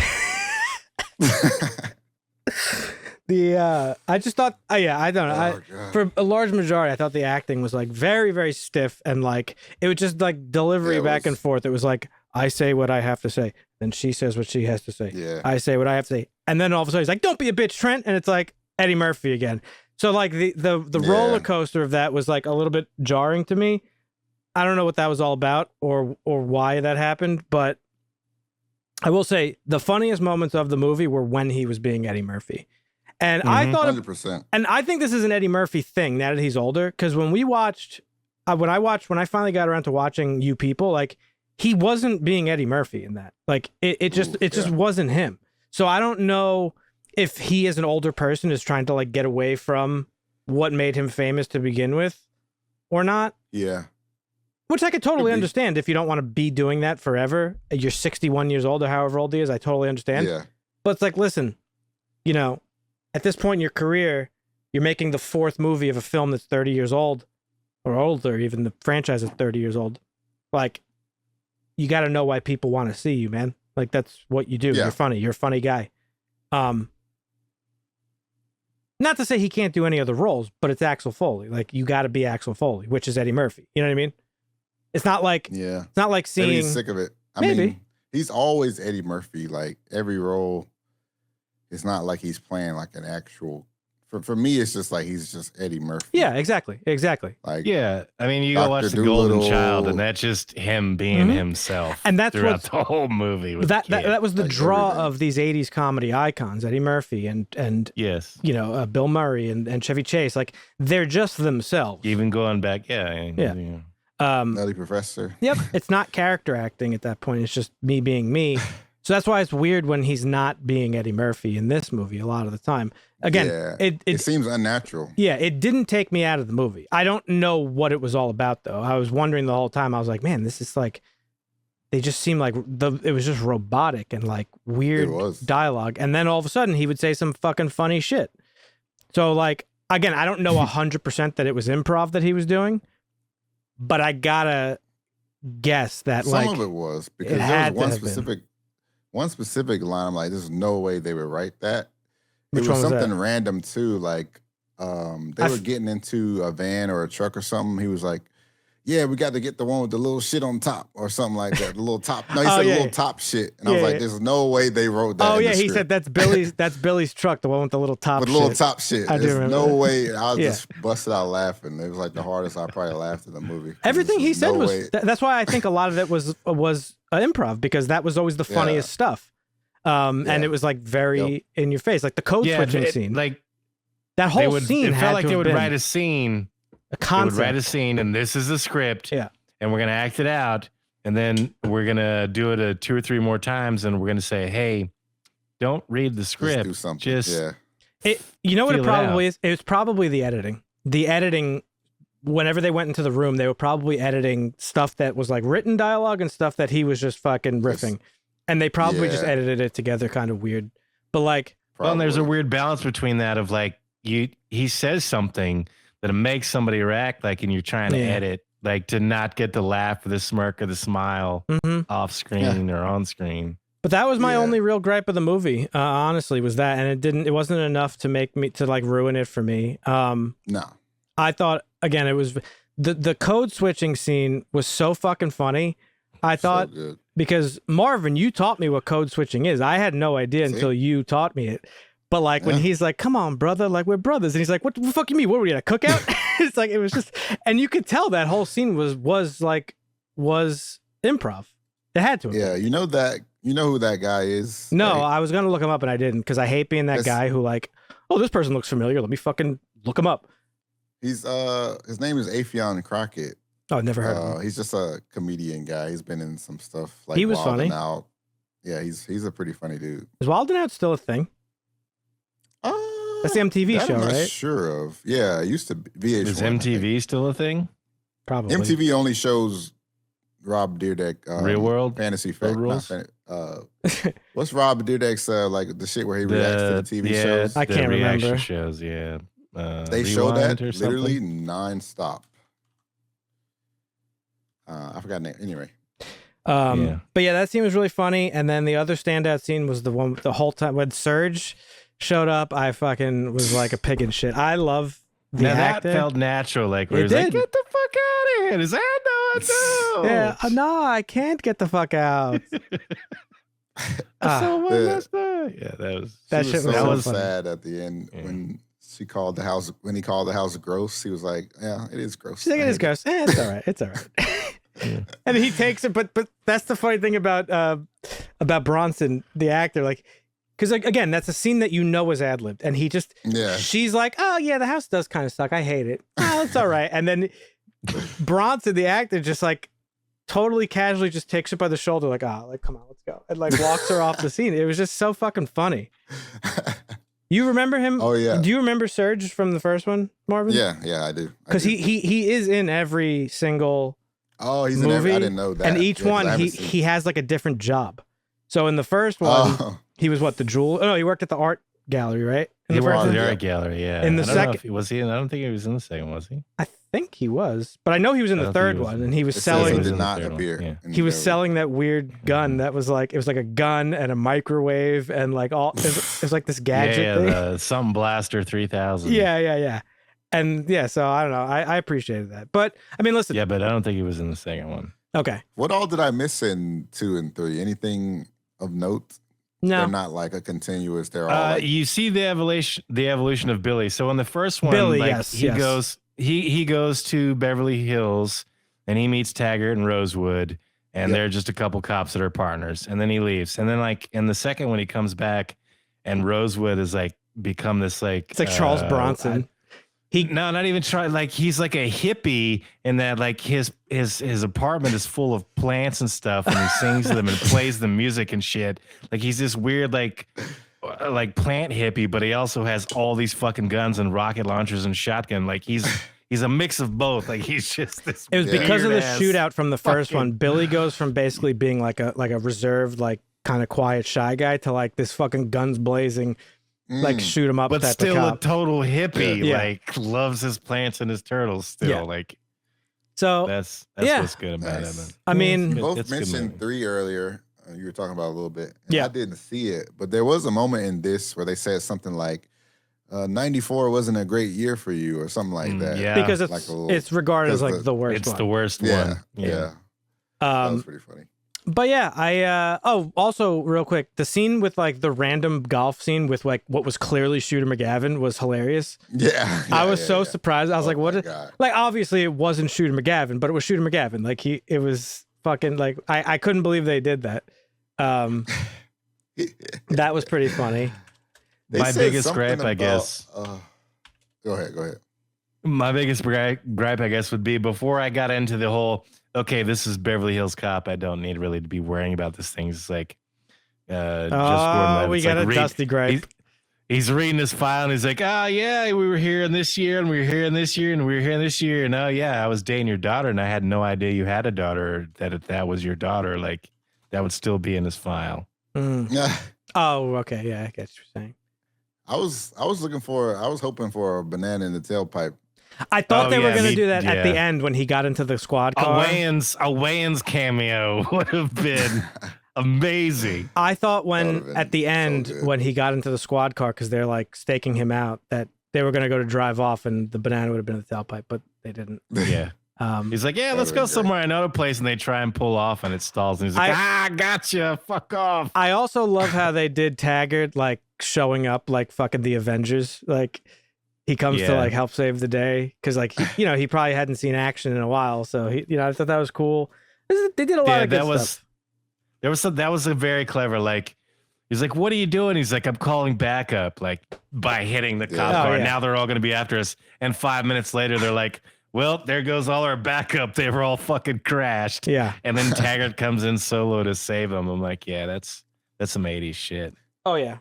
I just thought, I don't know. For a large majority, I thought the acting was like very, very stiff, and like it was just like delivery back and forth. It was like, I say what I have to say, then she says what she has to say. Yeah. I say what I have to say, and then all of a sudden he's like, "Don't be a bitch, Trent," and it's like Eddie Murphy again. So like the roller coaster of that was like a little bit jarring to me. I don't know what that was all about or why that happened, but I will say the funniest moments of the movie were when he was being Eddie Murphy. And I thought 100%. And I think this is an Eddie Murphy thing now that he's older, because when we watched when I finally got around to watching You People, like he wasn't being Eddie Murphy in that. Like it just wasn't him. So I don't know if he as an older person is trying to like get away from what made him famous to begin with or not. Yeah. Which I could totally understand if you don't want to be doing that forever. You're 61 years old or however old he is. I totally understand. Yeah. But it's like, listen, you know, at this point in your career, you're making the fourth movie of a film that's 30 years old or older. Even the franchise is 30 years old. Like, you got to know why people want to see you, man. Like, that's what you do. Yeah. You're funny. You're a funny guy. Not to say he can't do any other roles, but it's Axel Foley. Like, you got to be Axel Foley, which is Eddie Murphy. You know what I mean? It's not like It's not like seeing. Maybe he's sick of it. I mean, he's always Eddie Murphy. Like every role, it's not like he's playing like an actual. For me, it's just like he's just Eddie Murphy. Yeah, exactly. Like I mean, you go watch The Golden Child, and that's just him being himself, and that's throughout the whole movie. That was the draw of these '80s comedy icons, Eddie Murphy and yes, you know, Bill Murray and Chevy Chase. Like they're just themselves. Even going back, Nutty Professor. Yep, it's not character acting at that point. It's just me being me. So that's why it's weird when he's not being Eddie Murphy in this movie a lot of the time. Again, it seems unnatural. Yeah, it didn't take me out of the movie. I don't know what it was all about, though. I was wondering the whole time. I was like, man, this is like, they just seem like it was just robotic and like weird dialogue. And then all of a sudden he would say some fucking funny shit. So like, again, I don't know 100% that it was improv that he was doing, but I gotta guess that some of it was, because there was one specific line. I'm like, there's no way they would write that. It was something random too. Like they were getting into a van or a truck or something. He was like, yeah, we got to get the one with the little shit on top or something like that. The little top. No, he said little top shit. And I was like, there's no way they wrote that. Oh, yeah. He said that's Billy's truck, the one with the little top shit. With little top shit. There's no that. Way. I was just busted out laughing. It was like the hardest I probably laughed in the movie. Everything he said was, that's why I think a lot of it was improv, because that was always the funniest stuff. And it was like very in your face, like the code switching scene. Like that whole scene. It felt like they would write a scene. A concept. They would write a scene, and this is the script. Yeah. And we're gonna act it out. and then we're gonna do it 2 or 3 more times, and we're gonna say, "Hey, don't read the script. Just do something. You know what it probably is? It was probably the editing. The editing. Whenever they went into the room, they were probably editing stuff that was like written dialogue and stuff that he was just fucking riffing, and they probably just edited it together, kind of weird. But like, well, and there's a weird balance between that of like he says something that makes somebody react like, and you're trying to edit like to not get the laugh or the smirk or the smile off screen or on screen. But that was my only real gripe of the movie, honestly, was that, and it wasn't enough to make me to like ruin it for me. No, I thought again it was the code switching scene was so fucking funny. I thought because Marvin, you taught me what code switching is. I had no idea until you taught me it. But like when he's like, "Come on, brother, like we're brothers," and he's like, "What the fuck you mean? What were we at a cookout?" It's like it was just, and you could tell that whole scene was improv. It had to. Yeah, you know who that guy is? No, right? I was gonna look him up and I didn't because I hate being that guy who like, oh, this person looks familiar. Let me fucking look him up. He's his name is Affion Crockett. Oh, never heard of him. He's just a comedian guy. He's been in some stuff like he was Wild funny. and Out. Yeah, he's a pretty funny dude. Is Wild and Out still a thing? That's the MTV show, I'm not right? sure of. Yeah, it used to be VH1. Is MTV still a thing? Probably. MTV only shows Rob Dyrdek Real World Fantasy Road Fact. Rules? What's Rob Dyrdek's like the shit where he reacts to the TV shows? I can't reaction remember. shows, They show that or literally something? nonstop. I forgot the name. Anyway. But yeah, that scene was really funny. And then the other standout scene was the one the whole time when Surge showed up. I fucking was like a pig in shit. I love the actor. That felt natural. Like where It he's did. like, "Get the fuck out of here!" Is that no? Yeah, no, I can't get the fuck out. Yeah, that shit so was funny. sad at the end when he called the house gross. He was like, "Yeah, it is gross." She's like, it is gross. It's all right. It's all right. And he takes it, but that's the funny thing about Bronson, the actor, like, because like again, that's a scene that you know is ad libbed, and he just she's like, "Oh yeah, the house does kind of suck. I hate it. Oh, it's all right." And then Bronson, the actor, just like totally casually just takes her by the shoulder, like, "Ah, like come on, let's go," and like walks her off the scene. It was just so fucking funny. You remember him? Oh yeah. Do you remember Surge from the first one, Marvin? Yeah, I do. Because he is in every single. Oh, he's movie, in every. I didn't know that. And each one, he has like a different job. So in the first one, he was what, the jewel? Oh no, he worked at the art gallery, right? He worked at the art gallery. Yeah. In the second, was he? I don't think he was in the second. Was he? I think he was, but I know he was in the third one, and he was selling. He did not appear. He was selling that weird gun that was like, it was like a gun and a microwave and like all. It was like this gadget thing. The Something Blaster 3000. Yeah. And yeah, so I don't know. I appreciated that. But I mean, listen. Yeah, but I don't think he was in the second one. Okay. What all did I miss in 2 and 3? Anything of note? No. They're not like a continuous. They're all like, you see the evolution of Billy. So in the first one, Billy, like, he goes to Beverly Hills and he meets Taggart and Rosewood, and they're just a couple cops that are partners. And then he leaves. And then like in the second one, he comes back and Rosewood is like become this like it's like Charles Bronson. No, not even try. Like he's like a hippie in that like his apartment is full of plants and stuff, and he sings to them and plays the music and shit. Like he's this weird like plant hippie, but he also has all these fucking guns and rocket launchers and shotgun. Like he's a mix of both. Like he's just this. It was because of the shootout from the first one. Billy goes from basically being like a reserved, like kind of quiet, shy guy to like this fucking guns blazing. Like shoot him up, but type still of cop. a total hippie. Yeah. Like loves his plants and his turtles. Still, like so. That's what's good about it. Man. I mean, you both mentioned 3 earlier. You were talking about a little bit. And yeah, I didn't see it, but there was a moment in this where they said something like, "94 wasn't a great year for you," or something like that. Yeah, because it's regarded as like the worst. It's one. the worst one. Yeah. That was pretty funny. But yeah, also real quick, the scene with like the random golf scene with like what was clearly Shooter McGavin was hilarious. Yeah. I was so surprised. I was like, what? God. Like, obviously it wasn't Shooter McGavin, but it was Shooter McGavin. Like it was fucking like, I couldn't believe they did that. That was pretty funny. My biggest gripe, I guess. Go ahead. My biggest gripe, I guess, would be before I got into the whole okay, this is Beverly Hills Cop. I don't need really to be worrying about this thing. It's like, just Gordon Oh, we got a Dusty gripe. He's reading his file and he's like, oh, yeah, we were here in this year and we were here in this year and we were here in this year. And oh, yeah, I was dating your daughter and I had no idea you had a daughter, that was your daughter. Like, that would still be in his file. Yeah. Oh, okay. Yeah, I get what you're saying. I was hoping for a banana in the tailpipe. I thought they were going to do that at the end when he got into the squad car. A Wayans cameo would have been amazing. I thought at the end when he got into the squad car, because they're like staking him out, that they were going to go to drive off and the banana would have been in the tailpipe, but they didn't. Yeah. He's like, yeah, let's go somewhere, another place, and they try and pull off and it stalls and he's like, gotcha, fuck off. I also love how they did Taggart like showing up like fucking the Avengers. Like he comes to like help save the day because like he probably hadn't seen action in a while, so I thought that was cool. They did a lot of good stuff. That was a very clever, like, he's like, what are you doing? He's like, I'm calling backup, like, by hitting the cop car. Now they're all going to be after us. And 5 minutes later, they're like, well, there goes all our backup. They were all fucking crashed. Yeah. And then Taggart comes in solo to save them. I'm like, yeah, that's some 80s shit. Oh, yeah.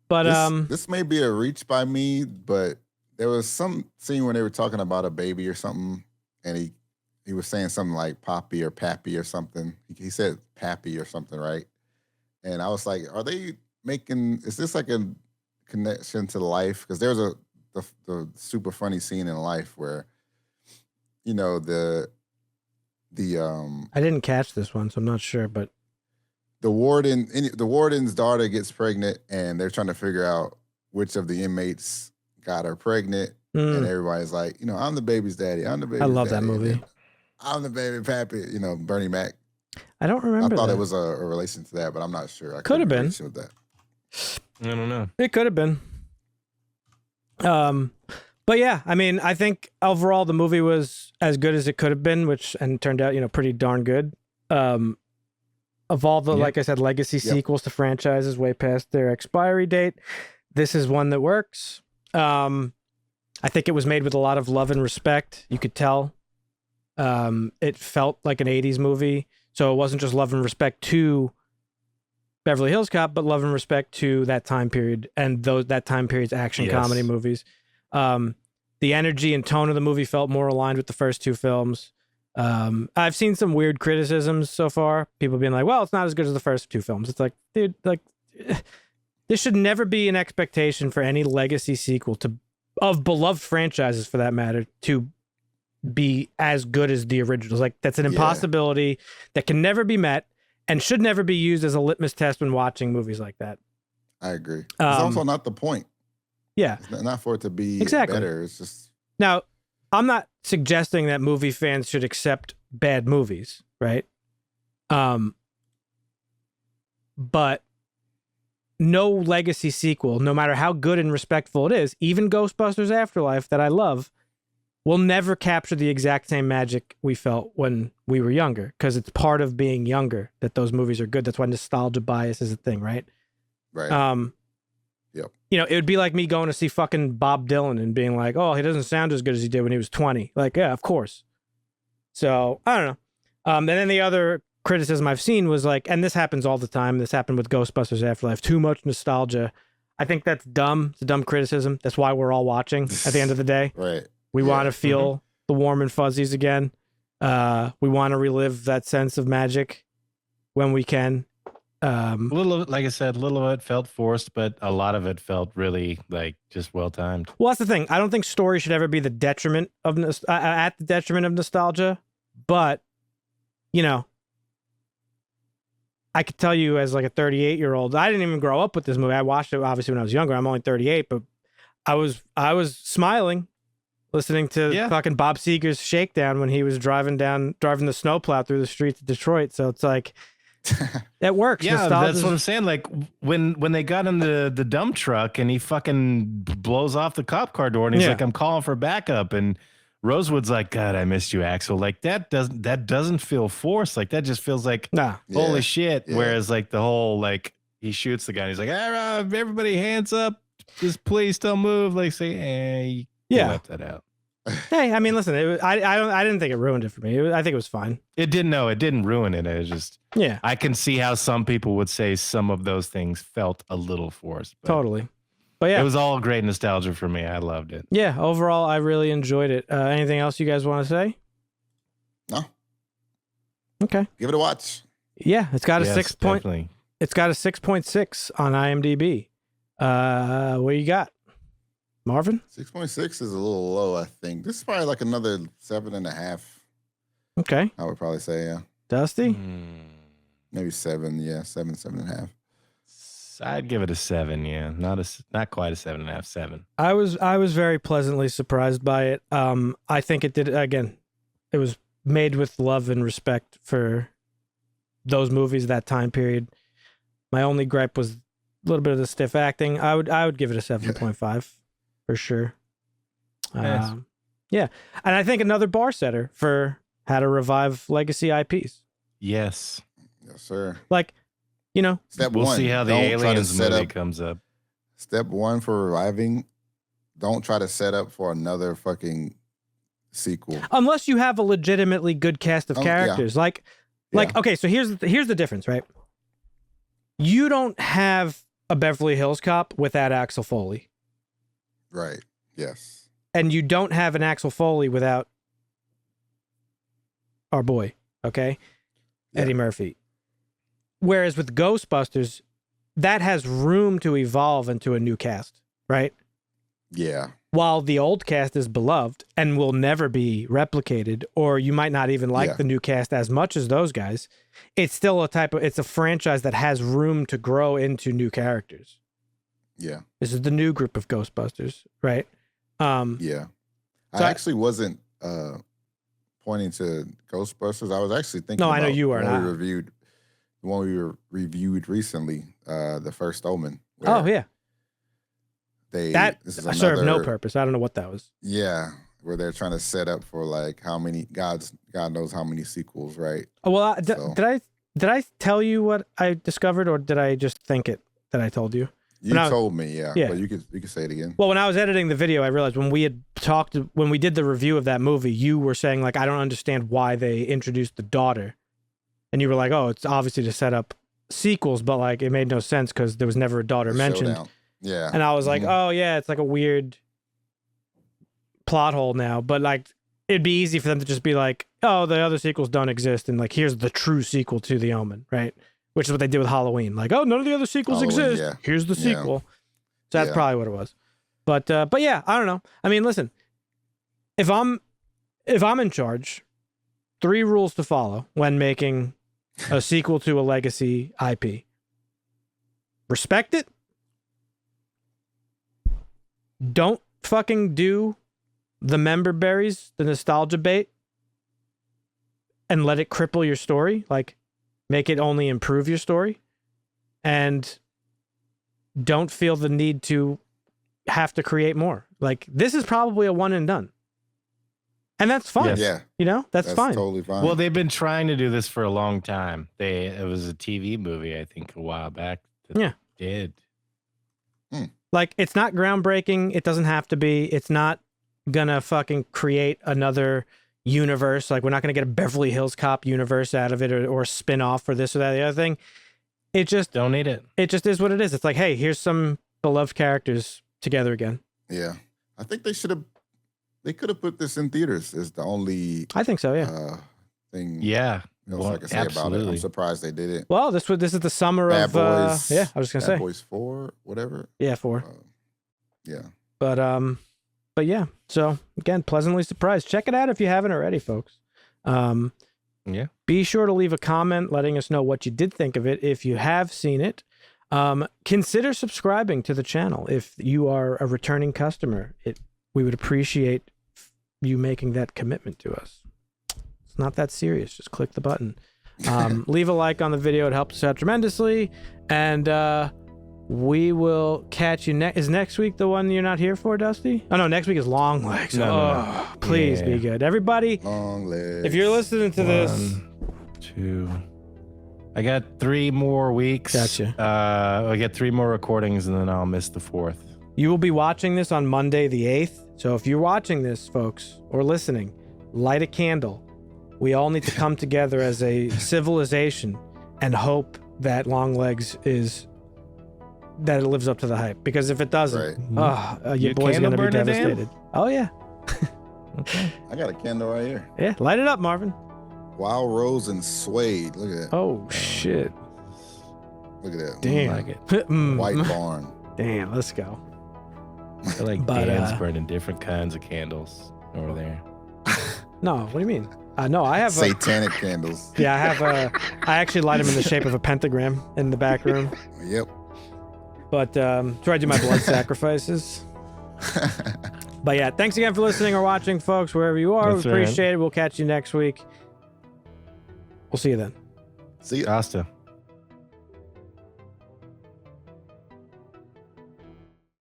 But this may be a reach by me, but there was some scene when they were talking about a baby or something, and he was saying something like Poppy or Pappy or something. He said Pappy or something, right? And I was like, is this like a connection to life? Because there's the super funny scene in Life where, the I didn't catch this one, so I'm not sure, but the warden's daughter gets pregnant and they're trying to figure out which of the inmates got her pregnant. And everybody's like, I'm the baby's daddy. I'm the baby's daddy. I love that movie. I'm the baby pappy, Bernie Mac. I don't remember. I thought it was a relation to that, but I'm not sure. Could have been. With that. I don't know. It could have been. But yeah, I mean, I think overall the movie was as good as it could have been, and turned out, pretty darn good. Of all the, like I said, legacy sequels to franchises way past their expiry date, this is one that works. I think it was made with a lot of love and respect. You could tell. It felt like an 80s movie. So it wasn't just love and respect to Beverly Hills Cop, but love and respect to that time period and that time period's action comedy movies. The energy and tone of the movie felt more aligned with the first two films. I've seen some weird criticisms so far. People being like, well, it's not as good as the first two films. It's like, dude, like, this should never be an expectation for any legacy sequel of beloved franchises, for that matter, to be as good as the originals. Like, that's an impossibility that can never be met and should never be used as a litmus test when watching movies like that. I agree. It's also not the point. Yeah. It's not for it to be better. It's just... Now, I'm not suggesting that movie fans should accept bad movies, right? But no legacy sequel, no matter how good and respectful it is, even Ghostbusters Afterlife that I love, will never capture the exact same magic we felt when we were younger, because it's part of being younger that those movies are good. That's why nostalgia bias is a thing, right? Right. Yep. It would be like me going to see fucking Bob Dylan and being like, oh, he doesn't sound as good as he did when he was 20. Like, yeah, of course. So, I don't know. And then the other criticism I've seen was like, and this happens all the time. This happened with Ghostbusters Afterlife. Too much nostalgia. I think that's dumb. It's a dumb criticism. That's why we're all watching at the end of the day. Right. We want to feel the warm and fuzzies again. We want to relive that sense of magic when we can. A little, like I said, a little of it felt forced, but a lot of it felt really like just well timed. Well, that's the thing. I don't think story should ever be the detriment of at the detriment of nostalgia. But I could tell you as like a 38-year-old, I didn't even grow up with this movie. I watched it obviously when I was younger. I'm only 38, but I was smiling listening to fucking Bob Seger's Shakedown when he was driving the snowplow through the streets of Detroit. So it's like, that works. Yeah, that's what I'm saying. Like when they got in the dump truck and he fucking blows off the cop car door and he's like, I'm calling for backup. And Rosewood's like, God, I missed you, Axel. Like that doesn't feel forced. Like that just feels like, holy shit. Yeah. Whereas like the whole, like he shoots the guy and he's like, everybody hands up. Just please don't move. Like say, you left that out. Hey, I mean, listen, I didn't think it ruined it for me. I think it was fine. It didn't ruin it. It was just, yeah. I can see how some people would say some of those things felt a little forced. Totally. But yeah. It was all great nostalgia for me. I loved it. Yeah, overall, I really enjoyed it. Anything else you guys want to say? No. Okay. Give it a watch. Yeah, it's got a definitely. It's got a 6.6 on IMDb. What you got, Marvin? 6.6 is a little low, I think. This is probably like another 7.5. Okay. I would probably say, yeah. Dusty? Maybe 7, yeah, 7.5. I'd give it a 7, yeah. Not quite a 7.5, 7. I was very pleasantly surprised by it. I think it did, again, it was made with love and respect for those movies, that time period. My only gripe was a little bit of the stiff acting. I would give it a 7.5 for sure. Yes. Yeah. And I think another bar setter for how to revive legacy IPs. Yes. Yes, sir. Like, you know, Step we'll one, see how the Aliens movie comes up. Step one for reviving, don't try to set up for another fucking sequel. Unless you have a legitimately good cast of characters. Yeah. Like, okay, so here's the difference, right? You don't have a Beverly Hills Cop without Axel Foley. Right. Yes. And you don't have an Axel Foley without our boy, okay? Yeah. Eddie Murphy. Whereas with Ghostbusters, that has room to evolve into a new cast, right? Yeah. While the old cast is beloved and will never be replicated, or you might not even like the new cast as much as those guys, it's still it's a franchise that has room to grow into new characters. Yeah. This is the new group of Ghostbusters, right? Yeah. So I actually wasn't pointing to Ghostbusters. I was actually thinking I know you are not. The one we reviewed recently, The First Omen. Oh, yeah. That served no purpose. I don't know what that was. Yeah, where they're trying to set up for like how many God knows how many sequels, right? Oh, well, did I tell you what I discovered, or did I just think it that I told you? You told me, yeah. But you could say it again. Well, when I was editing the video, I realized when we did the review of that movie, you were saying like, I don't understand why they introduced the daughter, and you were like, oh, it's obviously to set up sequels, but like it made no sense because there was never a daughter mentioned. Showdown. Yeah. And I was like, oh, yeah, it's like a weird plot hole now. But like, it'd be easy for them to just be like, oh, the other sequels don't exist. And like, here's the true sequel to The Omen, right? Which is what they did with Halloween. Like, oh, none of the other sequels exist. Yeah. Here's the sequel. So that's probably what it was. But yeah, I don't know. I mean, listen, if I'm in charge, 3 rules to follow when making a sequel to a legacy IP. Respect it. Don't fucking do the member berries, the nostalgia bait, and let it cripple your story. Like, make it only improve your story. And don't feel the need to have to create more. Like, this is probably a one and done. And that's fine. Yes. Yeah. You know, that's fine. Totally fine. Well, they've been trying to do this for a long time. It was a TV movie, I think, a while back. That did. Like, it's not groundbreaking. It doesn't have to be. It's not gonna fucking create another universe. Like, we're not gonna get a Beverly Hills Cop universe out of it, or a spin-off or this or that, the other thing. It just don't need it. It just is what it is. It's like, hey, here's some beloved characters together again. Yeah. I think they could have put this in theaters is the only I think so, yeah. Thing I can say about it. I'm surprised they did it. Well, this is the summer Bad of Boys, I was gonna say Bad Boys 4, whatever. Yeah, 4. Yeah. But yeah. So again, pleasantly surprised. Check it out if you haven't already, folks. Yeah. Be sure to leave a comment letting us know what you did think of it if you have seen it. Consider subscribing to the channel if you are a returning customer. We would appreciate you making that commitment to us. It's not that serious. Just click the button. Leave a like on the video. It helps us out tremendously. And we will catch you next. Is next week the one you're not here for, Dusty? Oh, no, next week is Long Legs. No. Please be good. Everybody, Long Legs. if you're listening to this. 1, 2. I got 3 more weeks. Gotcha. I get 3 more recordings, and then I'll miss the 4th. You will be watching this on Monday the 8th. So if you're watching this, folks, or listening, light a candle. We all need to come together as a civilization and hope that Longlegs that it lives up to the hype. Because if it doesn't, your boy's going to be devastated. Oh, yeah. Okay. I got a candle right here. Yeah, light it up, Marvin. Wild Rose and Suede. Look at that. Oh, shit. Look at that. Damn. I like it. White Barn. Damn, let's go. I feel like Dan's burning different kinds of candles over there. No, what do you mean? No, I have satanic candles. Yeah, I actually light them in the shape of a pentagram in the back room. Yep. But try to do my blood sacrifices. But yeah, thanks again for listening or watching, folks, wherever you are. That's we appreciate it. We'll catch you next week. We'll see you then. See you. Asta.